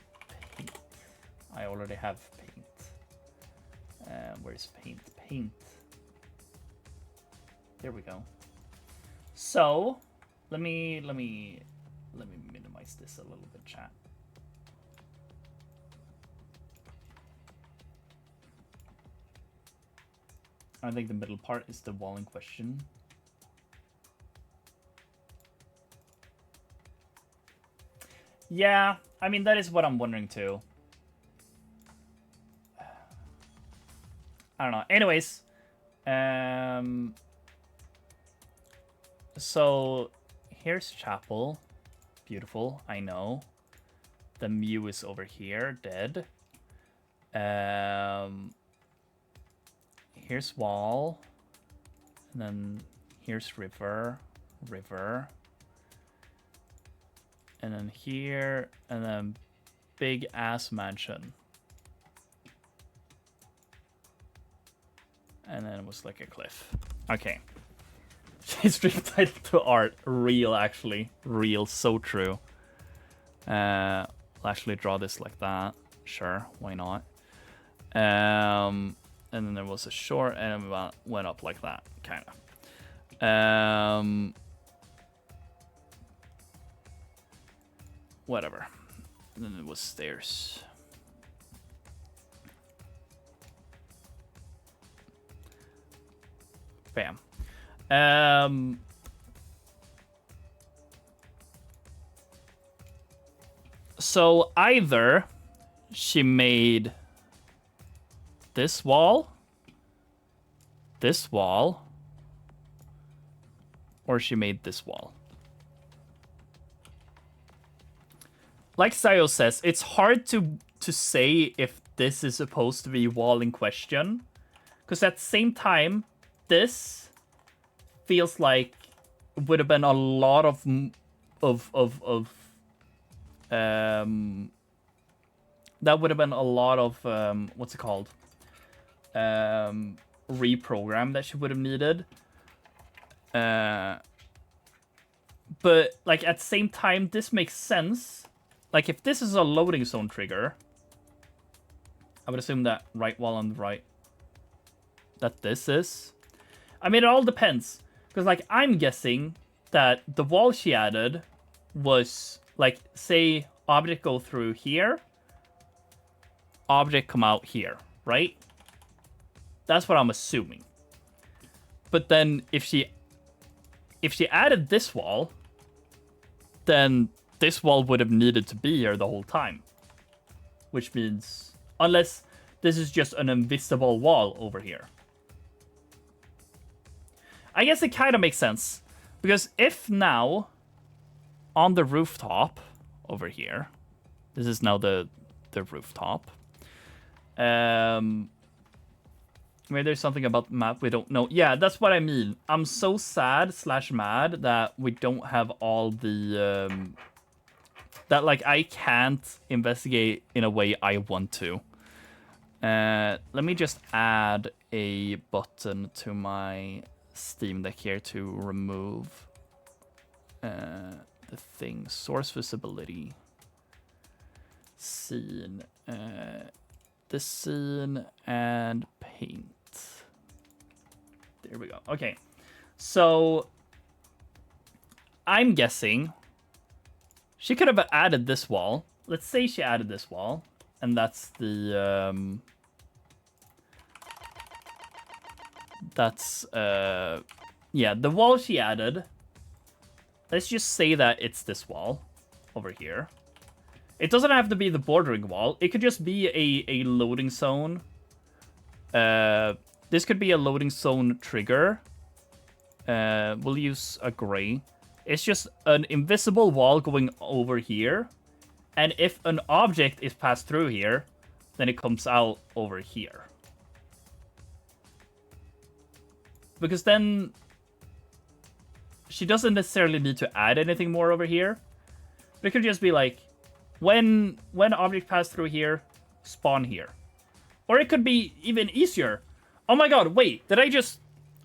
paint. I already have paint. Where's paint? Paint. There we go. So let me minimize this a little bit, chat. I think the middle part is the wall in question. Yeah, I mean, that is what I'm wondering too. I don't know. Anyways, so here's Chapel. Beautiful, I know. The Mew is over here, dead. Here's Wall. And then here's River. And then here, and then big ass mansion. And then it was like a cliff. Okay. Stream title to art. Real, actually. Real, so true. I'll actually draw this like that. Sure, why not? And then there was a short, and it went up like that, kind of. Whatever. And then it was stairs. Bam. So either she made this wall, or she made this wall. Like Sayo says, it's hard to say if this is supposed to be wall in question, because at the same time, this feels like it would have been a lot of that would have been a lot of what's it called, reprogram that she would have needed. But like at the same time, this makes sense. Like if this is a loading zone trigger, I would assume that right wall on the right, that this is. I mean, it all depends. Because, like, I'm guessing that the wall she added was, like, say, object go through here, object come out here, right? That's what I'm assuming. But then, if she added this wall, then this wall would have needed to be here the whole time. Which means, unless this is just an invisible wall over here. I guess it kind of makes sense, because if now, on the rooftop over here, this is now the rooftop, maybe there's something about the map we don't know. Yeah, that's what I mean. I'm so sad/mad that we don't have all the, that like I can't investigate in a way I want to. Let me just add a button to my Steam Deck here to remove the thing. Source visibility, scene, the scene, and paint. There we go. Okay. So I'm guessing she could have added this wall. Let's say she added this wall, and that's the yeah, the wall she added. Let's just say that it's this wall over here. It doesn't have to be the bordering wall. It could just be a loading zone. This could be a loading zone trigger. We'll use a gray. It's just an invisible wall going over here. And if an object is passed through here, then it comes out over here. Because then she doesn't necessarily need to add anything more over here. But it could just be like, when object pass through here, spawn here. Or it could be even easier. Oh my god, wait, did I just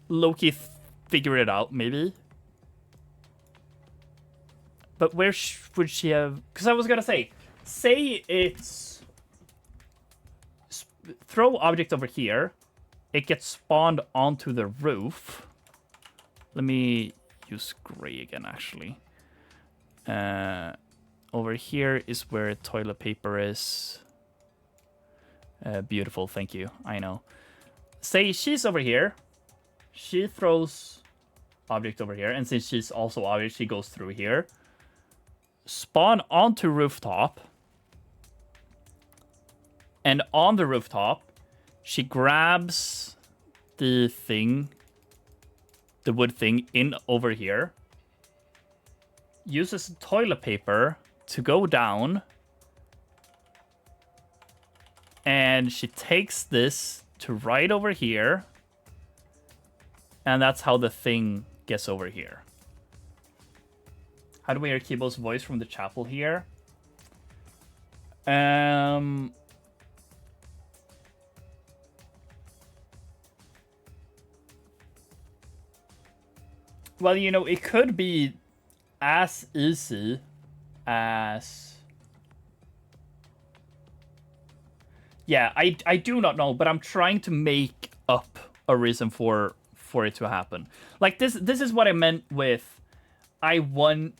low-key figure it out, maybe? But where would she have... Because I was gonna say it's... Throw object over here. It gets spawned onto the roof. Let me use gray again, actually. Over here is where toilet paper is. Beautiful, thank you. I know. Say she's over here. She throws object over here. And since she's also object, she goes through here. Spawn onto rooftop. And on the rooftop, she grabs the thing, the wood thing, in over here. Uses toilet paper to go down. And she takes this to right over here. And that's how the thing gets over here. How do we hear Kibo's voice from the chapel here? Well, you know, it could be as easy as... Yeah, I do not know, but I'm trying to make up a reason for it to happen. Like, this is what I meant with... I want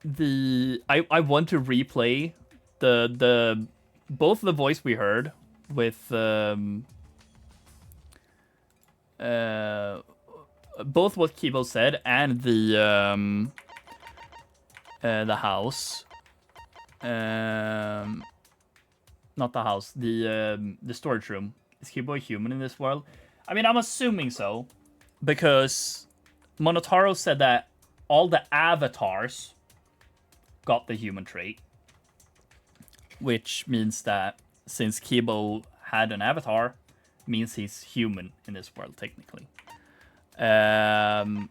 to replay the both the voice we heard with both what Kibo said and the house. Not the house, the storage room. Is Kibo a human in this world? I mean, I'm assuming so, because Monotaro said that all the avatars got the human trait, which means that since Kibo had an avatar, means he's human in this world, technically. Where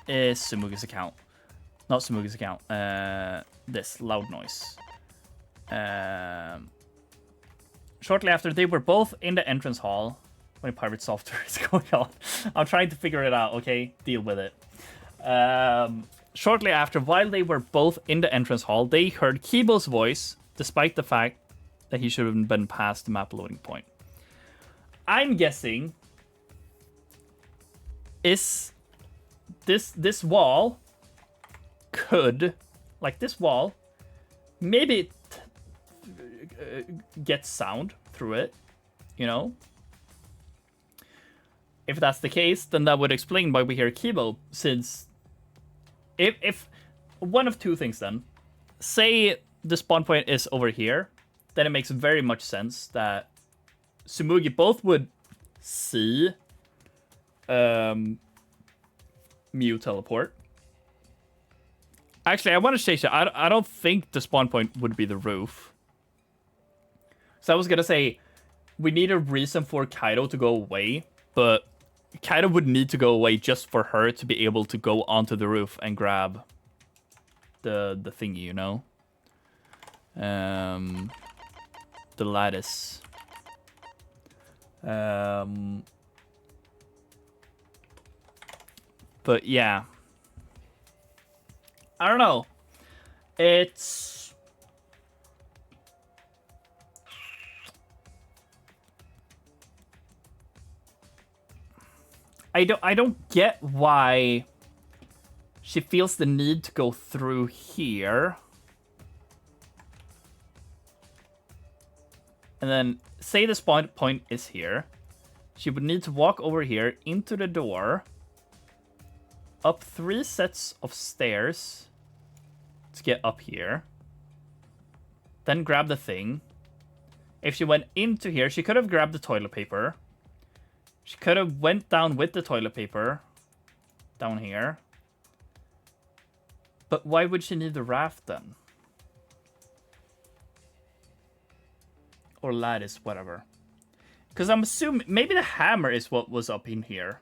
is Tsumugi's account? Not Tsumugi's account. This, loud noise. Shortly after, they were both in the entrance hall when pirate software is going on. I'm trying to figure it out, okay? Deal with it. Shortly after, while they were both in the entrance hall, they heard Kibo's voice, despite the fact that he should have been past the map loading point. I'm guessing is this wall could, like this wall, maybe get sound through it, you know? If that's the case, then that would explain why we hear Kibo, since if one of two things then. Say the spawn point is over here, then it makes very much sense that Tsumugi both would see Mew teleport. Actually, I want to say I don't think the spawn point would be the roof. So I was gonna say we need a reason for Kaido to go away, but Kaido would need to go away just for her to be able to go onto the roof and grab the thingy, you know? The lattice. But yeah. I don't know. It's... I don't get why she feels the need to go through here. And then say the spawn point is here. She would need to walk over here into the door, up 3 sets of stairs to get up here. Then grab the thing. If she went into here, she could have grabbed the toilet paper. She could have went down with the toilet paper down here. But why would she need the raft then? Or lattice, whatever. Because I'm assuming maybe the hammer is what was up in here.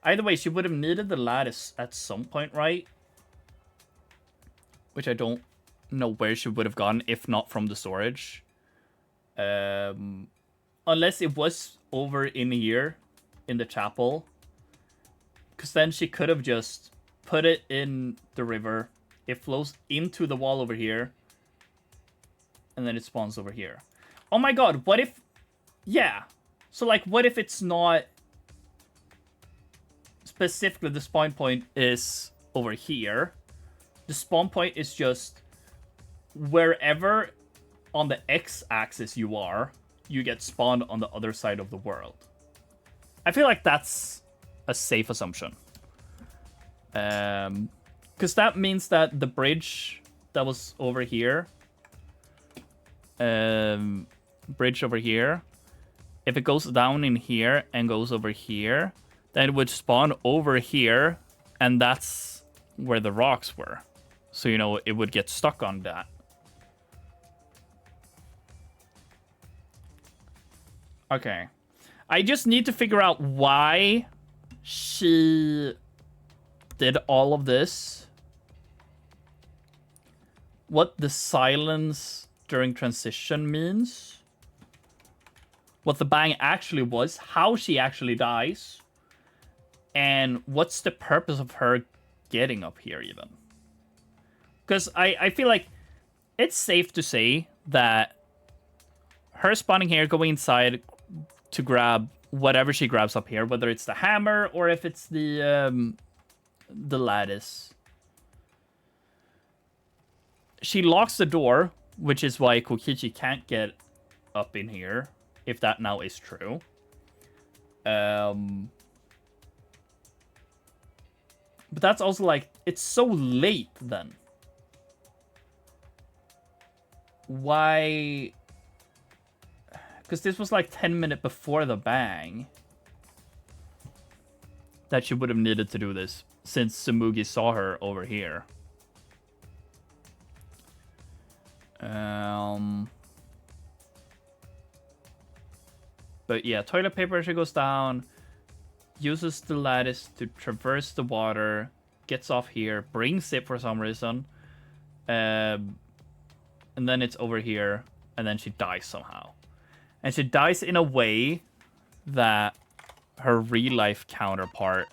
Either way, she would have needed the lattice at some point, right? Which I don't know where she would have gone if not from the storage. Unless it was over in here in the chapel. Because then she could have just put it in the river. It flows into the wall over here. And then it spawns over here. Oh my god, what if... Yeah. So, like, what if it's not... Specifically, the spawn point is over here. The spawn point is just... Wherever on the x-axis you are, you get spawned on the other side of the world. I feel like that's a safe assumption. Because that means that the bridge that was over here... bridge over here, if it goes down in here and goes over here, then it would spawn over here, and that's where the rocks were. So, you know, it would get stuck on that. Okay. I just need to figure out why she did all of this. What the silence during transition means. What the bang actually was. How she actually dies. And what's the purpose of her getting up here even. Because I feel like it's safe to say that her spawning here, going inside to grab whatever she grabs up here, whether it's the hammer or if it's the lattice. She locks the door, which is why Kokichi can't get up in here, if that now is true. But that's also like, it's so late then. Why? Because this was like 10 minutes before the bang. That she would have needed to do this, since Tsumugi saw her over here. But yeah, toilet paper, she goes down, uses the lattice to traverse the water, gets off here, brings it for some reason, and then it's over here, and then she dies somehow. And she dies in a way that her real-life counterpart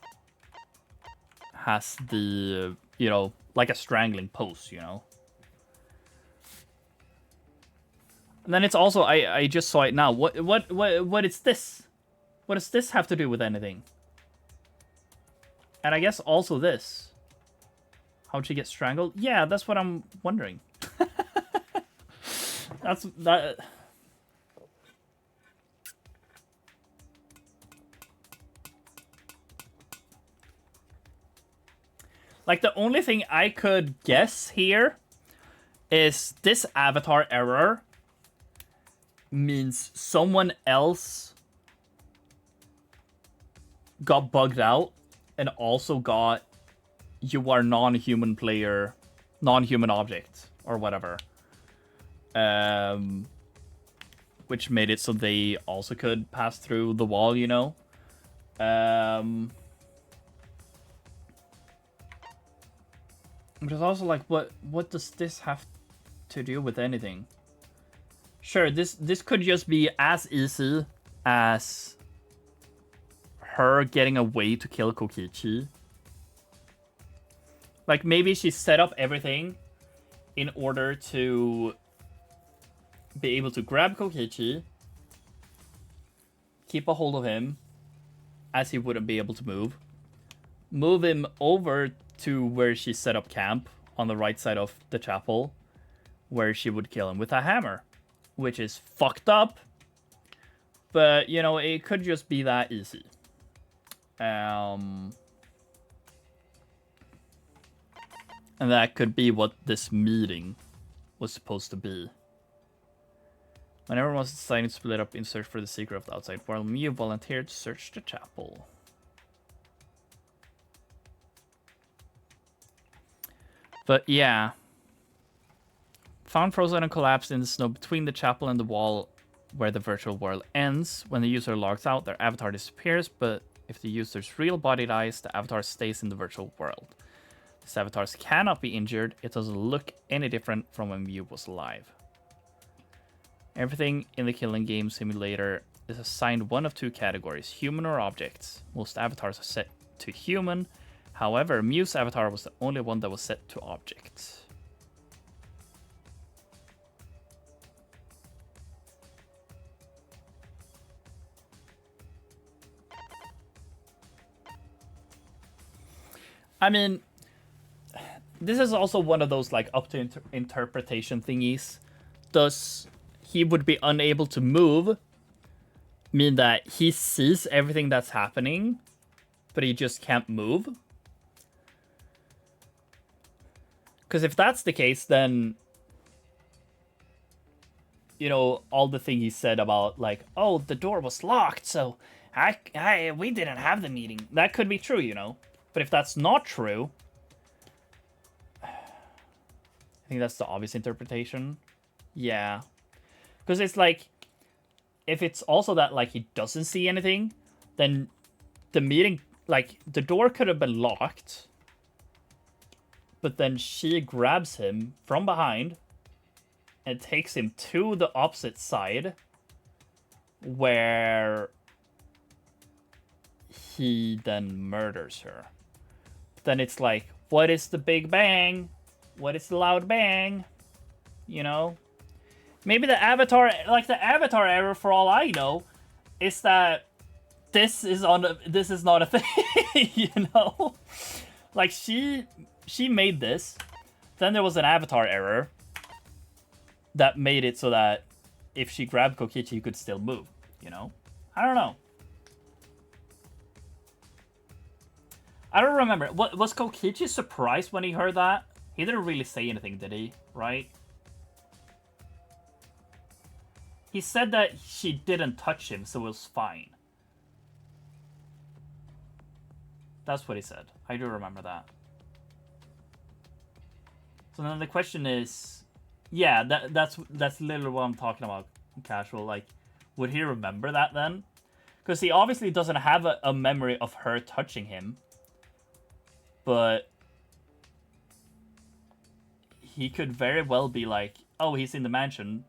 has the, you know, like a strangling pose, you know? And then it's also, I just saw it now. What is this? What does this have to do with anything? And I guess also this. How'd she get strangled? Yeah, that's what I'm wondering. That's that. Like, the only thing I could guess here is this avatar error means someone else got bugged out and also got you are non-human player, non-human object, or whatever. Which made it so they also could pass through the wall, you know? But it's also like, what does this have to do with anything? Sure, this could just be as easy as her getting a way to kill Kokichi. Like, maybe she set up everything in order to be able to grab Kokichi, keep a hold of him, as he wouldn't be able to move him over to where she set up camp on the right side of the chapel, where she would kill him with a hammer, which is fucked up. But, you know, it could just be that easy. And that could be what this meeting was supposed to be. When everyone was deciding to split up in search for the secret of the outside world, Mew volunteered to search the chapel. But yeah. Found frozen and collapsed in the snow between the chapel and the wall where the virtual world ends. When the user logs out, their avatar disappears, but if the user's real body dies, the avatar stays in the virtual world. This avatar cannot be injured. It doesn't look any different from when Mew was alive. Everything in the Killing Game Simulator is assigned one of two categories, human or objects. Most avatars are set to human. However, Mew's avatar was the only one that was set to objects. I mean, this is also one of those like up to interpretation thingies. Does he would be unable to move mean that he sees everything that's happening, but he just can't move? Because if that's the case, then, you know, all the thing he said about like, oh, the door was locked, so we didn't have the meeting. That could be true, you know. But if that's not true, I think that's the obvious interpretation. Yeah. Because it's like, if it's also that, like, he doesn't see anything, then the meeting, like, the door could have been locked, but then she grabs him from behind and takes him to the opposite side where he then murders her. Then it's like, what is the big bang? What is the loud bang? You know? Maybe the avatar, like the avatar error, for all I know, is that this is not a thing, you know? Like, she made this, then there was an avatar error that made it so that if she grabbed Kokichi, he could still move, you know? I don't know. I don't remember. What was Kokichi surprised when he heard that? He didn't really say anything, did he? Right? He said that she didn't touch him, so it was fine. That's what he said. I do remember that. So then the question is, yeah, that's literally what I'm talking about, Casual. Like, would he remember that then? Because he obviously doesn't have a memory of her touching him. But he could very well be like, oh, he's in the mansion.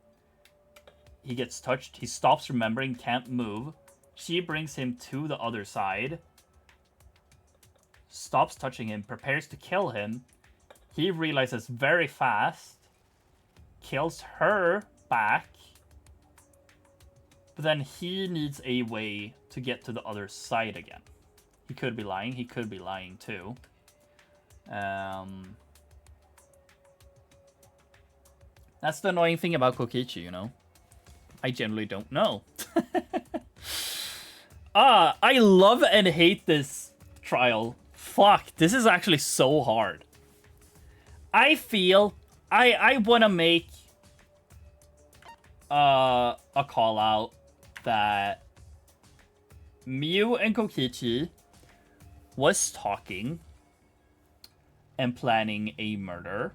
He gets touched. He stops remembering, can't move. She brings him to the other side. Stops touching him, prepares to kill him. He realizes very fast. Kills her back. But then he needs a way to get to the other side again. He could be lying. He could be lying too. That's the annoying thing about Kokichi, you know? I generally don't know. I love and hate this trial. Fuck, this is actually so hard. I feel I want to make a call out that Mew and Kokichi was talking and planning a murder.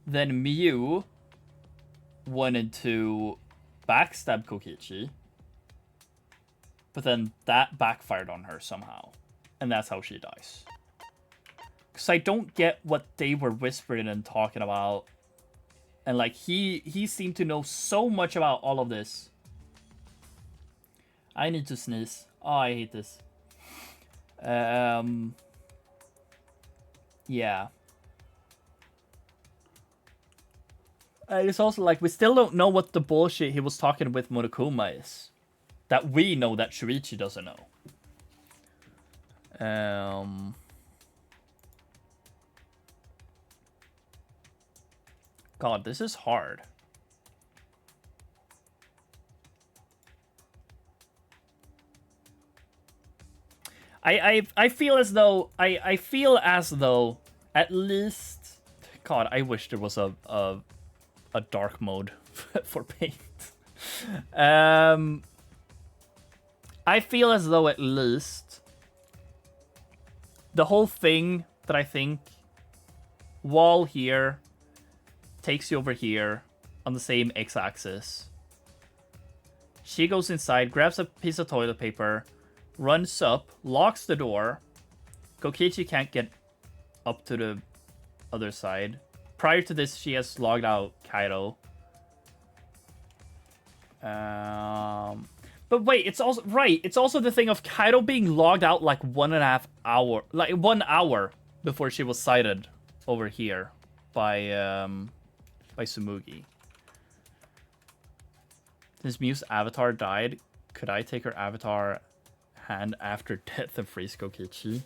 Then Mew wanted to backstab Kokichi, but then that backfired on her somehow, and that's how she dies. Because I don't get what they were whispering and talking about, and like he seemed to know so much about all of this. I need to sneeze. Oh, I hate this. Yeah. It's also like, we still don't know what the bullshit he was talking with Monokuma is. That we know that Shuichi doesn't know. God, this is hard. I feel as though I feel as though at least, God, I wish there was a dark mode for paint. I feel as though at least the whole thing that I think wall here takes you over here on the same x-axis. She goes inside, grabs a piece of toilet paper, runs up, locks the door. Kokichi can't get up to the other side. Prior to this, she has logged out Kaido. But wait, it's also right. It's also the thing of Kaido being logged out like 1.5 hour, like 1 hour before she was sighted over here by Tsumugi. Since Miu's avatar died, could I take her avatar hand after death and freeze Kokichi?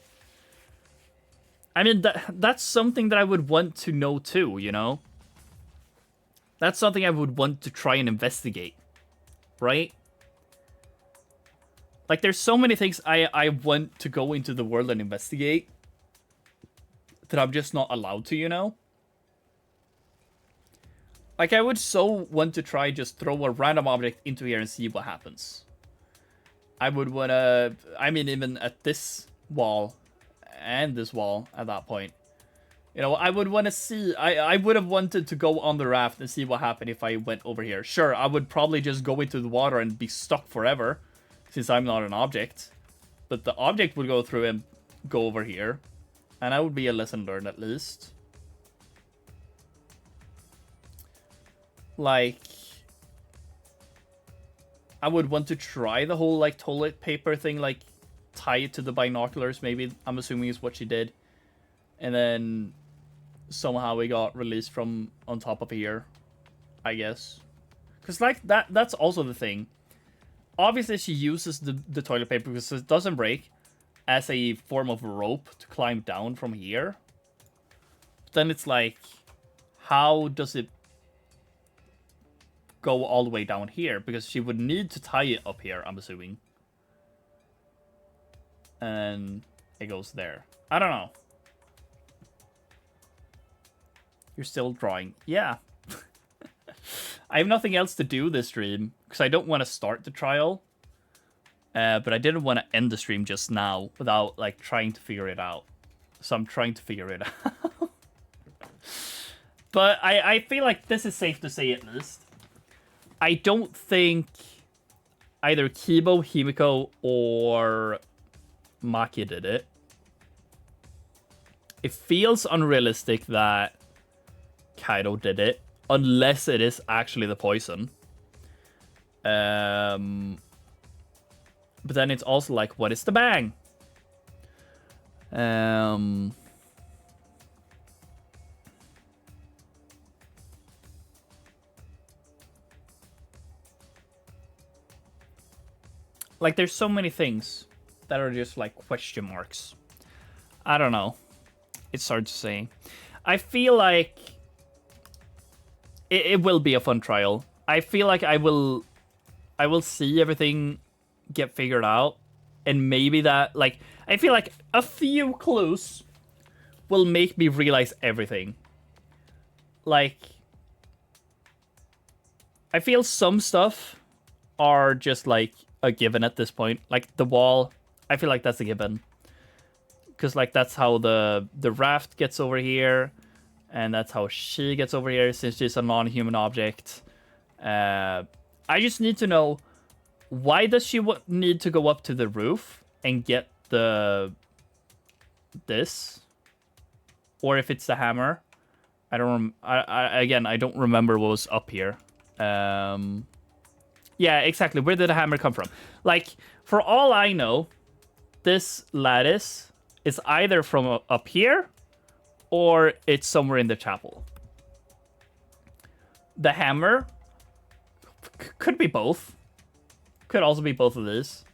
I mean, that's something that I would want to know too, you know? That's something I would want to try and investigate, right? Like, there's so many things I want to go into the world and investigate that I'm just not allowed to, you know? Like, I would so want to try just throw a random object into here and see what happens. I would want to... I mean, even at this wall and this wall at that point. You know, I would want to see... I would have wanted to go on the raft and see what happened if I went over here. Sure, I would probably just go into the water and be stuck forever, since I'm not an object. But the object would go through and go over here. And that would be a lesson learned, at least. Like, I would want to try the whole, like, toilet paper thing, like, tie it to the binoculars, maybe, I'm assuming is what she did. And then somehow we got released from on top of here, I guess. Because, like, that's also the thing. Obviously, she uses the toilet paper because it doesn't break as a form of rope to climb down from here. But then it's like, how does it go all the way down here? Because she would need to tie it up here, I'm assuming. And it goes there. I don't know. You're still drawing. Yeah. I have nothing else to do this stream, because I don't want to start the trial. But I didn't want to end the stream just now without, like, trying to figure it out. So I'm trying to figure it out. But I feel like this is safe to say at least. I don't think either Kibo, Himiko, or Maki did it. It feels unrealistic that Kaido did it, unless it is actually the poison. But then it's also like, what is the bang? Like, there's so many things that are just like question marks. I don't know. It's hard to say. I feel like it will be a fun trial. I feel like I will see everything get figured out, and maybe that, like, I feel like a few clues will make me realize everything. Like, I feel some stuff are just like a given at this point. Like the wall, I feel like that's a given, because like that's how the raft gets over here, and that's how she gets over here since she's a non-human object. I just need to know, why does she need to go up to the roof and get this, or if it's the hammer. I don't again, I don't remember what was up here. Yeah, exactly. Where did the hammer come from? Like, for all I know, this lattice is either from up here or it's somewhere in the chapel. The hammer could be both. Could also be both of these.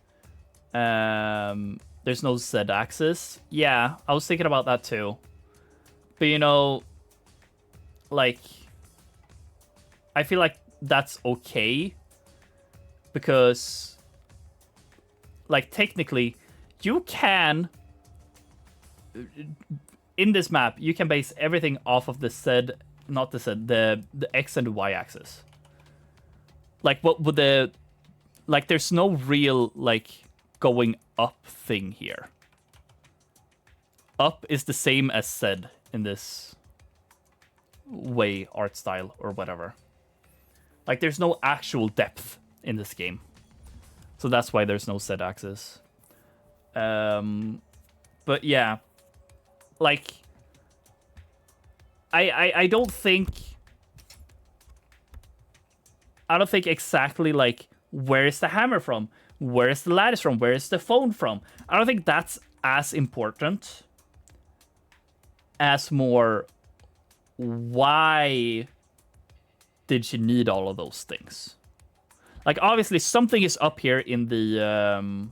The there's no Z axis. Yeah, I was thinking about that too. But you know, like, I feel like that's okay because, like, technically, you can, in this map, you can base everything off of the Z, not the Z, the X and the Y axis. Like, what would the, like, there's no real, like, going up thing here. Up is the same as Z in this way, art style, or whatever. Like, there's no actual depth in this game. So that's why there's no Z axis. But yeah. Like, I don't think exactly, like, where is the hammer from? Where is the lattice from? Where is the phone from? I don't think that's as important as more, why did she need all of those things? Like, obviously something is up here in the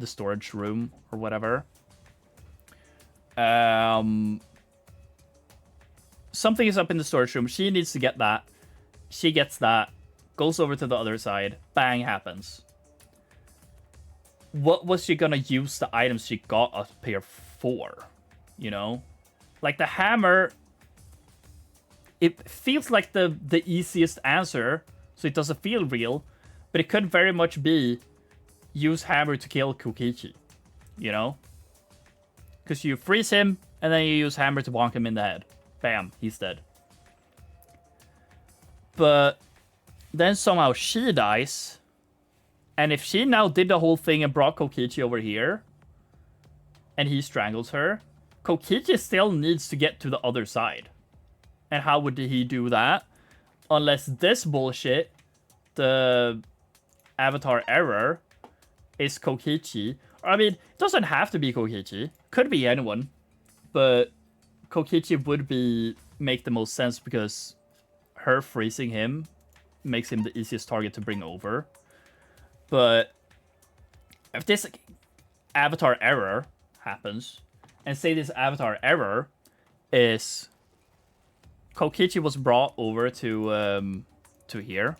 storage room or whatever. Something is up in the storage room. She needs to get that. She gets that. Goes over to the other side. Bang, happens. What was she gonna use the items she got up here for? You know? Like, the hammer, it feels like the easiest answer, so it doesn't feel real, but it could very much be use hammer to kill Kokichi. You know? Because you freeze him, and then you use hammer to bonk him in the head. Bam, he's dead. But then somehow she dies, and if she now did the whole thing and brought Kokichi over here, and he strangles her, Kokichi still needs to get to the other side. And how would he do that? Unless this bullshit, the avatar error, is Kokichi. I mean, it doesn't have to be Kokichi. Could be anyone. But Kokichi would make the most sense because her freezing him makes him the easiest target to bring over. But if this avatar error happens, and say this avatar error is Kokichi was brought over to here.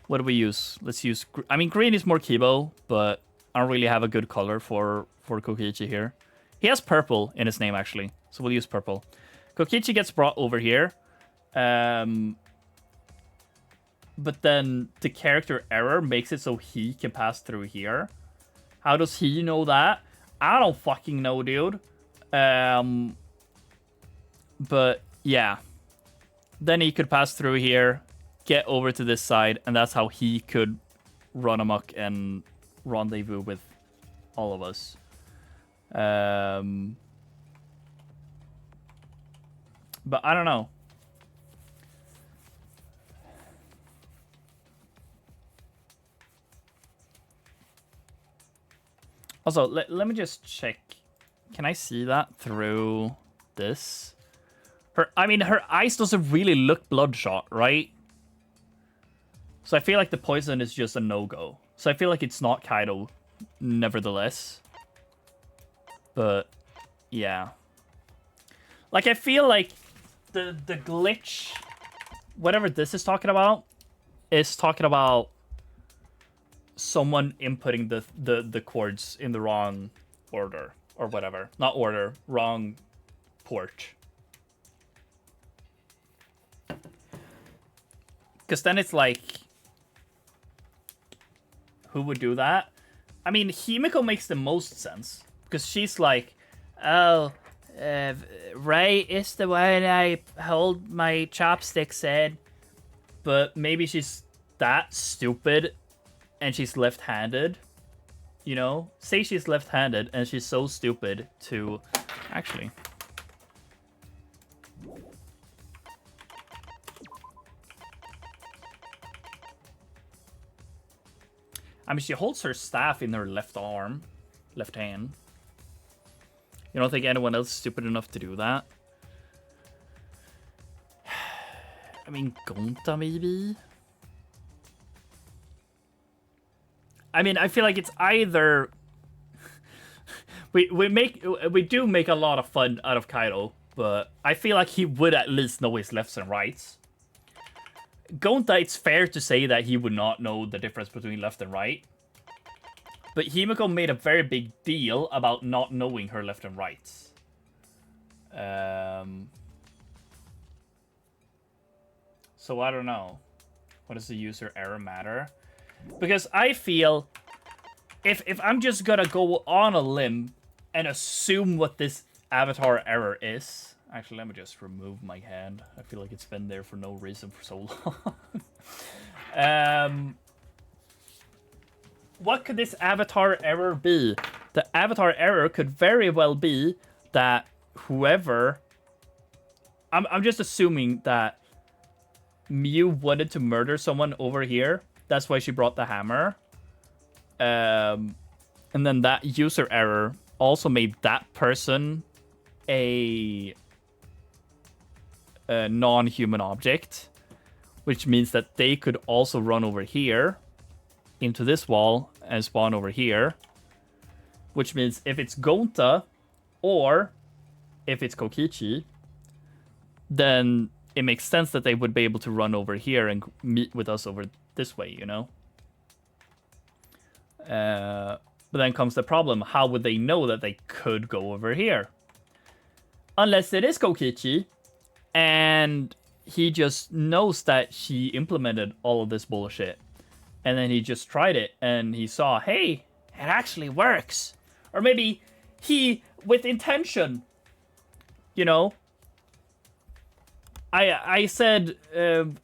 What do we use? Let's use, I mean, green is more Kibo, but I don't really have a good color for Kokichi here. He has purple in his name, actually, so we'll use purple. Kokichi gets brought over here. But then the character error makes it so he can pass through here. How does he know that? I don't fucking know, dude. But yeah. Then he could pass through here, get over to this side, and that's how he could run amok and rendezvous with all of us. But I don't know. Also, let me just check. Can I see that through this? Her eyes doesn't really look bloodshot, right? So I feel like the poison is just a no-go. So I feel like it's not Kaido, nevertheless. But, yeah. Like, I feel like the glitch, whatever this is talking about someone inputting the chords in the wrong order or whatever. Not order, wrong port. Because then it's like, who would do that? I mean, Himiko makes the most sense. Because she's like, oh, Ray is the one I hold my chopsticks in. But maybe she's that stupid and she's left-handed. You know? Say she's left-handed and she's so stupid to... Actually... I mean, she holds her staff in her left arm. Left hand. You don't think anyone else is stupid enough to do that? I mean, Gonta maybe? I mean, I feel like it's either we do make a lot of fun out of Kaido, but I feel like he would at least know his lefts and rights. Gonta, it's fair to say that he would not know the difference between left and right. But Himiko made a very big deal about not knowing her left and rights. So I don't know. What does the user error matter? Because I feel if I'm just gonna go on a limb and assume what this avatar error is. Actually, let me just remove my hand. I feel like it's been there for no reason for so long. What could this avatar error be? The avatar error could very well be that whoever... I'm just assuming that Miu wanted to murder someone over here. That's why she brought the hammer. And then that user error also made that person a non-human object, which means that they could also run over here into this wall and spawn over here, which means if it's Gonta or if it's Kokichi, then it makes sense that they would be able to run over here and meet with us over this way, you know? But then comes the problem. How would they know that they could go over here? Unless it is Kokichi, and he just knows that she implemented all of this bullshit. And then he just tried it, and he saw, hey, it actually works. Or maybe he, with intention, you know? I said,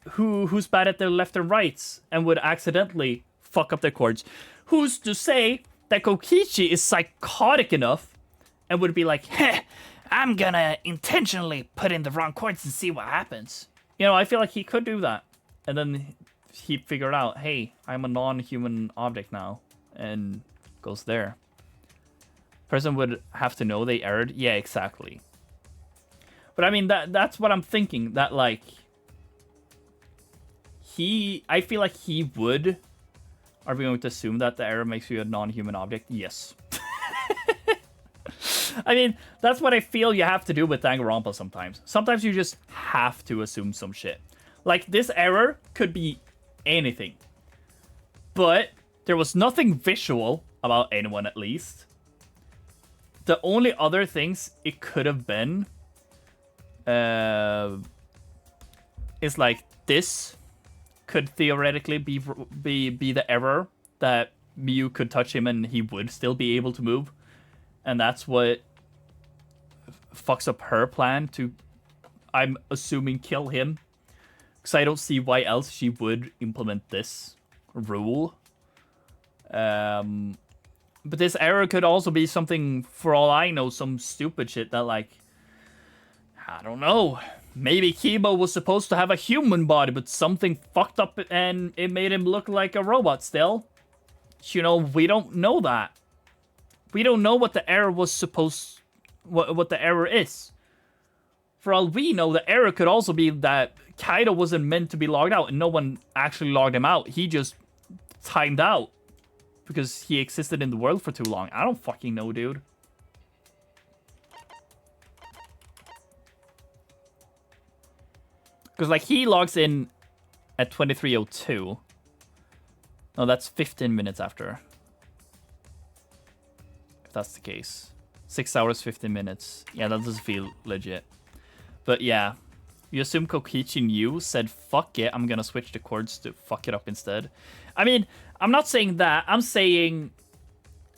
who's bad at their left and rights, and would accidentally fuck up their chords. Who's to say that Kokichi is psychotic enough and would be like, heh, I'm gonna intentionally put in the wrong chords and see what happens. You know, I feel like he could do that. And then he figured out, hey, I'm a non-human object now. And goes there. Person would have to know they erred. Yeah, exactly. But I mean, that's what I'm thinking. That, like, I feel like he would... Are we going to assume that the error makes you a non-human object? Yes. I mean, that's what I feel you have to do with Danganronpa sometimes. Sometimes you just have to assume some shit. Like, this error could be anything. But there was nothing visual about anyone, at least. The only other things it could have been is like this could theoretically be the error that Miu could touch him and he would still be able to move. And that's what fucks up her plan to, I'm assuming, kill him. Because I don't see why else she would implement this rule. But this error could also be something, for all I know, some stupid shit that, like, I don't know. Maybe Kiba was supposed to have a human body, but something fucked up and it made him look like a robot still. You know, we don't know that. We don't know what the error was supposed... What the error is. For all we know, the error could also be that Kaido wasn't meant to be logged out and no one actually logged him out. He just timed out. Because he existed in the world for too long. I don't fucking know, dude. Because, like, he logs in at 23:02. No, that's 15 minutes after. If that's the case. 6 hours, 15 minutes. Yeah, that doesn't feel legit. But, yeah. You assume Kokichi knew, said, fuck it, I'm gonna switch the chords to fuck it up instead. I mean, I'm not saying that. I'm saying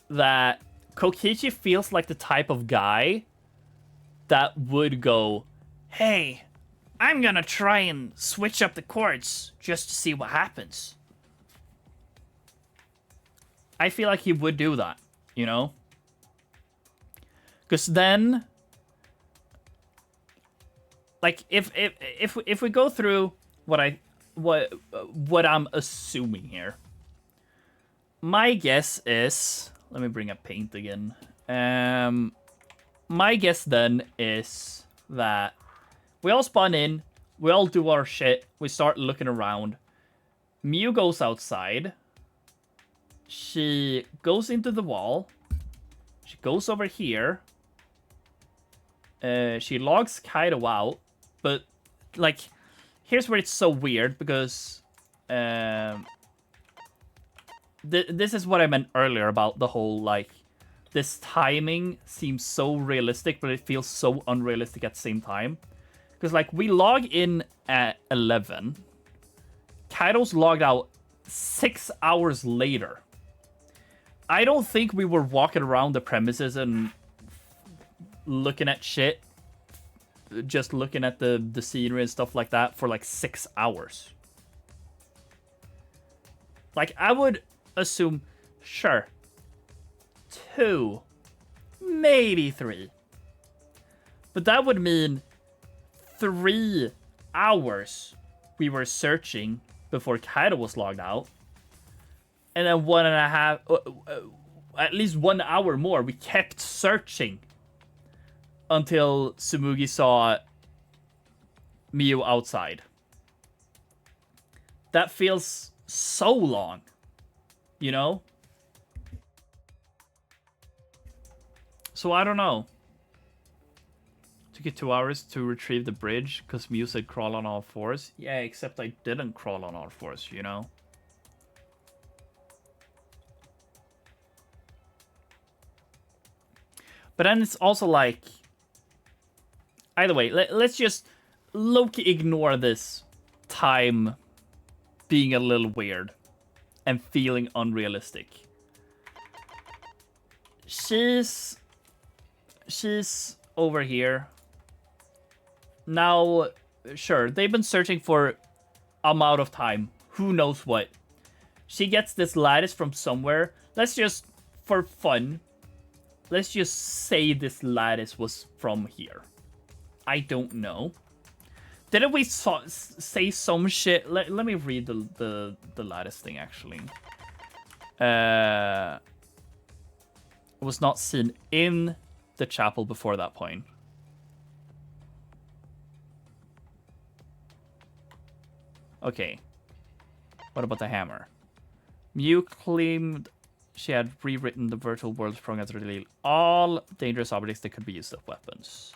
that Kokichi feels like the type of guy that would go, hey, I'm gonna try and switch up the chords just to see what happens. I feel like he would do that, you know? Because then, like, if we go through what I'm assuming here, my guess is, let me bring up paint again. My guess then is that we all spawn in, we all do our shit, we start looking around. Miu goes outside. she goes into the wall. She goes over here. She logs Kaido out. But, like, here's where it's so weird because... this is what I meant earlier about the whole, like... This timing seems so realistic, but it feels so unrealistic at the same time. Because, like, we log in at 11. Kaido's logged out 6 hours later. I don't think we were walking around the premises and looking at shit. Just looking at the scenery and stuff like that for, like, 6 hours. Like, I would assume, sure, 2, maybe 3. But that would mean 3 hours we were searching before Kaido was logged out. And then 1.5, at least 1 hour more, we kept searching until Tsumugi saw Miu outside. That feels so long, you know? So I don't know. Took it 2 hours to retrieve the bridge because Miu said crawl on all fours. Yeah, except I didn't crawl on all fours, you know? But then it's also like... Either way, let's just low-key ignore this time being a little weird and feeling unrealistic. She's over here. Now, sure, they've been searching for amount of time. Who knows what. She gets this lattice from somewhere. Let's just, for fun, let's just say this lattice was from here. I don't know. Didn't we say some shit? Let me read the lattice thing, actually. It was not seen in the chapel before that point. Okay. What about the hammer? Miu claimed she had rewritten the virtual world's program to reveal all dangerous objects that could be used as weapons.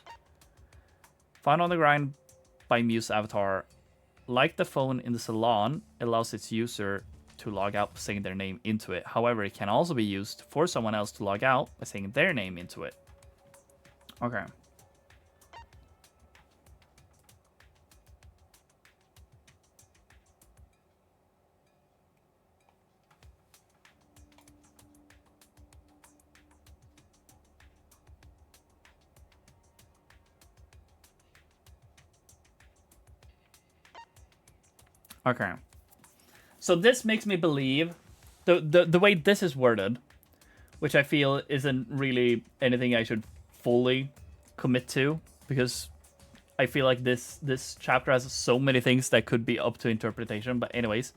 Found on the ground by Miu's avatar. Like the phone in the salon, it allows its user to log out by saying their name into it. However, it can also be used for someone else to log out by saying their name into it. Okay. Okay. So this makes me believe the way this is worded, which I feel isn't really anything I should fully commit to, because I feel like this chapter has so many things that could be up to interpretation. But anyways,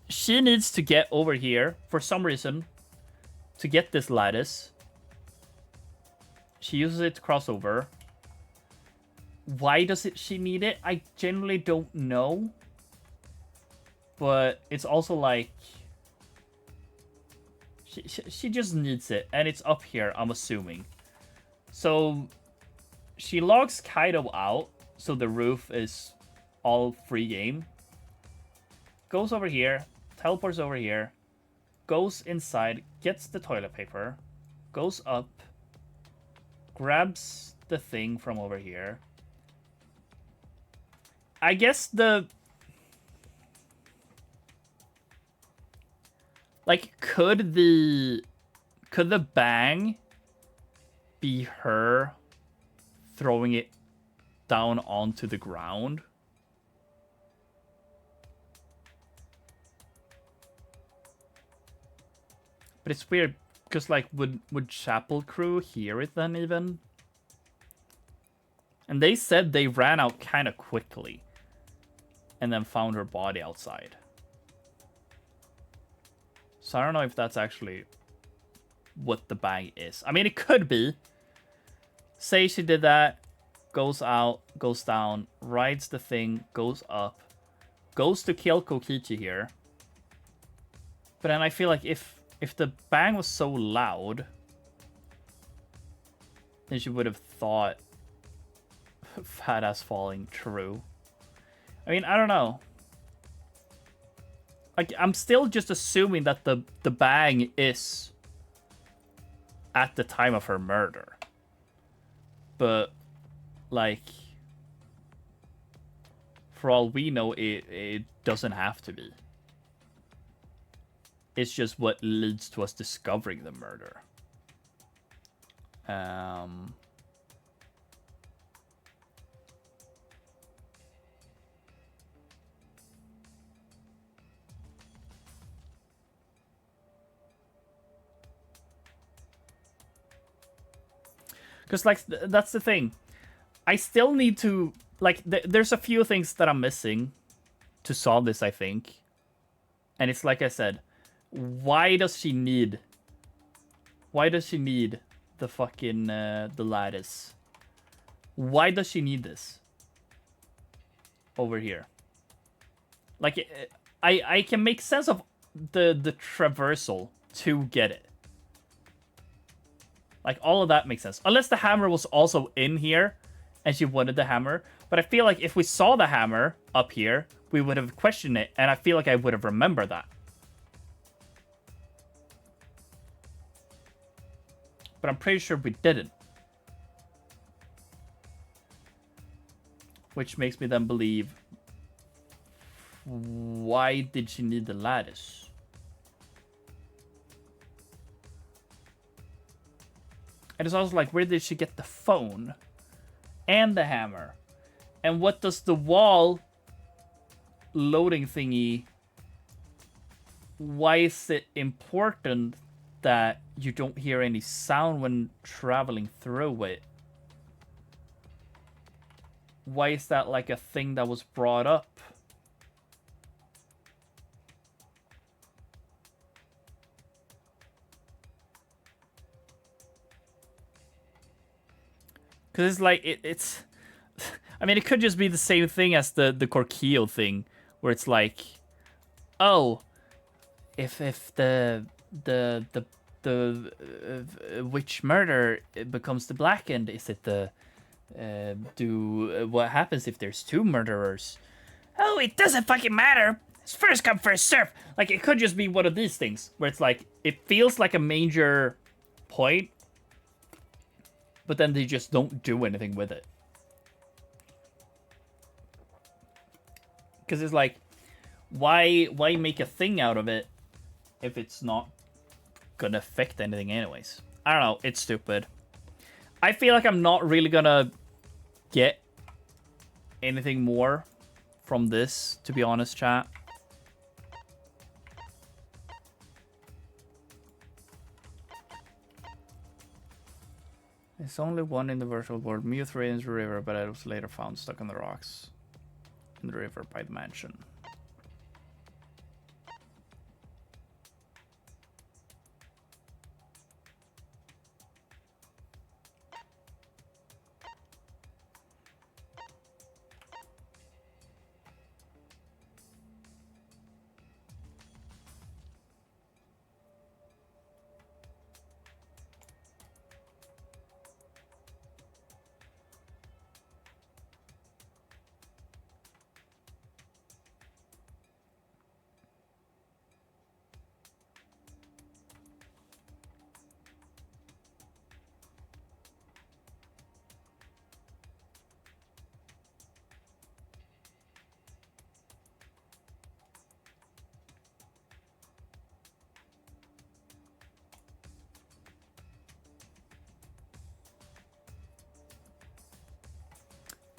she needs to get over here for some reason to get this lattice. She uses it to cross over. Why does she need it? I genuinely don't know. But it's also like... She just needs it. And it's up here, I'm assuming. So she logs Kaido out. So the roof is all free game. Goes over here. Teleports over here. Goes inside. Gets the toilet paper. Goes up. Grabs the thing from over here. I guess the... Like, could the bang be her throwing it down onto the ground? But it's weird, because, like, would Chapel Crew hear it then, even? And they said they ran out kind of quickly. And then found her body outside. So I don't know if that's actually what the bang is. I mean, it could be. Say she did that, goes out, goes down, rides the thing, goes up, goes to kill Kokichi here. But then I feel like if the bang was so loud, then she would have thought fat ass falling true. I mean, I don't know. Like, I'm still just assuming that the bang is at the time of her murder. But, like, for all we know, it doesn't have to be. It's just what leads to us discovering the murder. Because, like, that's the thing. I still need to... Like, there's a few things that I'm missing to solve this, I think. And it's like I said. Why does she need... Why does she need the fucking... the lattice? Why does she need this? Over here. Like, I can make sense of the traversal to get it. Like, all of that makes sense. Unless the hammer was also in here, and she wanted the hammer. But I feel like if we saw the hammer up here, we would have questioned it, and I feel like I would have remembered that. But I'm pretty sure we didn't. Which makes me then believe... Why did she need the lattice? And it's also like, where did she get the phone? And the hammer? And what does the wall loading thingy... Why is it important that you don't hear any sound when traveling through it? Why is that like a thing that was brought up? Because it's like, it's... I mean, it could just be the same thing as the Corkio thing, where it's like, oh, if the which murder becomes the blackened, is it the what happens if there's two murderers? Oh, it doesn't fucking matter. It's first come, first serve. Like, it could just be one of these things, where it's like, it feels like a major point, but then they just don't do anything with it. Because it's like, why make a thing out of it if it's not gonna affect anything anyways? I don't know, it's stupid. I feel like I'm not really gonna get anything more from this, to be honest, chat. There's only one in the virtual world. Mew threw into the river, but it was later found stuck in the rocks in the river by the mansion.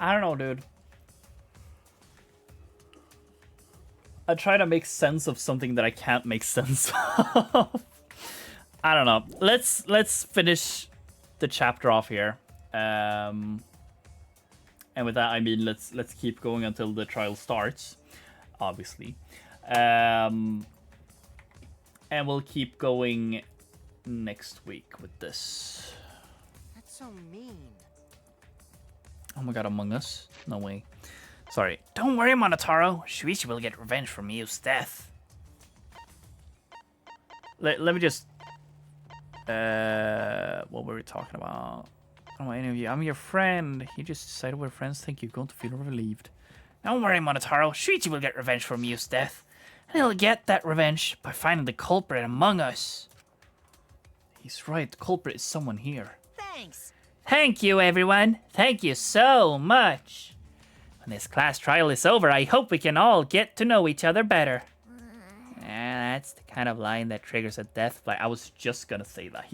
I don't know, dude. I try to make sense of something that I can't make sense of. I don't know. Let's finish the chapter off here. And with that, I mean let's keep going until the trial starts, obviously. And we'll keep going next week with this. That's so mean. Oh my god, Among Us? No way. Sorry. Don't worry, Monotaro. Shuichi will get revenge for Mew's death. let me just... what were we talking about? I don't know any of you. I'm your friend. You just decided we're friends. Thank you. Going to feel relieved. Don't worry, Monotaro. Shuichi will get revenge for Mew's death. And he'll get that revenge by finding the culprit among us. He's right. The culprit is someone here. Thanks. Thank you, everyone. Thank you so much. When this class trial is over, I hope we can all get to know each other better. That's the kind of line that triggers a death. Like, I was just gonna say that.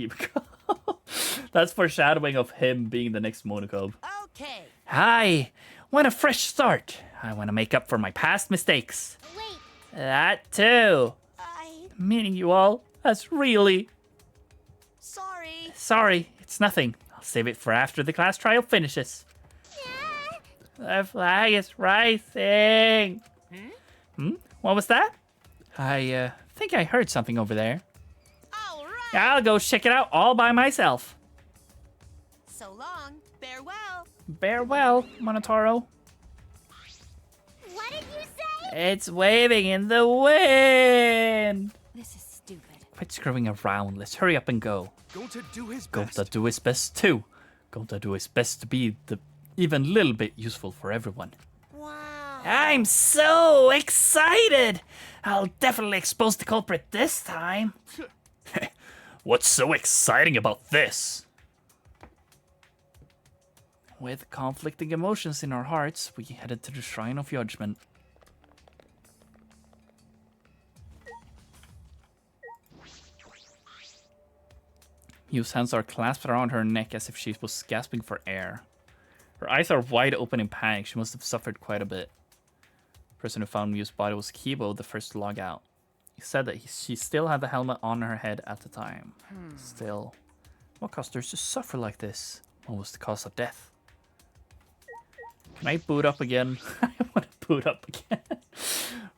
That's foreshadowing of him being the next Monokub. Okay. I want a fresh start. I want to make up for my past mistakes. Wait. That too. Meaning you all. That's really... Sorry. Sorry, it's nothing. I'll save it for after the class trial finishes. The flag is rising. What was that? I think I heard something over there. All right. I'll go check it out all by myself. So long. Farewell. Farewell, Monotaro. What did you say? It's waving in the wind. This is stupid. Quit screwing around. Let's hurry up and go. Gonta do his best. Gonta do his best too. Gonta do his best to be the even little bit useful for everyone. Wow. I'm so excited. I'll definitely expose the culprit this time. What's so exciting about this? With conflicting emotions in our hearts, we headed to the Shrine of Judgment. Mew's hands are clasped around her neck as if she was gasping for air. Her eyes are wide open in panic. She must have suffered quite a bit. The person who found Mew's body was Kibo, the first to log out. He said that she still had the helmet on her head at the time. Still, what caused her to suffer like this? What was the cause of death? Can I boot up again? I want to boot up again.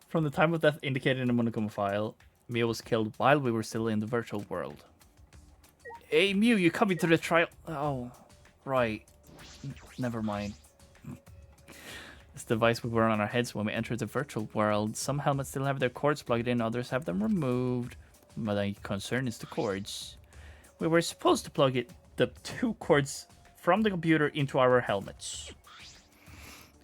From the time of death indicated in the Monokuma file, Mew was killed while we were still in the virtual world. Hey Mew, you coming to the trial? Oh, right. Never mind. This device we wear on our heads when we enter the virtual world. Some helmets still have their cords plugged in, others have them removed. My concern is the cords. We were supposed to plug the two cords from the computer into our helmets.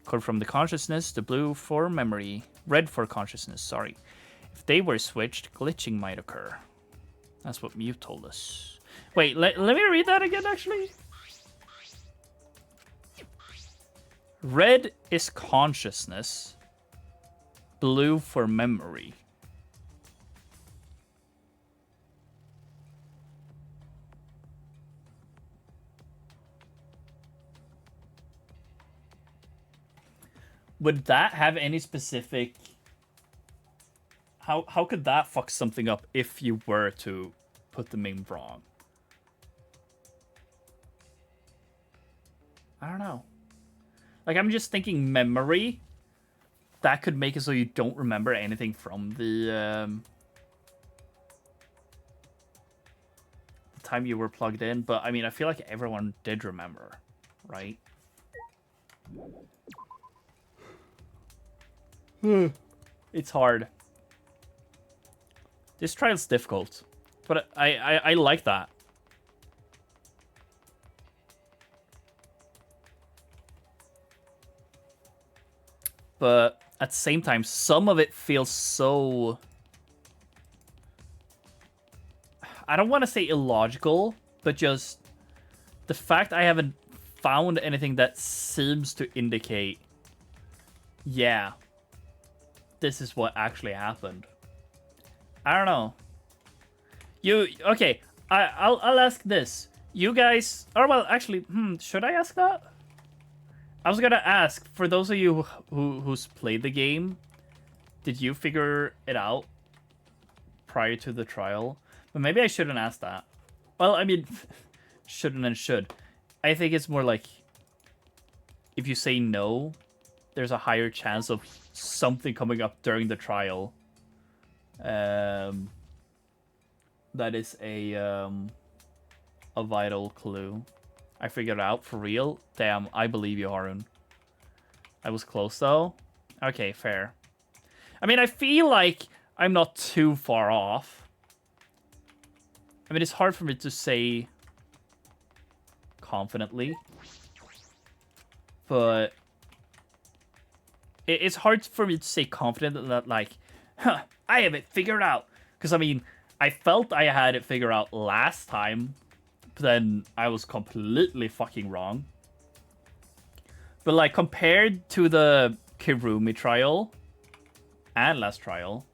Cord from the consciousness, the blue for memory, red for consciousness, sorry. If they were switched, glitching might occur. That's what Mew told us. Wait, let me read that again, actually. Red is consciousness, blue for memory. Would that have any specific... How could that fuck something up if you were to put them in wrong? I don't know. Like, I'm just thinking memory. That could make it so you don't remember anything from the time you were plugged in. But, I mean, I feel like everyone did remember, right? It's hard. This trial's difficult. But I like that. But at the same time, some of it feels so... I don't want to say illogical, but just the fact I haven't found anything that seems to indicate, yeah, this is what actually happened. I don't know. Okay, I'll ask this. You guys, or well, actually, should I ask that? I was gonna ask, for those of you who's played the game, did you figure it out prior to the trial? But maybe I shouldn't ask that. Well, I mean, shouldn't and should. I think it's more like, if you say no, there's a higher chance of something coming up during the trial. That is a vital clue. I figured it out for real. Damn, I believe you, Harun. I was close though. Okay, fair. I mean, I feel like I'm not too far off. I mean, it's hard for me to say confidently, but it's hard for me to say confident that, like, I have it figured out. Because, I mean, I felt I had it figured out last time, but then I was completely fucking wrong. But, like, compared to the Kirumi trial and last trial,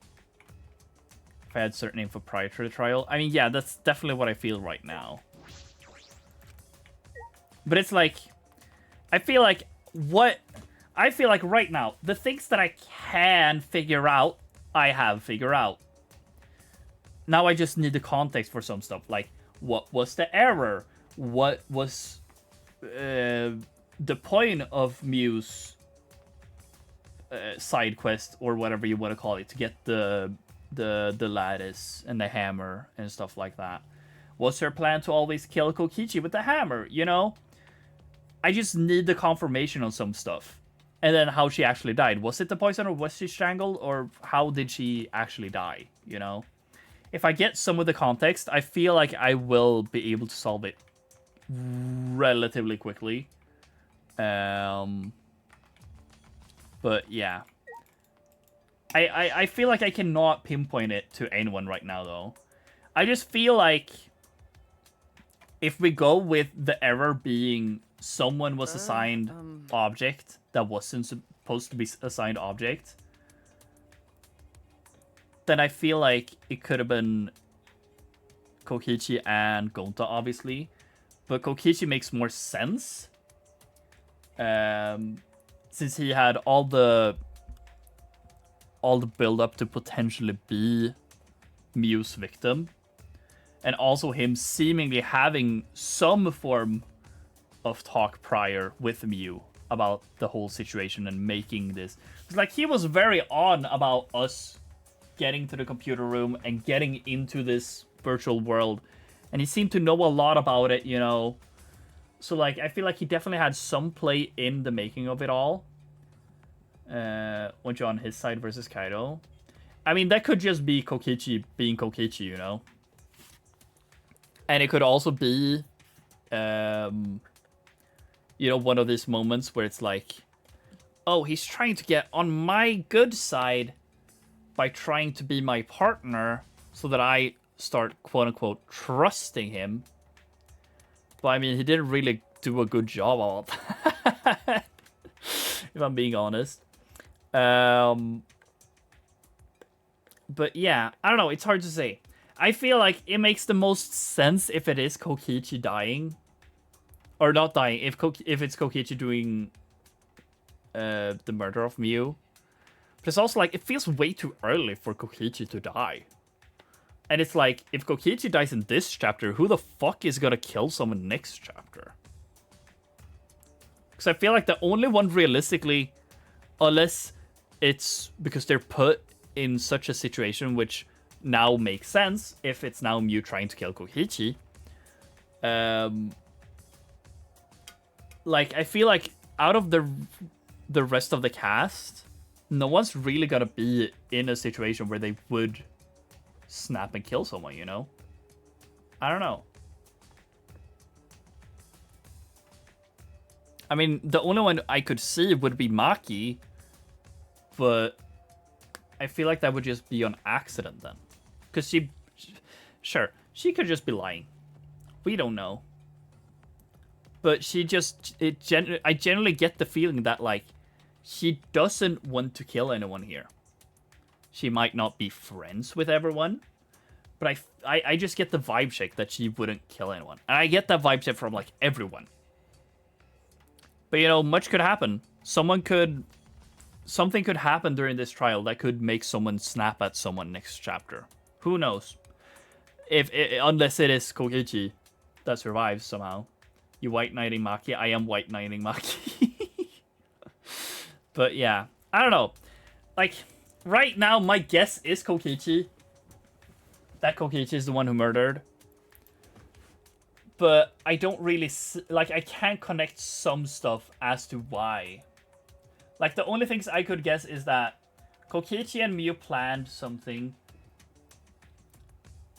if I had certain info prior to the trial, I mean, yeah, that's definitely what I feel right now. But it's like, I feel like right now, the things that I can figure out, I have figured out. Now I just need the context for some stuff, like, what was the error? What was the point of Mew's side quest, or whatever you want to call it, to get the lattice and the hammer and stuff like that? Was her plan to always kill Kokichi with the hammer, you know? I just need the confirmation on some stuff. And then how she actually died. Was it the poison, or was she strangled, or how did she actually die, you know? If I get some of the context, I feel like I will be able to solve it relatively quickly. But yeah. I feel like I cannot pinpoint it to anyone right now, though. I just feel like if we go with the error being someone was assigned object that wasn't supposed to be assigned object, then I feel like it could have been Kokichi and Gonta, obviously. But Kokichi makes more sense. Since he had all the build-up to potentially be Mew's victim. And also him seemingly having some form of talk prior with Mew about the whole situation and making this. It's like he was very on about us getting to the computer room and getting into this virtual world. And he seemed to know a lot about it, you know. So, like, I feel like he definitely had some play in the making of it all. Once you're on his side versus Kaido. I mean, that could just be Kokichi being Kokichi, you know. And it could also be, you know, one of these moments where it's like, oh, he's trying to get on my good side by trying to be my partner so that I start, quote-unquote, trusting him. But, I mean, he didn't really do a good job of that, if I'm being honest. But, yeah, I don't know. It's hard to say. I feel like it makes the most sense if it is Kokichi dying. Or not dying, if it's Kokichi doing the murder of Mew. But it's also like, it feels way too early for Kokichi to die. And it's like, if Kokichi dies in this chapter, who the fuck is gonna kill someone next chapter? Because I feel like the only one realistically, unless it's because they're put in such a situation which now makes sense, if it's now Mew trying to kill Kokichi. Like, I feel like out of the rest of the cast, no one's really gonna be in a situation where they would snap and kill someone, you know? I don't know. I mean, the only one I could see would be Maki, but I feel like that would just be on accident then. Because sure, she could just be lying. We don't know. But she just, I generally get the feeling that, like, she doesn't want to kill anyone here. She might not be friends with everyone, but I just get the vibe check that she wouldn't kill anyone. And I get that vibe check from, like, everyone. But, you know, much could happen. Something could happen during this trial that could make someone snap at someone next chapter. Who knows? Unless it is Kokichi that survives somehow. You white knighting Maki? I am white knighting Maki. But yeah, I don't know. Like, right now, my guess is Kokichi. That Kokichi is the one who murdered. But I don't really... Like, I can't connect some stuff as to why. Like, the only things I could guess is that Kokichi and Mew planned something.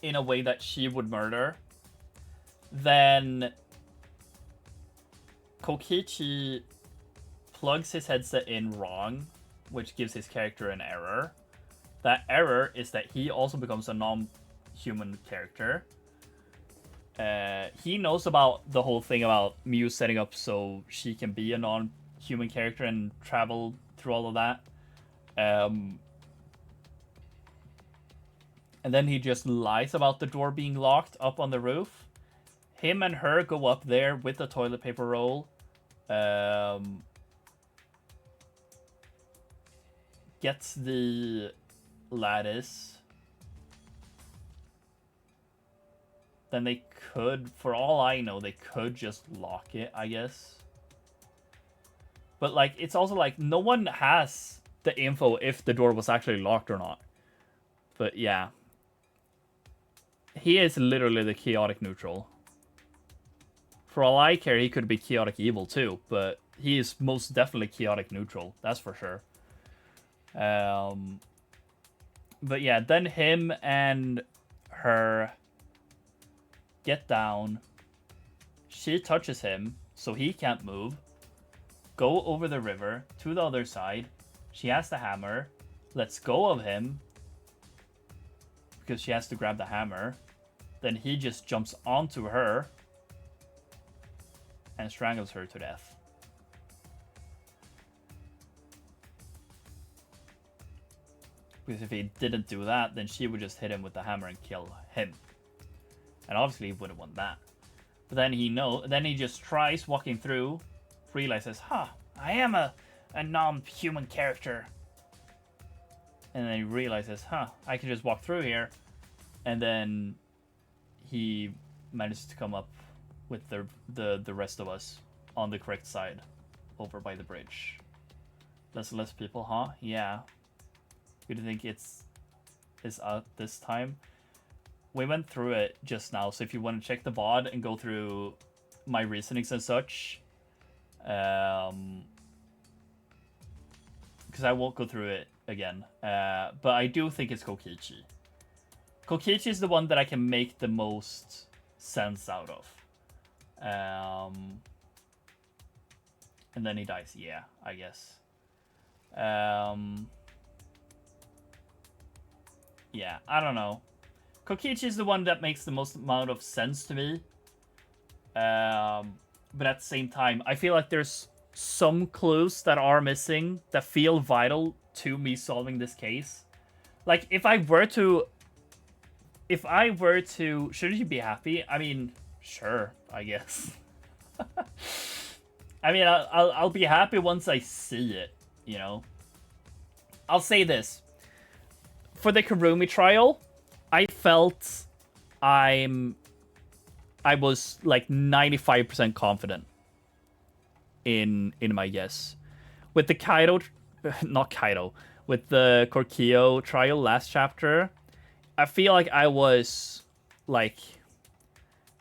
in a way that she would murder, then Kokichi plugs his headset in wrong, which gives his character an error. That error is that he also becomes a non-human character. He knows about the whole thing about Mew setting up so she can be a non-human character and travel through all of that. And then he just lies about the door being locked up on the roof. Him and her go up there with the toilet paper roll. Gets the lattice. Then they could, for all I know, they could just lock it, I guess. But, like, it's also like, no one has the info if the door was actually locked or not. But, yeah. He is literally the chaotic neutral. For all I care, he could be chaotic evil too, but he is most definitely chaotic neutral, that's for sure. But yeah, then him and her get down. She touches him, so he can't move. Go over the river to the other side. She has the hammer. Lets go of him because she has to grab the hammer. Then he just jumps onto her and strangles her to death. Because if he didn't do that, then she would just hit him with the hammer and kill him. And obviously he wouldn't want that. But then he just tries walking through, realizes, I am a non-human character. And then he realizes, I can just walk through here. And then he manages to come up with the rest of us on the correct side, over by the bridge. Less people, huh? Yeah. You think it's out this time? We went through it just now, so if you want to check the VOD and go through my reasonings and such, because I won't go through it again, but I do think it's Kokichi. Kokichi is the one that I can make the most sense out of. And then he dies, yeah, I guess. Yeah, I don't know. Kokichi is the one that makes the most amount of sense to me. But at the same time, I feel like there's some clues that are missing that feel vital to me solving this case. Like, if I were to... Shouldn't you be happy? I mean, sure, I guess. I mean, I'll be happy once I see it, you know? I'll say this. For the Kurumi trial, I felt I was like 95% confident in my guess. With the with the Korkio trial last chapter, I feel like I was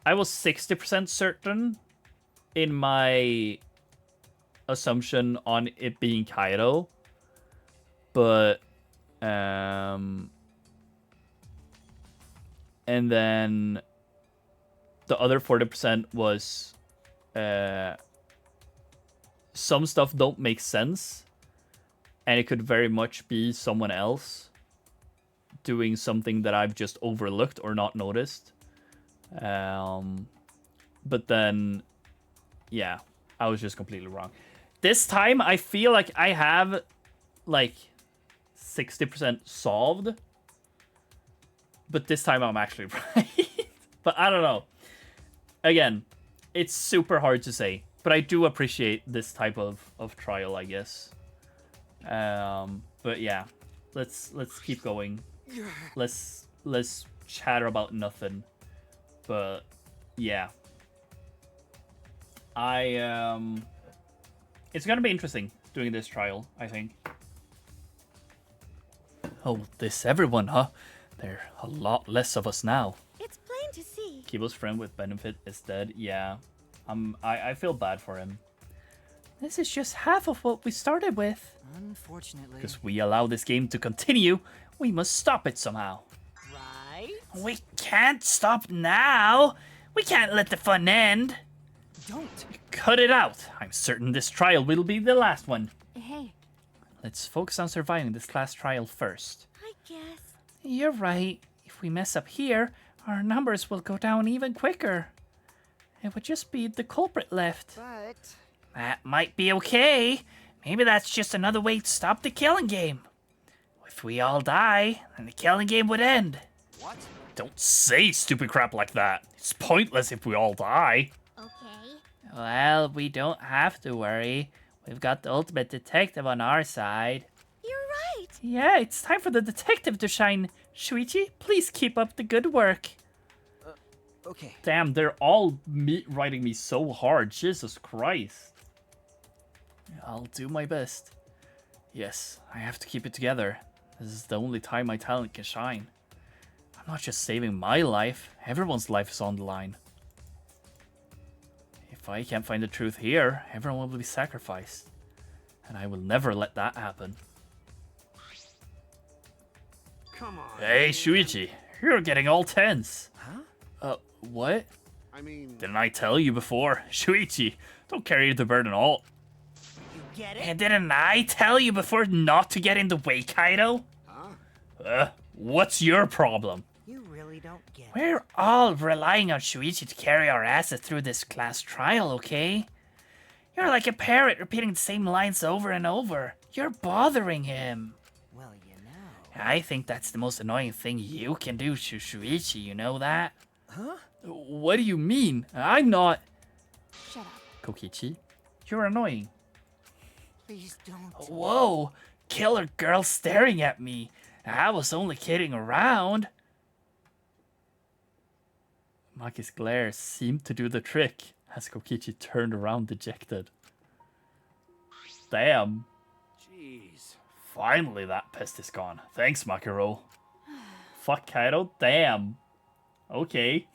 60% certain in my assumption on it being Kaido, but and then the other 40% was some stuff don't make sense, and it could very much be someone else doing something that I've just overlooked or not noticed. But then, yeah, I was just completely wrong. This time, I feel like I have, like, 60% solved. But this time, I'm actually right. But I don't know. Again, it's super hard to say. But I do appreciate this type of trial, I guess. But yeah, let's keep going. Let's chatter about nothing. But yeah, it's gonna be interesting doing this trial, I think. Oh, this everyone, huh? There are a lot less of us now. It's plain to see. Kibo's friend with benefit is dead. Yeah, I feel bad for him. This is just half of what we started with. Unfortunately. Because we allow this game to continue, we must stop it somehow. Right? We can't. can't stop now. We can't let the fun end. Don't. Cut it out. I'm certain this trial will be the last one. Hey. Let's focus on surviving this last trial first. I guess. You're right. If we mess up here, our numbers will go down even quicker. It would just be the culprit left. But That might be okay. Maybe that's just another way to stop the killing game. If we all die, then the killing game would end. What? Don't say stupid crap like that. It's pointless if we all die. Okay. Well, we don't have to worry. We've got the ultimate detective on our side. You're right. Yeah, it's time for the detective to shine. Shuichi, please keep up the good work. Okay. Damn, they're all writing me so hard. Jesus Christ. I'll do my best. Yes, I have to keep it together. This is the only time my talent can shine. I'm not just saving my life. Everyone's life is on the line. If I can't find the truth here, everyone will be sacrificed. And I will never let that happen. Come on. Hey, Shuichi, you're getting all tense. Huh? What? I mean, Didn't I tell you before? Shuichi, don't carry the burden all. you get it? And didn't I tell you before not to get in the way, Kaido? What's your problem? You really don't get it. We're all relying on Shuichi to carry our asses through this class trial, okay? You're like a parrot repeating the same lines over and over. You're bothering him. Well, you know. I think that's the most annoying thing you can do to Shuichi, you know that? Huh? What do you mean? I'm not... Shut up. Kokichi, you're annoying. Please don't. Whoa, killer girl staring at me. I was only kidding around. Maki's glare seemed to do the trick as Kokichi turned around dejected. Damn. Jeez. Finally that pest is gone. Thanks, Makiro. Fuck Kaido, damn. Okay.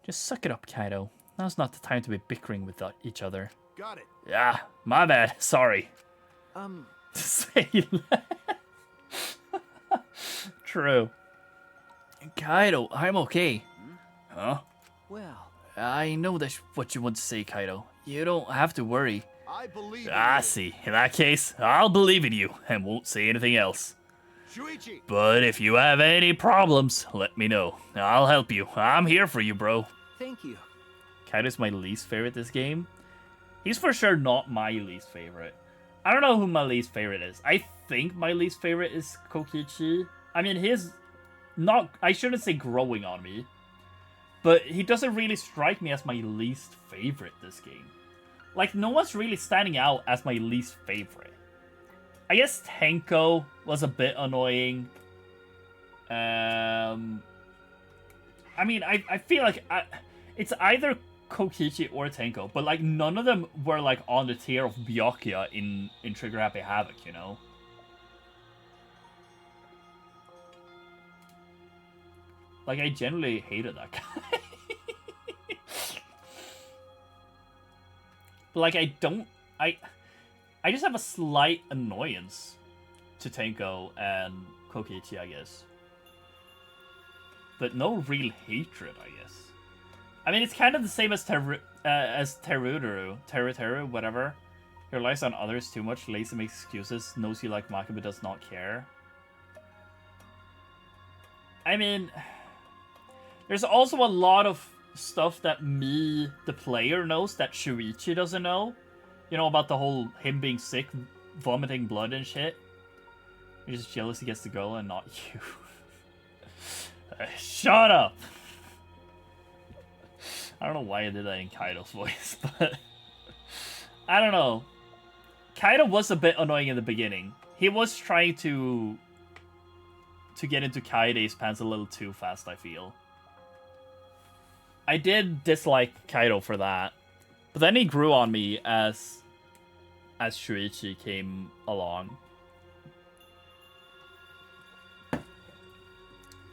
Just suck it up, Kaido. Now's not the time to be bickering with each other. got it. Yeah, my bad. Sorry. Say that. True. Kaido, I'm okay. Huh? Well. I know that's what you want to say, Kaido. You don't have to worry. I believe I see. In that case, I'll believe in you and won't say anything else. Shuichi. But if you have any problems, let me know. I'll help you. I'm here for you, bro. Thank you. Kaido's my least favorite this game. He's for sure not my least favorite. I don't know who my least favorite is. I think my least favorite is Kokichi. I mean, his not... I shouldn't say growing on me. But he doesn't really strike me as my least favorite this game. Like, no one's really standing out as my least favorite. I guess Tenko was a bit annoying. I mean, I feel like it's either Kokichi or Tenko, but like none of them were like on the tier of Byakuya in Trigger Happy Havoc, you know? Like, I generally hated that guy. But like, I just have a slight annoyance to Tenko and Kokichi, I guess. But no real hatred, I guess. I mean, it's kind of the same as Teruteru, whatever. He relies on others too much, lazy, makes excuses, knows you like Maki but does not care. I mean, there's also a lot of stuff that me, the player, knows that Shuichi doesn't know. You know, about the whole him being sick, vomiting blood and shit. You're just jealous he gets the girl and not you. Shut up! I don't know why I did that in Kaido's voice, but... I don't know. Kaido was a bit annoying in the beginning. He was trying to get into Kaide's pants a little too fast, I feel. I did dislike Kaido for that. But then he grew on me as Shuichi came along.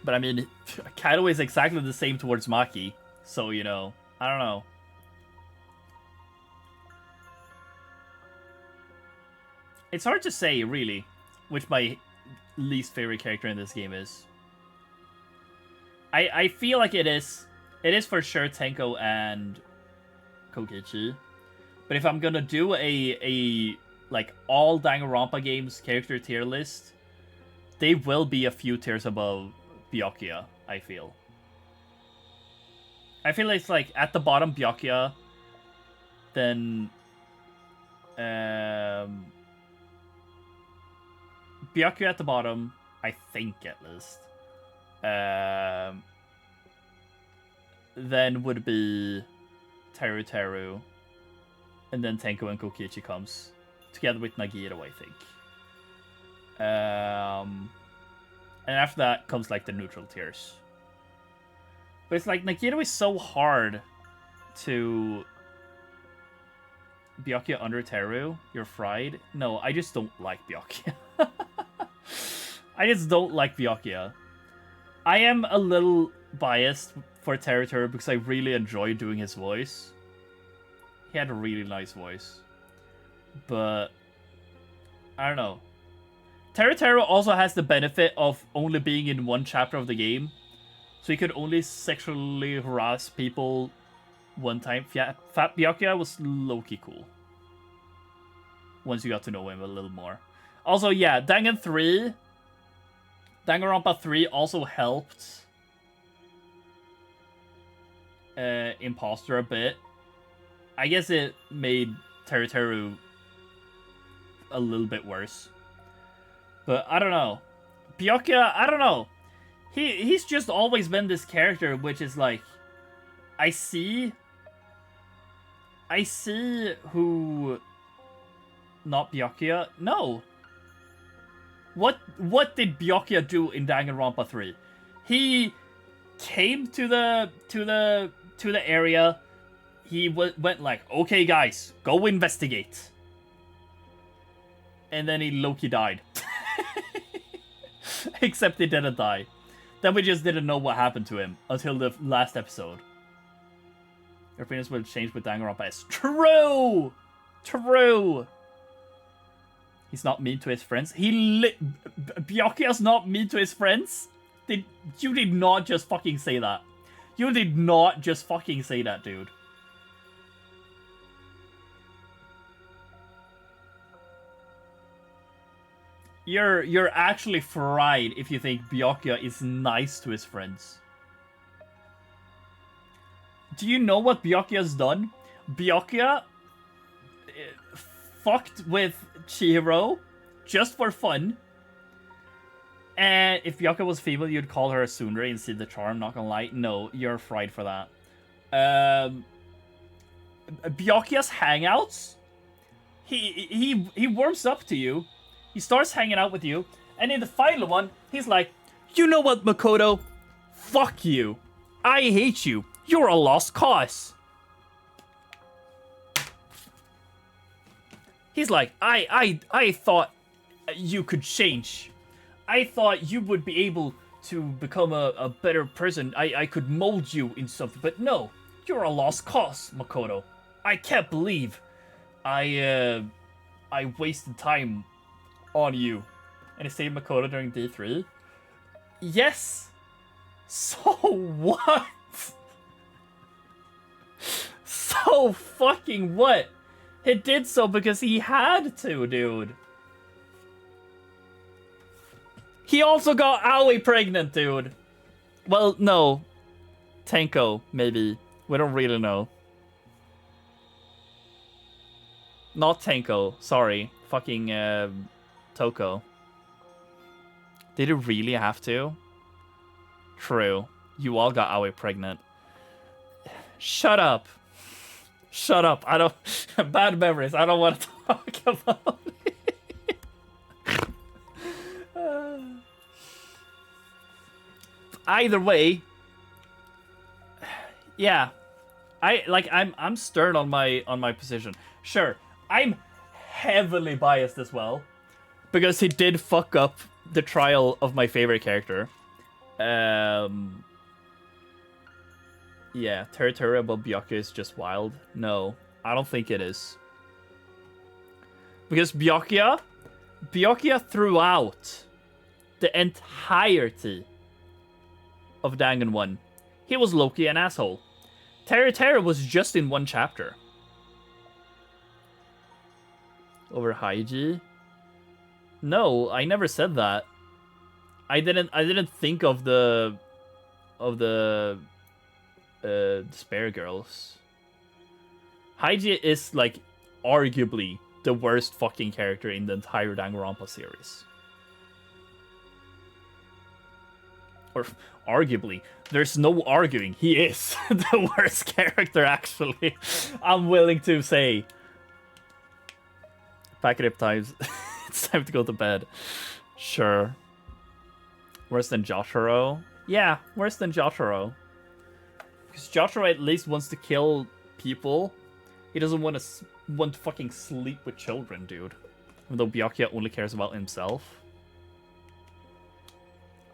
But I mean, Kaido is exactly the same towards Maki. So, you know, I don't know. It's hard to say, really, which my least favorite character in this game is. I feel like it is for sure Tenko and Kokichi. But if I'm gonna do a like all Danganronpa games character tier list, they will be a few tiers above Byakuya, I feel. I feel it's like at the bottom Byakuya, then Byakuya at the bottom, I think at least. Then would be Teru Teru, and then Tenko and Kokichi comes together with Nagito, I think. And after that comes like the neutral tiers. But it's like Nagito is so hard to Byakuya under Teru. You're fried. No, I just don't like Byakuya. I just don't like Byakuya. I am a little biased for Teru Teru because I really enjoy doing his voice. He had a really nice voice. But I don't know. Teru Teru also has the benefit of only being in one chapter of the game. So he could only sexually harass people one time. Fat Byakuya was low-key cool. Once you got to know him a little more. Also, yeah, Danganronpa 3 also helped Imposter a bit. I guess it made Teru Teru a little bit worse. But I don't know. Byakuya, I don't know. He's just always been this character which is like, I see who not Byakuya. No. What did Byakuya do in Danganronpa 3? He came to the area. He went like, okay guys, go investigate. And then he low-key died. Except he didn't die. Then we just didn't know what happened to him until the last episode. Your opinions will change with Danganronpa S. True! True! He's not mean to his friends. Byakuya's not mean to his friends? You did not just fucking say that. You did not just fucking say that, dude. You're actually fried if you think Byakuya is nice to his friends. Do you know what Byakuya's done? Byakuya fucked with Chihiro just for fun. And if Byakuya was female, you'd call her a tsundere and see the charm, not gonna lie. No, you're fried for that. Byakuya's hangouts, he warms up to you. He starts hanging out with you, and in the final one, he's like, you know what, Makoto? Fuck you. I hate you. You're a lost cause. He's like, I thought you could change. I thought you would be able to become a better person. I could mold you in something, but no. You're a lost cause, Makoto. I can't believe I wasted time on you. And it saved Makoto during D3. Yes. So what? So fucking what? He did so because he had to, dude. He also got Aoi pregnant, dude. Well, no. Tenko, maybe. We don't really know. Not Tenko, sorry. Fucking, Toko. Did it really have to? True. You all got Aoi pregnant. Shut up. Shut up. I don't... Bad memories. I don't want to talk about it. Either way... Yeah. I'm stern on my position. Sure. I'm heavily biased as well. Because he did fuck up the trial of my favorite character. Yeah, Teru Teru above Byakuya is just wild. No, I don't think it is. Because Byakuya throughout the entirety of Danganron, he was low-key an asshole. Teru was just in one chapter. Over Haiji? No, I never said that. I didn't think of the Spare Girls. Haiji is like arguably the worst fucking character in the entire Danganronpa series. Or arguably, there's no arguing. He is the worst character, actually. I'm willing to say. Pack it up, times. It's time to go to bed. Sure. Worse than Jotaro? Yeah, worse than Jotaro. Because Jotaro at least wants to kill people. He doesn't want to fucking sleep with children, dude. Even though Byakuya only cares about himself.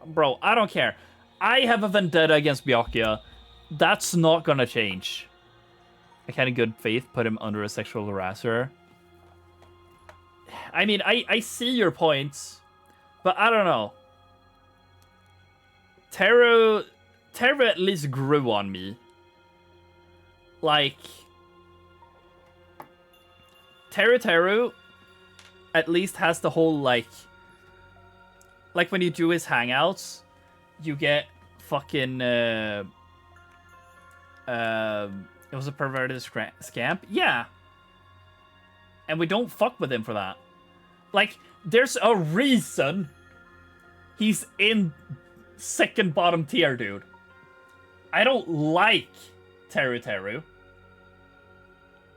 Bro, I don't care. I have a vendetta against Byakuya. That's not gonna change. I can in good faith put him under a sexual harasser. I mean, I see your points, but I don't know. Teru at least grew on me. Like, Teru at least has the whole, like when you do his hangouts, you get fucking, it was a perverted scamp? Yeah. And we don't fuck with him for that. Like, there's a reason he's in second bottom tier, dude. I don't like Teru.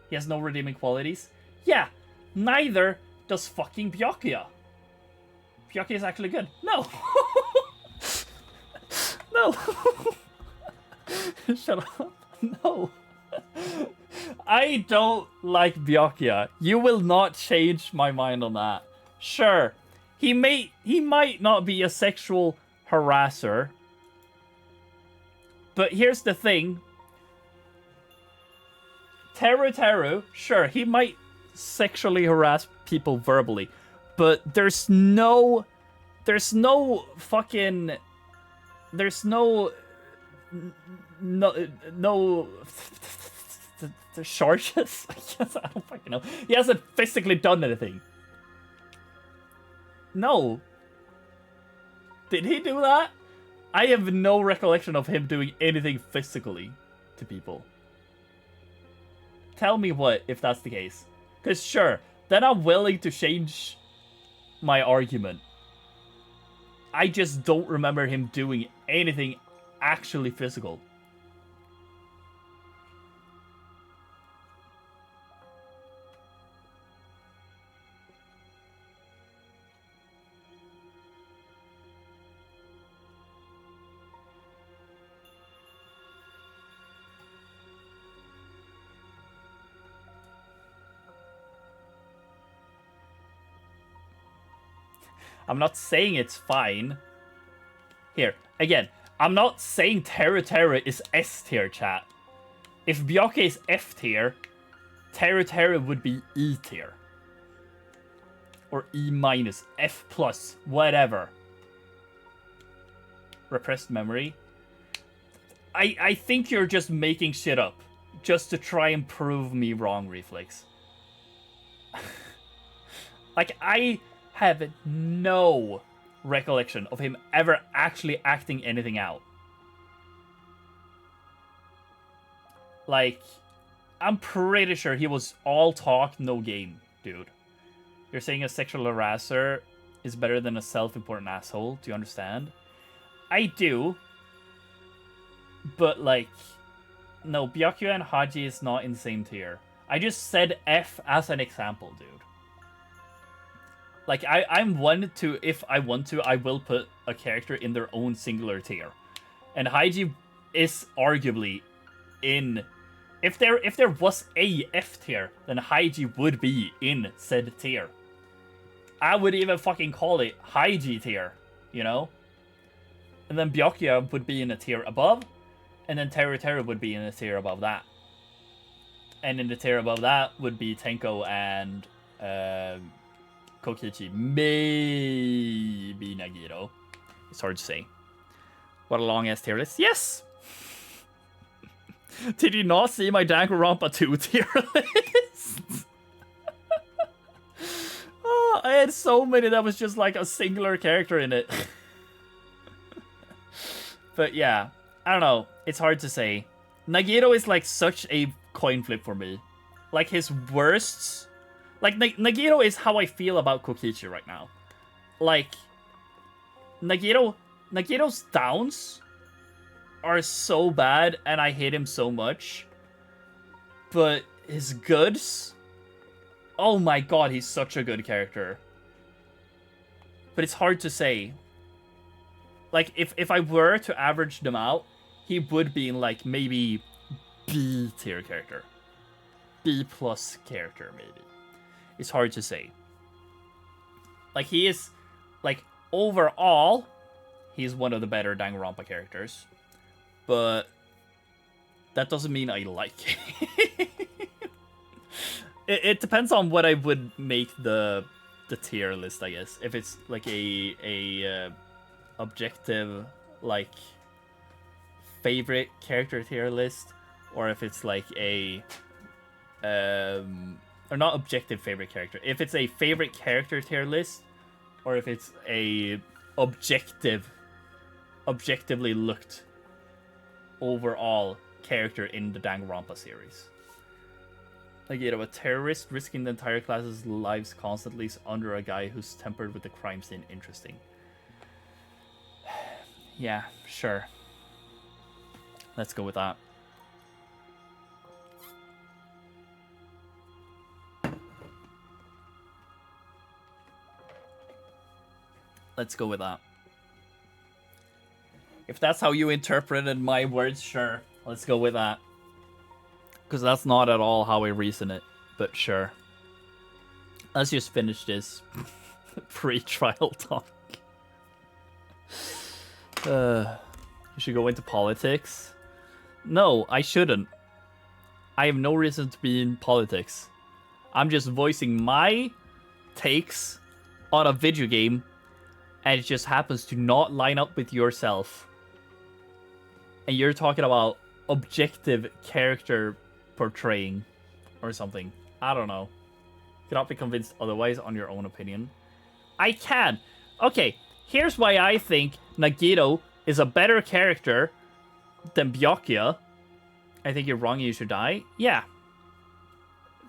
He has no redeeming qualities. Yeah, neither does fucking Byakuya. Byakuya is actually good. No. No. Shut up. No. I don't like Byakuya. You will not change my mind on that. Sure, he might not be a sexual harasser. But here's the thing. Teru, sure, he might sexually harass people verbally, but there's no the charges? I guess I don't fucking know. He hasn't physically done anything. No. Did he do that? I have no recollection of him doing anything physically to people. Tell me what, if that's the case. Because sure, then I'm willing to change my argument. I just don't remember him doing anything actually physical. I'm not saying it's fine. Here, again, I'm not saying Teru is S tier, chat. If Byakuya is F tier, Teru would be E tier. Or E minus, F plus, whatever. Repressed memory. I think you're just making shit up. Just to try and prove me wrong, Reflex. Like, I have no recollection of him ever actually acting anything out. Like, I'm pretty sure he was all talk, no game, dude. You're saying a sexual harasser is better than a self-important asshole, do you understand? I do. But, like, no, Byakuya and Haji is not in the same tier. I just said F as an example, dude. Like, I'm one to, if I want to, I will put a character in their own singular tier. And Haiji is arguably in... If there was a F tier, then Haiji would be in said tier. I would even fucking call it Haiji tier, you know? And then Byakuya would be in a tier above, and then Teru would be in a tier above that. And in the tier above that would be Tenko and... Kokichi, maybe Nagito. It's hard to say. What a long ass tier list. Yes! Did you not see my Danganronpa 2 tier list? Oh, I had so many that was just like a singular character in it. But yeah, I don't know. It's hard to say. Nagito is like such a coin flip for me. Like his worsts... Like, Nagito is how I feel about Kokichi right now. Like, Nagito's downs are so bad, and I hate him so much. But his goods... Oh my god, he's such a good character. But it's hard to say. Like, if I were to average them out, he would be in, like, maybe B tier character. B plus character, maybe. It's hard to say. Like, he is... Like, overall, he's one of the better Danganronpa characters. But that doesn't mean I like it. It depends on what I would make the tier list, I guess. If it's like a objective, like, favorite character tier list, or if it's like a or not objective favorite character. If it's a favorite character tier list, or if it's a objectively looked overall character in the Danganronpa series. Like, you know, a terrorist risking the entire class's lives constantly under a guy who's tempered with the crime scene. Interesting. Yeah, sure. Let's go with that. Let's go with that. If that's how you interpreted my words, sure. Let's go with that. Because that's not at all how I reason it, but sure. Let's just finish this pre-trial talk. You should go into politics. No, I shouldn't. I have no reason to be in politics. I'm just voicing my takes on a video game, and it just happens to not line up with yourself. And you're talking about objective character portraying or something. I don't know. Cannot be convinced otherwise on your own opinion. I can. Okay, here's why I think Nagito is a better character than Byakuya. I think you're wrong, you should die. Yeah.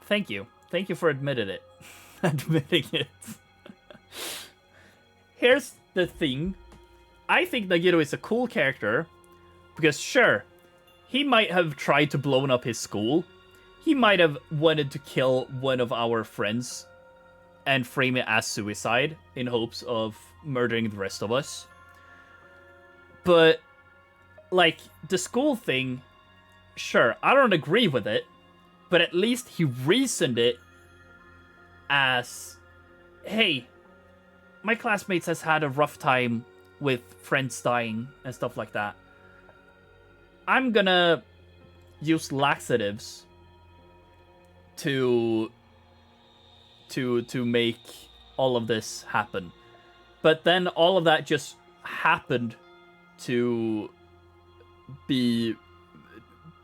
Thank you. Thank you for admitting it. Admitting it. Here's the thing. I think Nagito is a cool character because, sure, he might have tried to blow up his school. He might have wanted to kill one of our friends and frame it as suicide in hopes of murdering the rest of us. But, like, the school thing, sure, I don't agree with it, but at least he reasoned it as, hey, my classmates has had a rough time with friends dying and stuff like that. I'm gonna use laxatives to make all of this happen. But then all of that just happened to be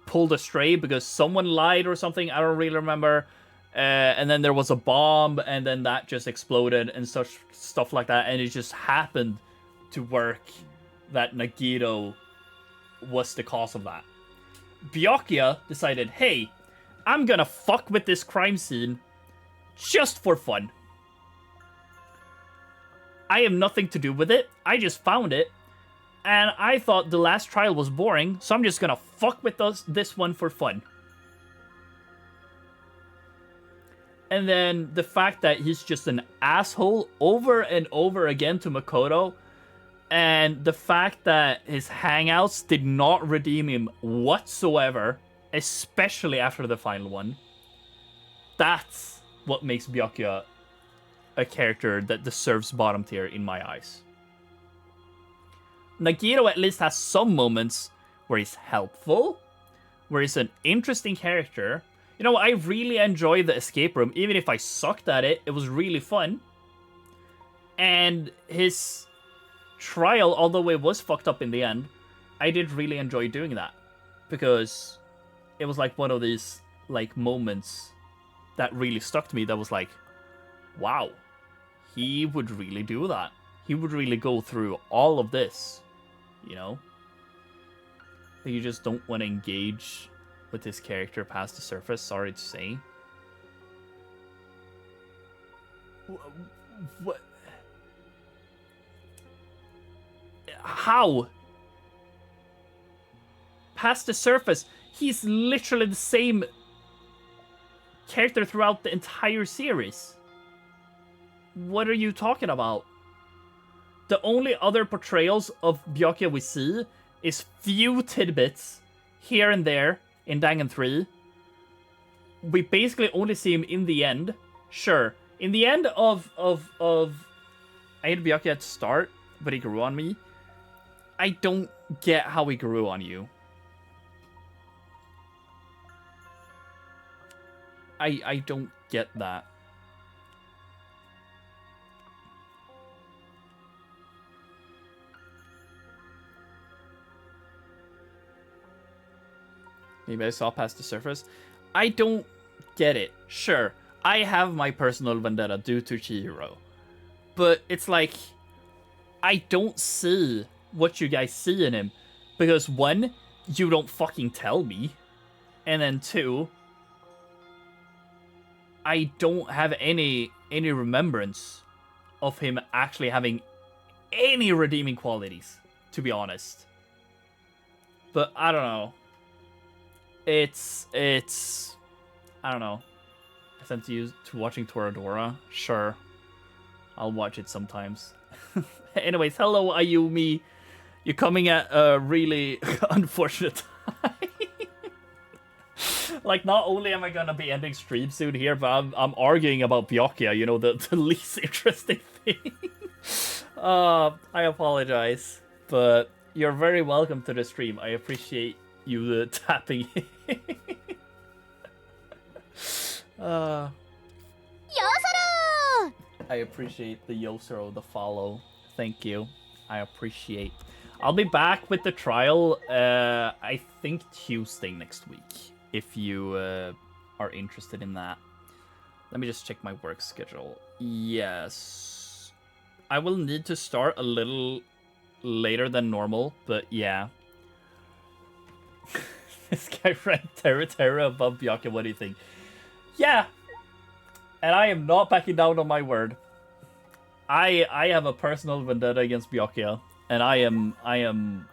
pulled astray because someone lied or something. I don't really remember. And then there was a bomb, and then that just exploded and such stuff like that. And it just happened to work that Nagito was the cause of that. Byakuya decided, hey, I'm gonna fuck with this crime scene just for fun. I have nothing to do with it. I just found it. And I thought the last trial was boring, so I'm just gonna fuck with this one for fun. And then the fact that he's just an asshole over and over again to Makoto, and the fact that his hangouts did not redeem him whatsoever, especially after the final one, that's what makes Byakuya a character that deserves bottom tier in my eyes. Nagito at least has some moments where he's helpful, where he's an interesting character. You know, I really enjoyed the escape room. Even if I sucked at it, it was really fun. And his trial, although it was fucked up in the end, I did really enjoy doing that because it was like one of these like moments that really stuck to me. That was like, wow, he would really do that. He would really go through all of this, you know? You just don't want to engage with his character past the surface, sorry to say. What? How? Past the surface? He's literally the same character throughout the entire series. What are you talking about? The only other portrayals of Byakuya we see is few tidbits here and there in Dangan 3. We basically only see him in the end. Sure, in the end of I hate Byakuya at the start, but he grew on me. I don't get how he grew on you. I don't get that. Maybe I saw past the surface. I don't get it. Sure, I have my personal vendetta due to Chihiro. But it's like, I don't see what you guys see in him. Because one, you don't fucking tell me. And then two, I don't have any remembrance of him actually having any redeeming qualities, to be honest. But I don't know. It's I don't know. I sent to watching Toradora. Sure, I'll watch it sometimes. Anyways, hello Ayumi. You're coming at a really unfortunate time. Like, not only am I gonna be ending stream soon here, but I'm arguing about Byakuya, you know, the least interesting thing. I apologize, but you're very welcome to the stream. I appreciate you tapping in. Yosoro! I appreciate the Yosoro, the follow. Thank you. I appreciate. I'll be back with the trial, I think Tuesday next week, if you are interested in that. Let me just check my work schedule. Yes. I will need to start a little later than normal, but yeah. This guy ranked Terra above Byakuya, what do you think? Yeah! And I am not backing down on my word. I have a personal vendetta against Byakuya. And I am...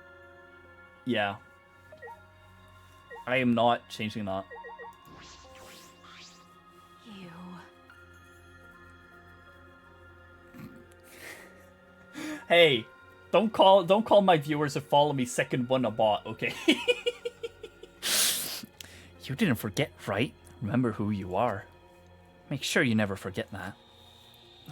Yeah. I am not changing that. Hey, don't call my viewers to follow me second one a bot, okay? You didn't forget, right? Remember who you are. Make sure you never forget that.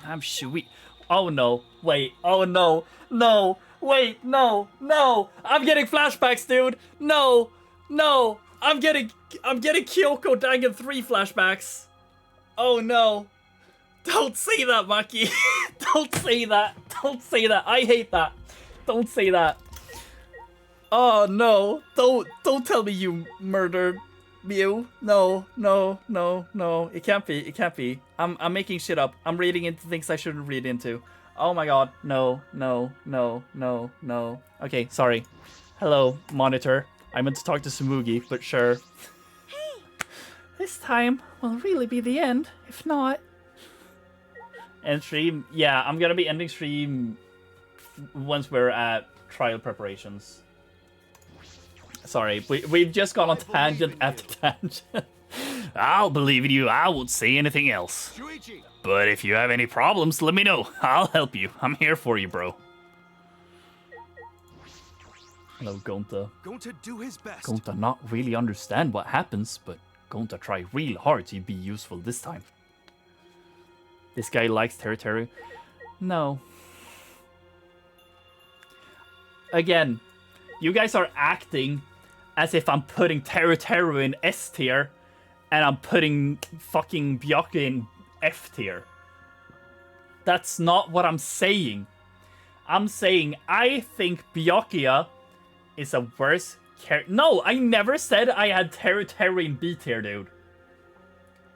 I'm Shui. Oh no, wait, oh no, no, wait, no, no! I'm getting flashbacks, dude! No, no! I'm getting Kyoko Dangan 3 flashbacks! Oh no! Don't say that, Maki! Don't say that! Don't say that! I hate that! Don't say that! Oh no! Don't tell me you murdered Mew. No, no, no, no. It can't be. It can't be. I'm making shit up. I'm reading into things I shouldn't read into. Oh my god. No, no, no, no, no. Okay, sorry. Hello, monitor. I meant to talk to Sumugi, but sure. Hey! This time will really be the end, if not. End stream? Yeah, I'm gonna be ending stream once we're at trial preparations. Sorry, we've just gone on tangent after tangent. I'll believe in you. I won't say anything else. But if you have any problems, let me know. I'll help you. I'm here for you, bro. Hello, Gonta. Gonta do his best. Gonta not really understand what happens, but Gonta try real hard to be useful this time. This guy likes Teru. No. Again, you guys are acting as if I'm putting Teru in S tier, and I'm putting fucking Byakuya in F tier. That's not what I'm saying. I'm saying I think Byakuya is a worse character. No, I never said I had Terry in B tier, dude.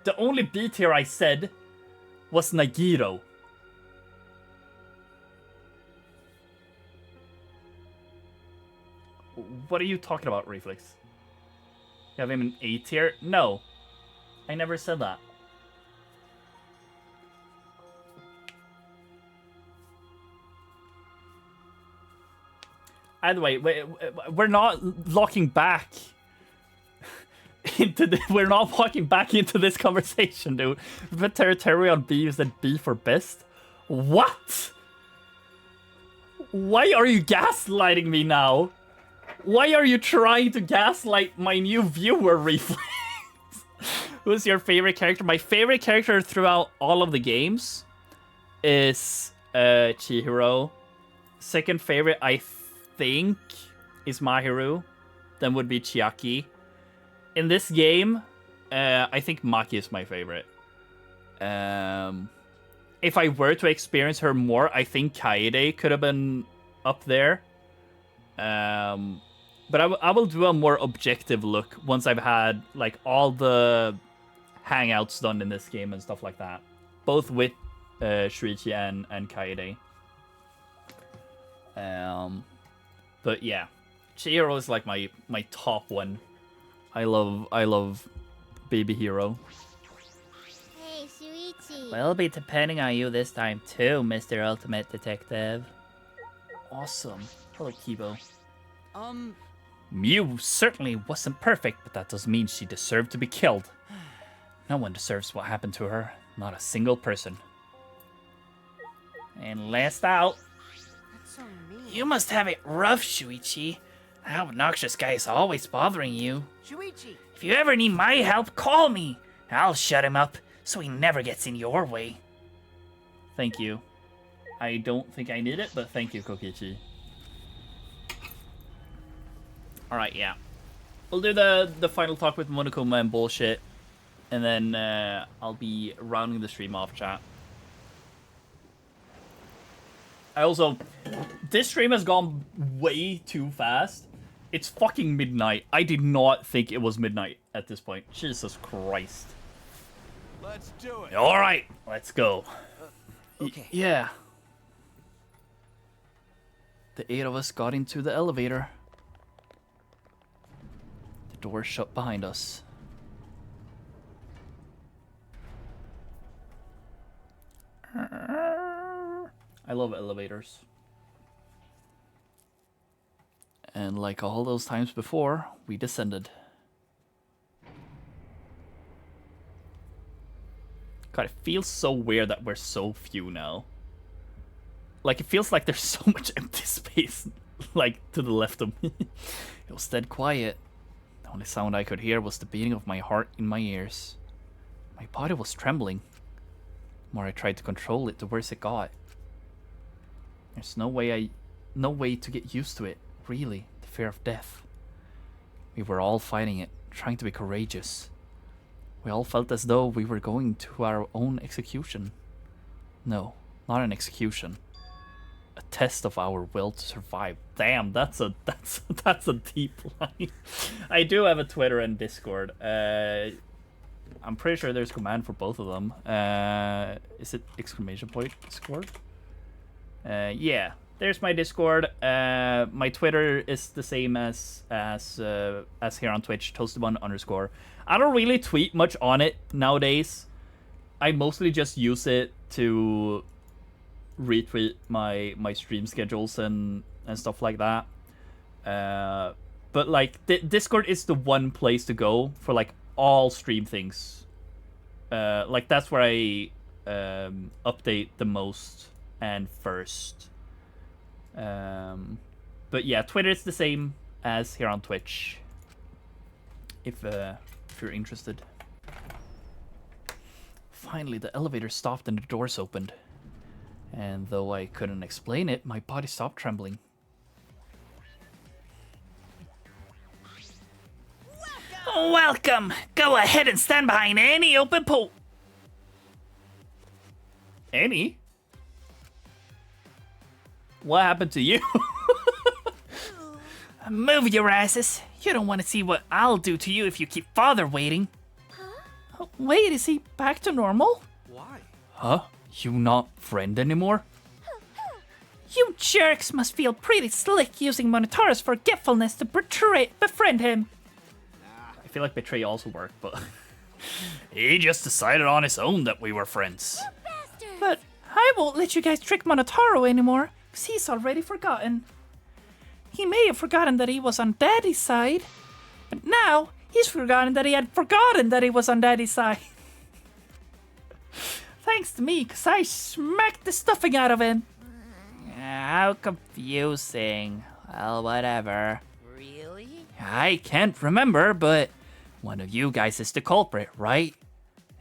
The only B tier I said was Nagito. What are you talking about, Reflex? You have him in A tier? No. I never said that. Either way, we're not locking back into the, we're not walking back into this conversation, dude. Put Terry on B, you said B for best? What? Why are you gaslighting me now? Why are you trying to gaslight my new viewer, Reflex? Who's your favorite character? My favorite character throughout all of the games is Chihiro. Second favorite, I think, is Mahiru. Then would be Chiaki. In this game, I think Maki is my favorite. If I were to experience her more, I think Kaede could have been up there. But I will do a more objective look once I've had like all the hangouts done in this game and stuff like that. Both with Shuichi and Kaede. But yeah, Chihiro is like my top one. I love Baby Hero. Hey, Shuichi. We'll be depending on you this time too, Mr. Ultimate Detective. Awesome. Hello, Kibo. Mew certainly wasn't perfect, but that doesn't mean she deserved to be killed. No one deserves what happened to her. Not a single person. And last out. That's so mean. You must have it rough, Shuichi. That obnoxious guy is always bothering you. Shuichi. If you ever need my help, call me. I'll shut him up so he never gets in your way. Thank you. I don't think I need it, but thank you, Kokichi. Alright, yeah. We'll do the final talk with Monokuma and bullshit. And then I'll be rounding the stream off, chat. This stream has gone way too fast. It's fucking midnight. I did not think it was midnight at this point. Jesus Christ. Let's do it. Alright, let's go. Okay. Yeah. The 8 of us got into the elevator. The door shut behind us. I love elevators. And like all those times before, we descended. God, it feels so weird that we're so few now. Like, it feels like there's so much empty space, like, to the left of me. It was dead quiet. The only sound I could hear was the beating of my heart in my ears. My body was trembling. The more I tried to control it, the worse it got. There's no way to get used to it, really, the fear of death. We were all fighting it, trying to be courageous. We all felt as though we were going to our own execution. No, not an execution. A test of our will to survive. Damn, that's a deep line. I do have a Twitter and Discord. I'm pretty sure there's command for both of them. Is it exclamation point Discord? Yeah, there's my Discord. My Twitter is the same as here on Twitch, Toasted1_. I don't really tweet much on it nowadays. I mostly just use it to retweet my stream schedules and stuff like that. But like Discord is the one place to go for like all stream things. Like that's where I update the most and first. But yeah, Twitter is the same as here on Twitch. If you're interested. Finally, the elevator stopped and the doors opened. And though I couldn't explain it, my body stopped trembling. Welcome! Go ahead and stand behind any open pole. Any? What happened to you? Move your asses. You don't want to see what I'll do to you if you keep father waiting. Oh, wait, is he back to normal? Why? Huh? You not friend anymore? You jerks must feel pretty slick using Monotaro's forgetfulness to befriend him. I feel like betray also worked, but he just decided on his own that we were friends. But I won't let you guys trick Monotaro anymore, because he's already forgotten. He may have forgotten that he was on Daddy's side, but now he's forgotten that he had forgotten that he was on Daddy's side. Thanks to me, because I smacked the stuffing out of him. How confusing. Well, whatever. Really? I can't remember, but one of you guys is the culprit, right?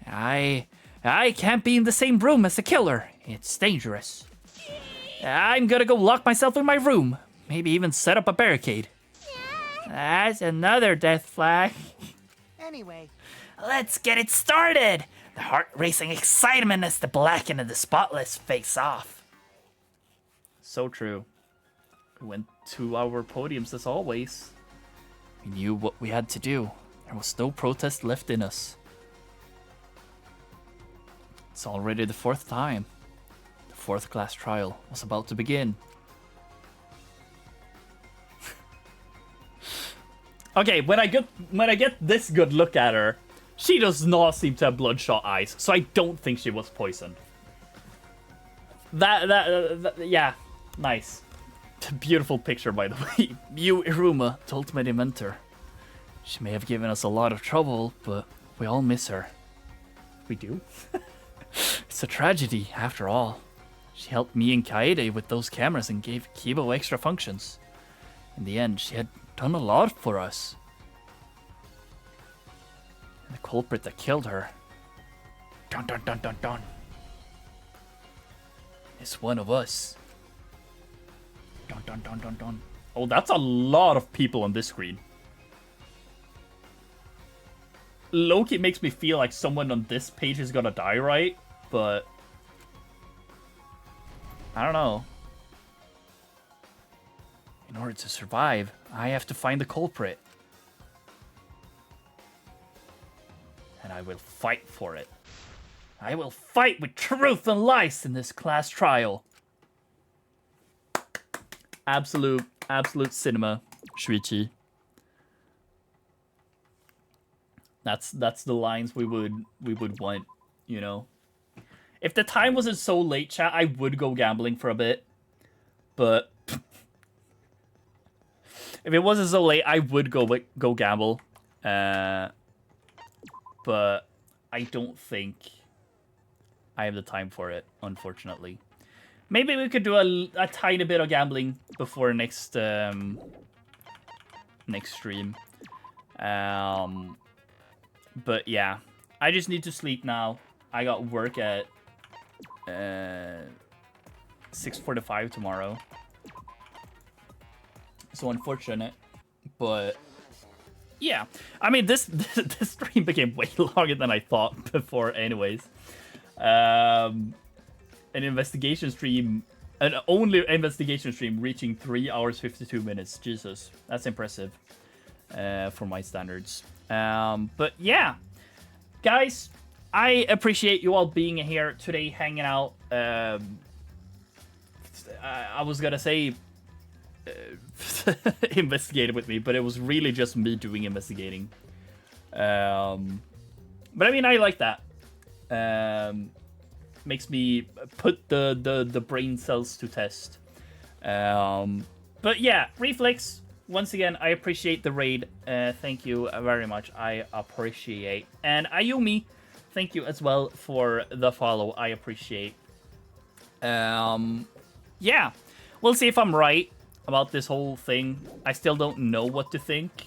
I can't be in the same room as the killer. It's dangerous. I'm gonna go lock myself in my room. Maybe even set up a barricade. That's another death flag. Anyway, Let's get it started. The heart-racing excitement as the Black and the Spotless face off. So true. We went 2 hour podiums as always. We knew what we had to do. There was no protest left in us. It's already the 4th time. The 4th class trial was about to begin. Okay, when I get this good look at her, she does not seem to have bloodshot eyes, so I don't think she was poisoned. Yeah, nice. Beautiful picture, by the way. Miu Iruma, the ultimate inventor. She may have given us a lot of trouble, but we all miss her. We do? It's a tragedy, after all. She helped me and Kaede with those cameras and gave Kibo extra functions. In the end, she had done a lot for us. And the culprit that killed her, dun dun dun dun dun, is one of us. Dun dun dun dun dun. Oh, that's a lot of people on this screen. Loki makes me feel like someone on this page is gonna die, right? But I don't know. In order to survive, I have to find the culprit. And I will fight for it. I will fight with truth and lies in this class trial. Absolute cinema, Shuichi. That's the lines we would want, you know. If the time wasn't so late, chat, I would go gambling for a bit. But if it wasn't so late, I would go gamble. But I don't think I have the time for it, unfortunately. Maybe we could do a tiny bit of gambling before next next stream. But yeah, I just need to sleep now. I got work at 6:45 tomorrow. So unfortunate, but yeah. I mean, this stream became way longer than I thought before anyways. An investigation stream, an only investigation stream reaching 3 hours 52 minutes. Jesus, that's impressive for my standards. But yeah, guys, I appreciate you all being here today, hanging out. I was gonna say investigated with me, but it was really just me doing investigating. But I mean, I like that. Makes me put the brain cells to test. But yeah, Reflex, once again, I appreciate the raid. Thank you very much. I appreciate. And Ayumi, thank you as well for the follow. I appreciate. Yeah, we'll see if I'm right about this whole thing. I still don't know what to think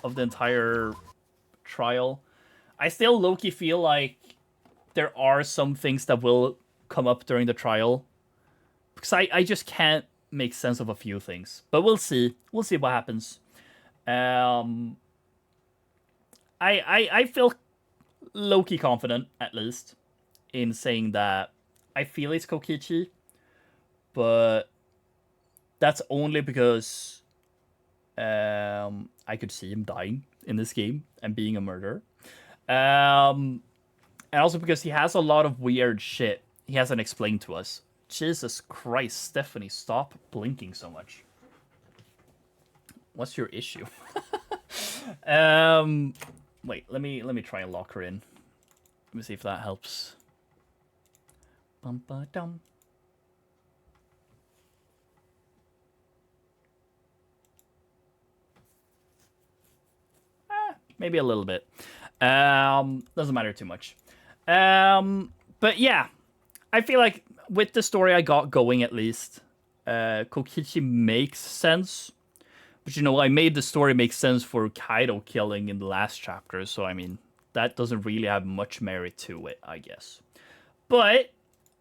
of the entire trial. I still low-key feel like there are some things that will come up during the trial, because I just can't make sense of a few things. But we'll see. We'll see what happens. I feel low-key confident, at least, in saying that I feel it's Kokichi, but that's only because I could see him dying in this game and being a murderer. And also because he has a lot of weird shit he hasn't explained to us. Jesus Christ, Stephanie, stop blinking so much. What's your issue? Wait, let me try and lock her in. Let me see if that helps. Bum ba dum. Maybe a little bit. Doesn't matter too much. But yeah, I feel like with the story I got going, at least, Kokichi makes sense. But you know, I made the story make sense for Kaido killing in the last chapter, so I mean, that doesn't really have much merit to it, I guess. But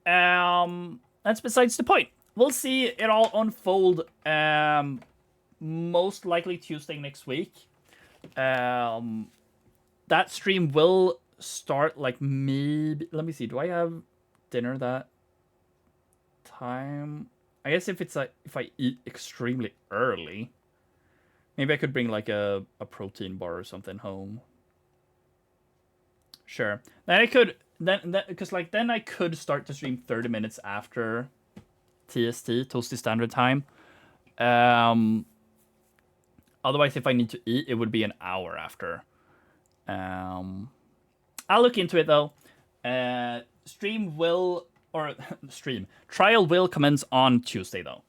that's besides the point. We'll see it all unfold. Most likely Tuesday next week. That stream will start like maybe. Let me see. Do I have dinner that time? I guess if it's like if I eat extremely early, maybe I could bring like a protein bar or something home. Sure. Then I could then I could start the stream 30 minutes after TST, Toasty Standard Time. Otherwise, if I need to eat, it would be an hour after. I'll look into it though. Trial will commence on Tuesday though.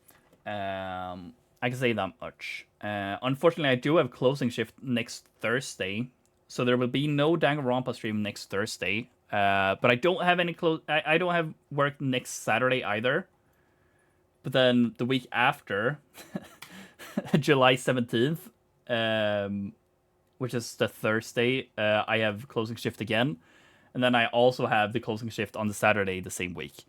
I can say that much. Unfortunately, I do have closing shift next Thursday, so there will be no Danganronpa stream next Thursday. But I don't have any I don't have work next Saturday either. But then the week after, July 17th, which is the Thursday, I have closing shift again. And then I also have the closing shift on the Saturday the same week.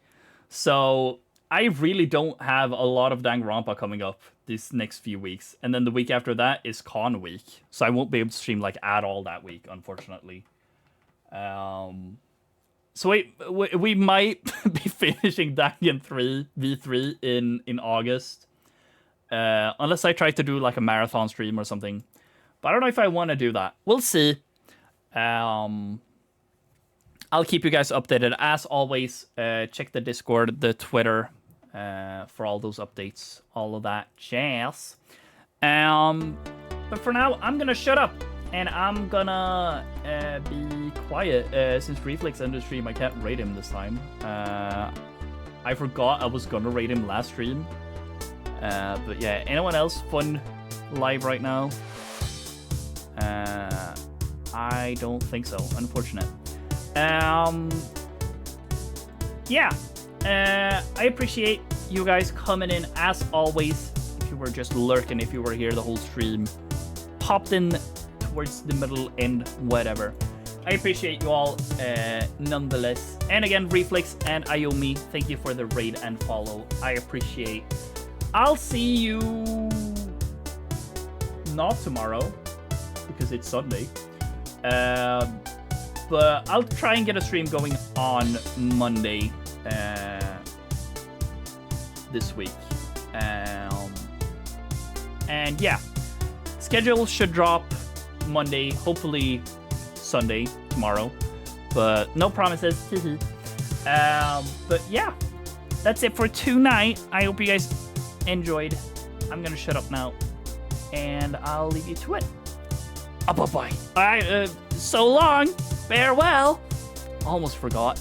So I really don't have a lot of Danganronpa coming up these next few weeks. And then the week after that is Con week. So I won't be able to stream like at all that week, unfortunately. So we might be finishing Dangan 3 V3 in August. Unless I try to do like a marathon stream or something. But I don't know if I want to do that. We'll see. I'll keep you guys updated. As always, check the Discord, the Twitter, for all those updates, all of that jazz. But for now, I'm gonna shut up. And I'm gonna be quiet. Since Reflex ended the stream, I can't rate him this time. I forgot I was gonna rate him last stream. But yeah, anyone else fun live right now? I don't think so, unfortunate. Yeah, I appreciate you guys coming in as always. If you were just lurking, if you were here the whole stream, popped in towards the middle end, whatever. I appreciate you all nonetheless. And again, Reflex and Ayomi, thank you for the raid and follow. I appreciate. I'll see you not tomorrow because it's Sunday. But I'll try and get a stream going on Monday this week. And yeah, schedule should drop Monday, hopefully Sunday, tomorrow. But no promises. But yeah, that's it for tonight. I hope you guys enjoyed. I'm gonna shut up now, and I'll leave you to it. Bye-bye. Alright, so long. Farewell. Almost forgot.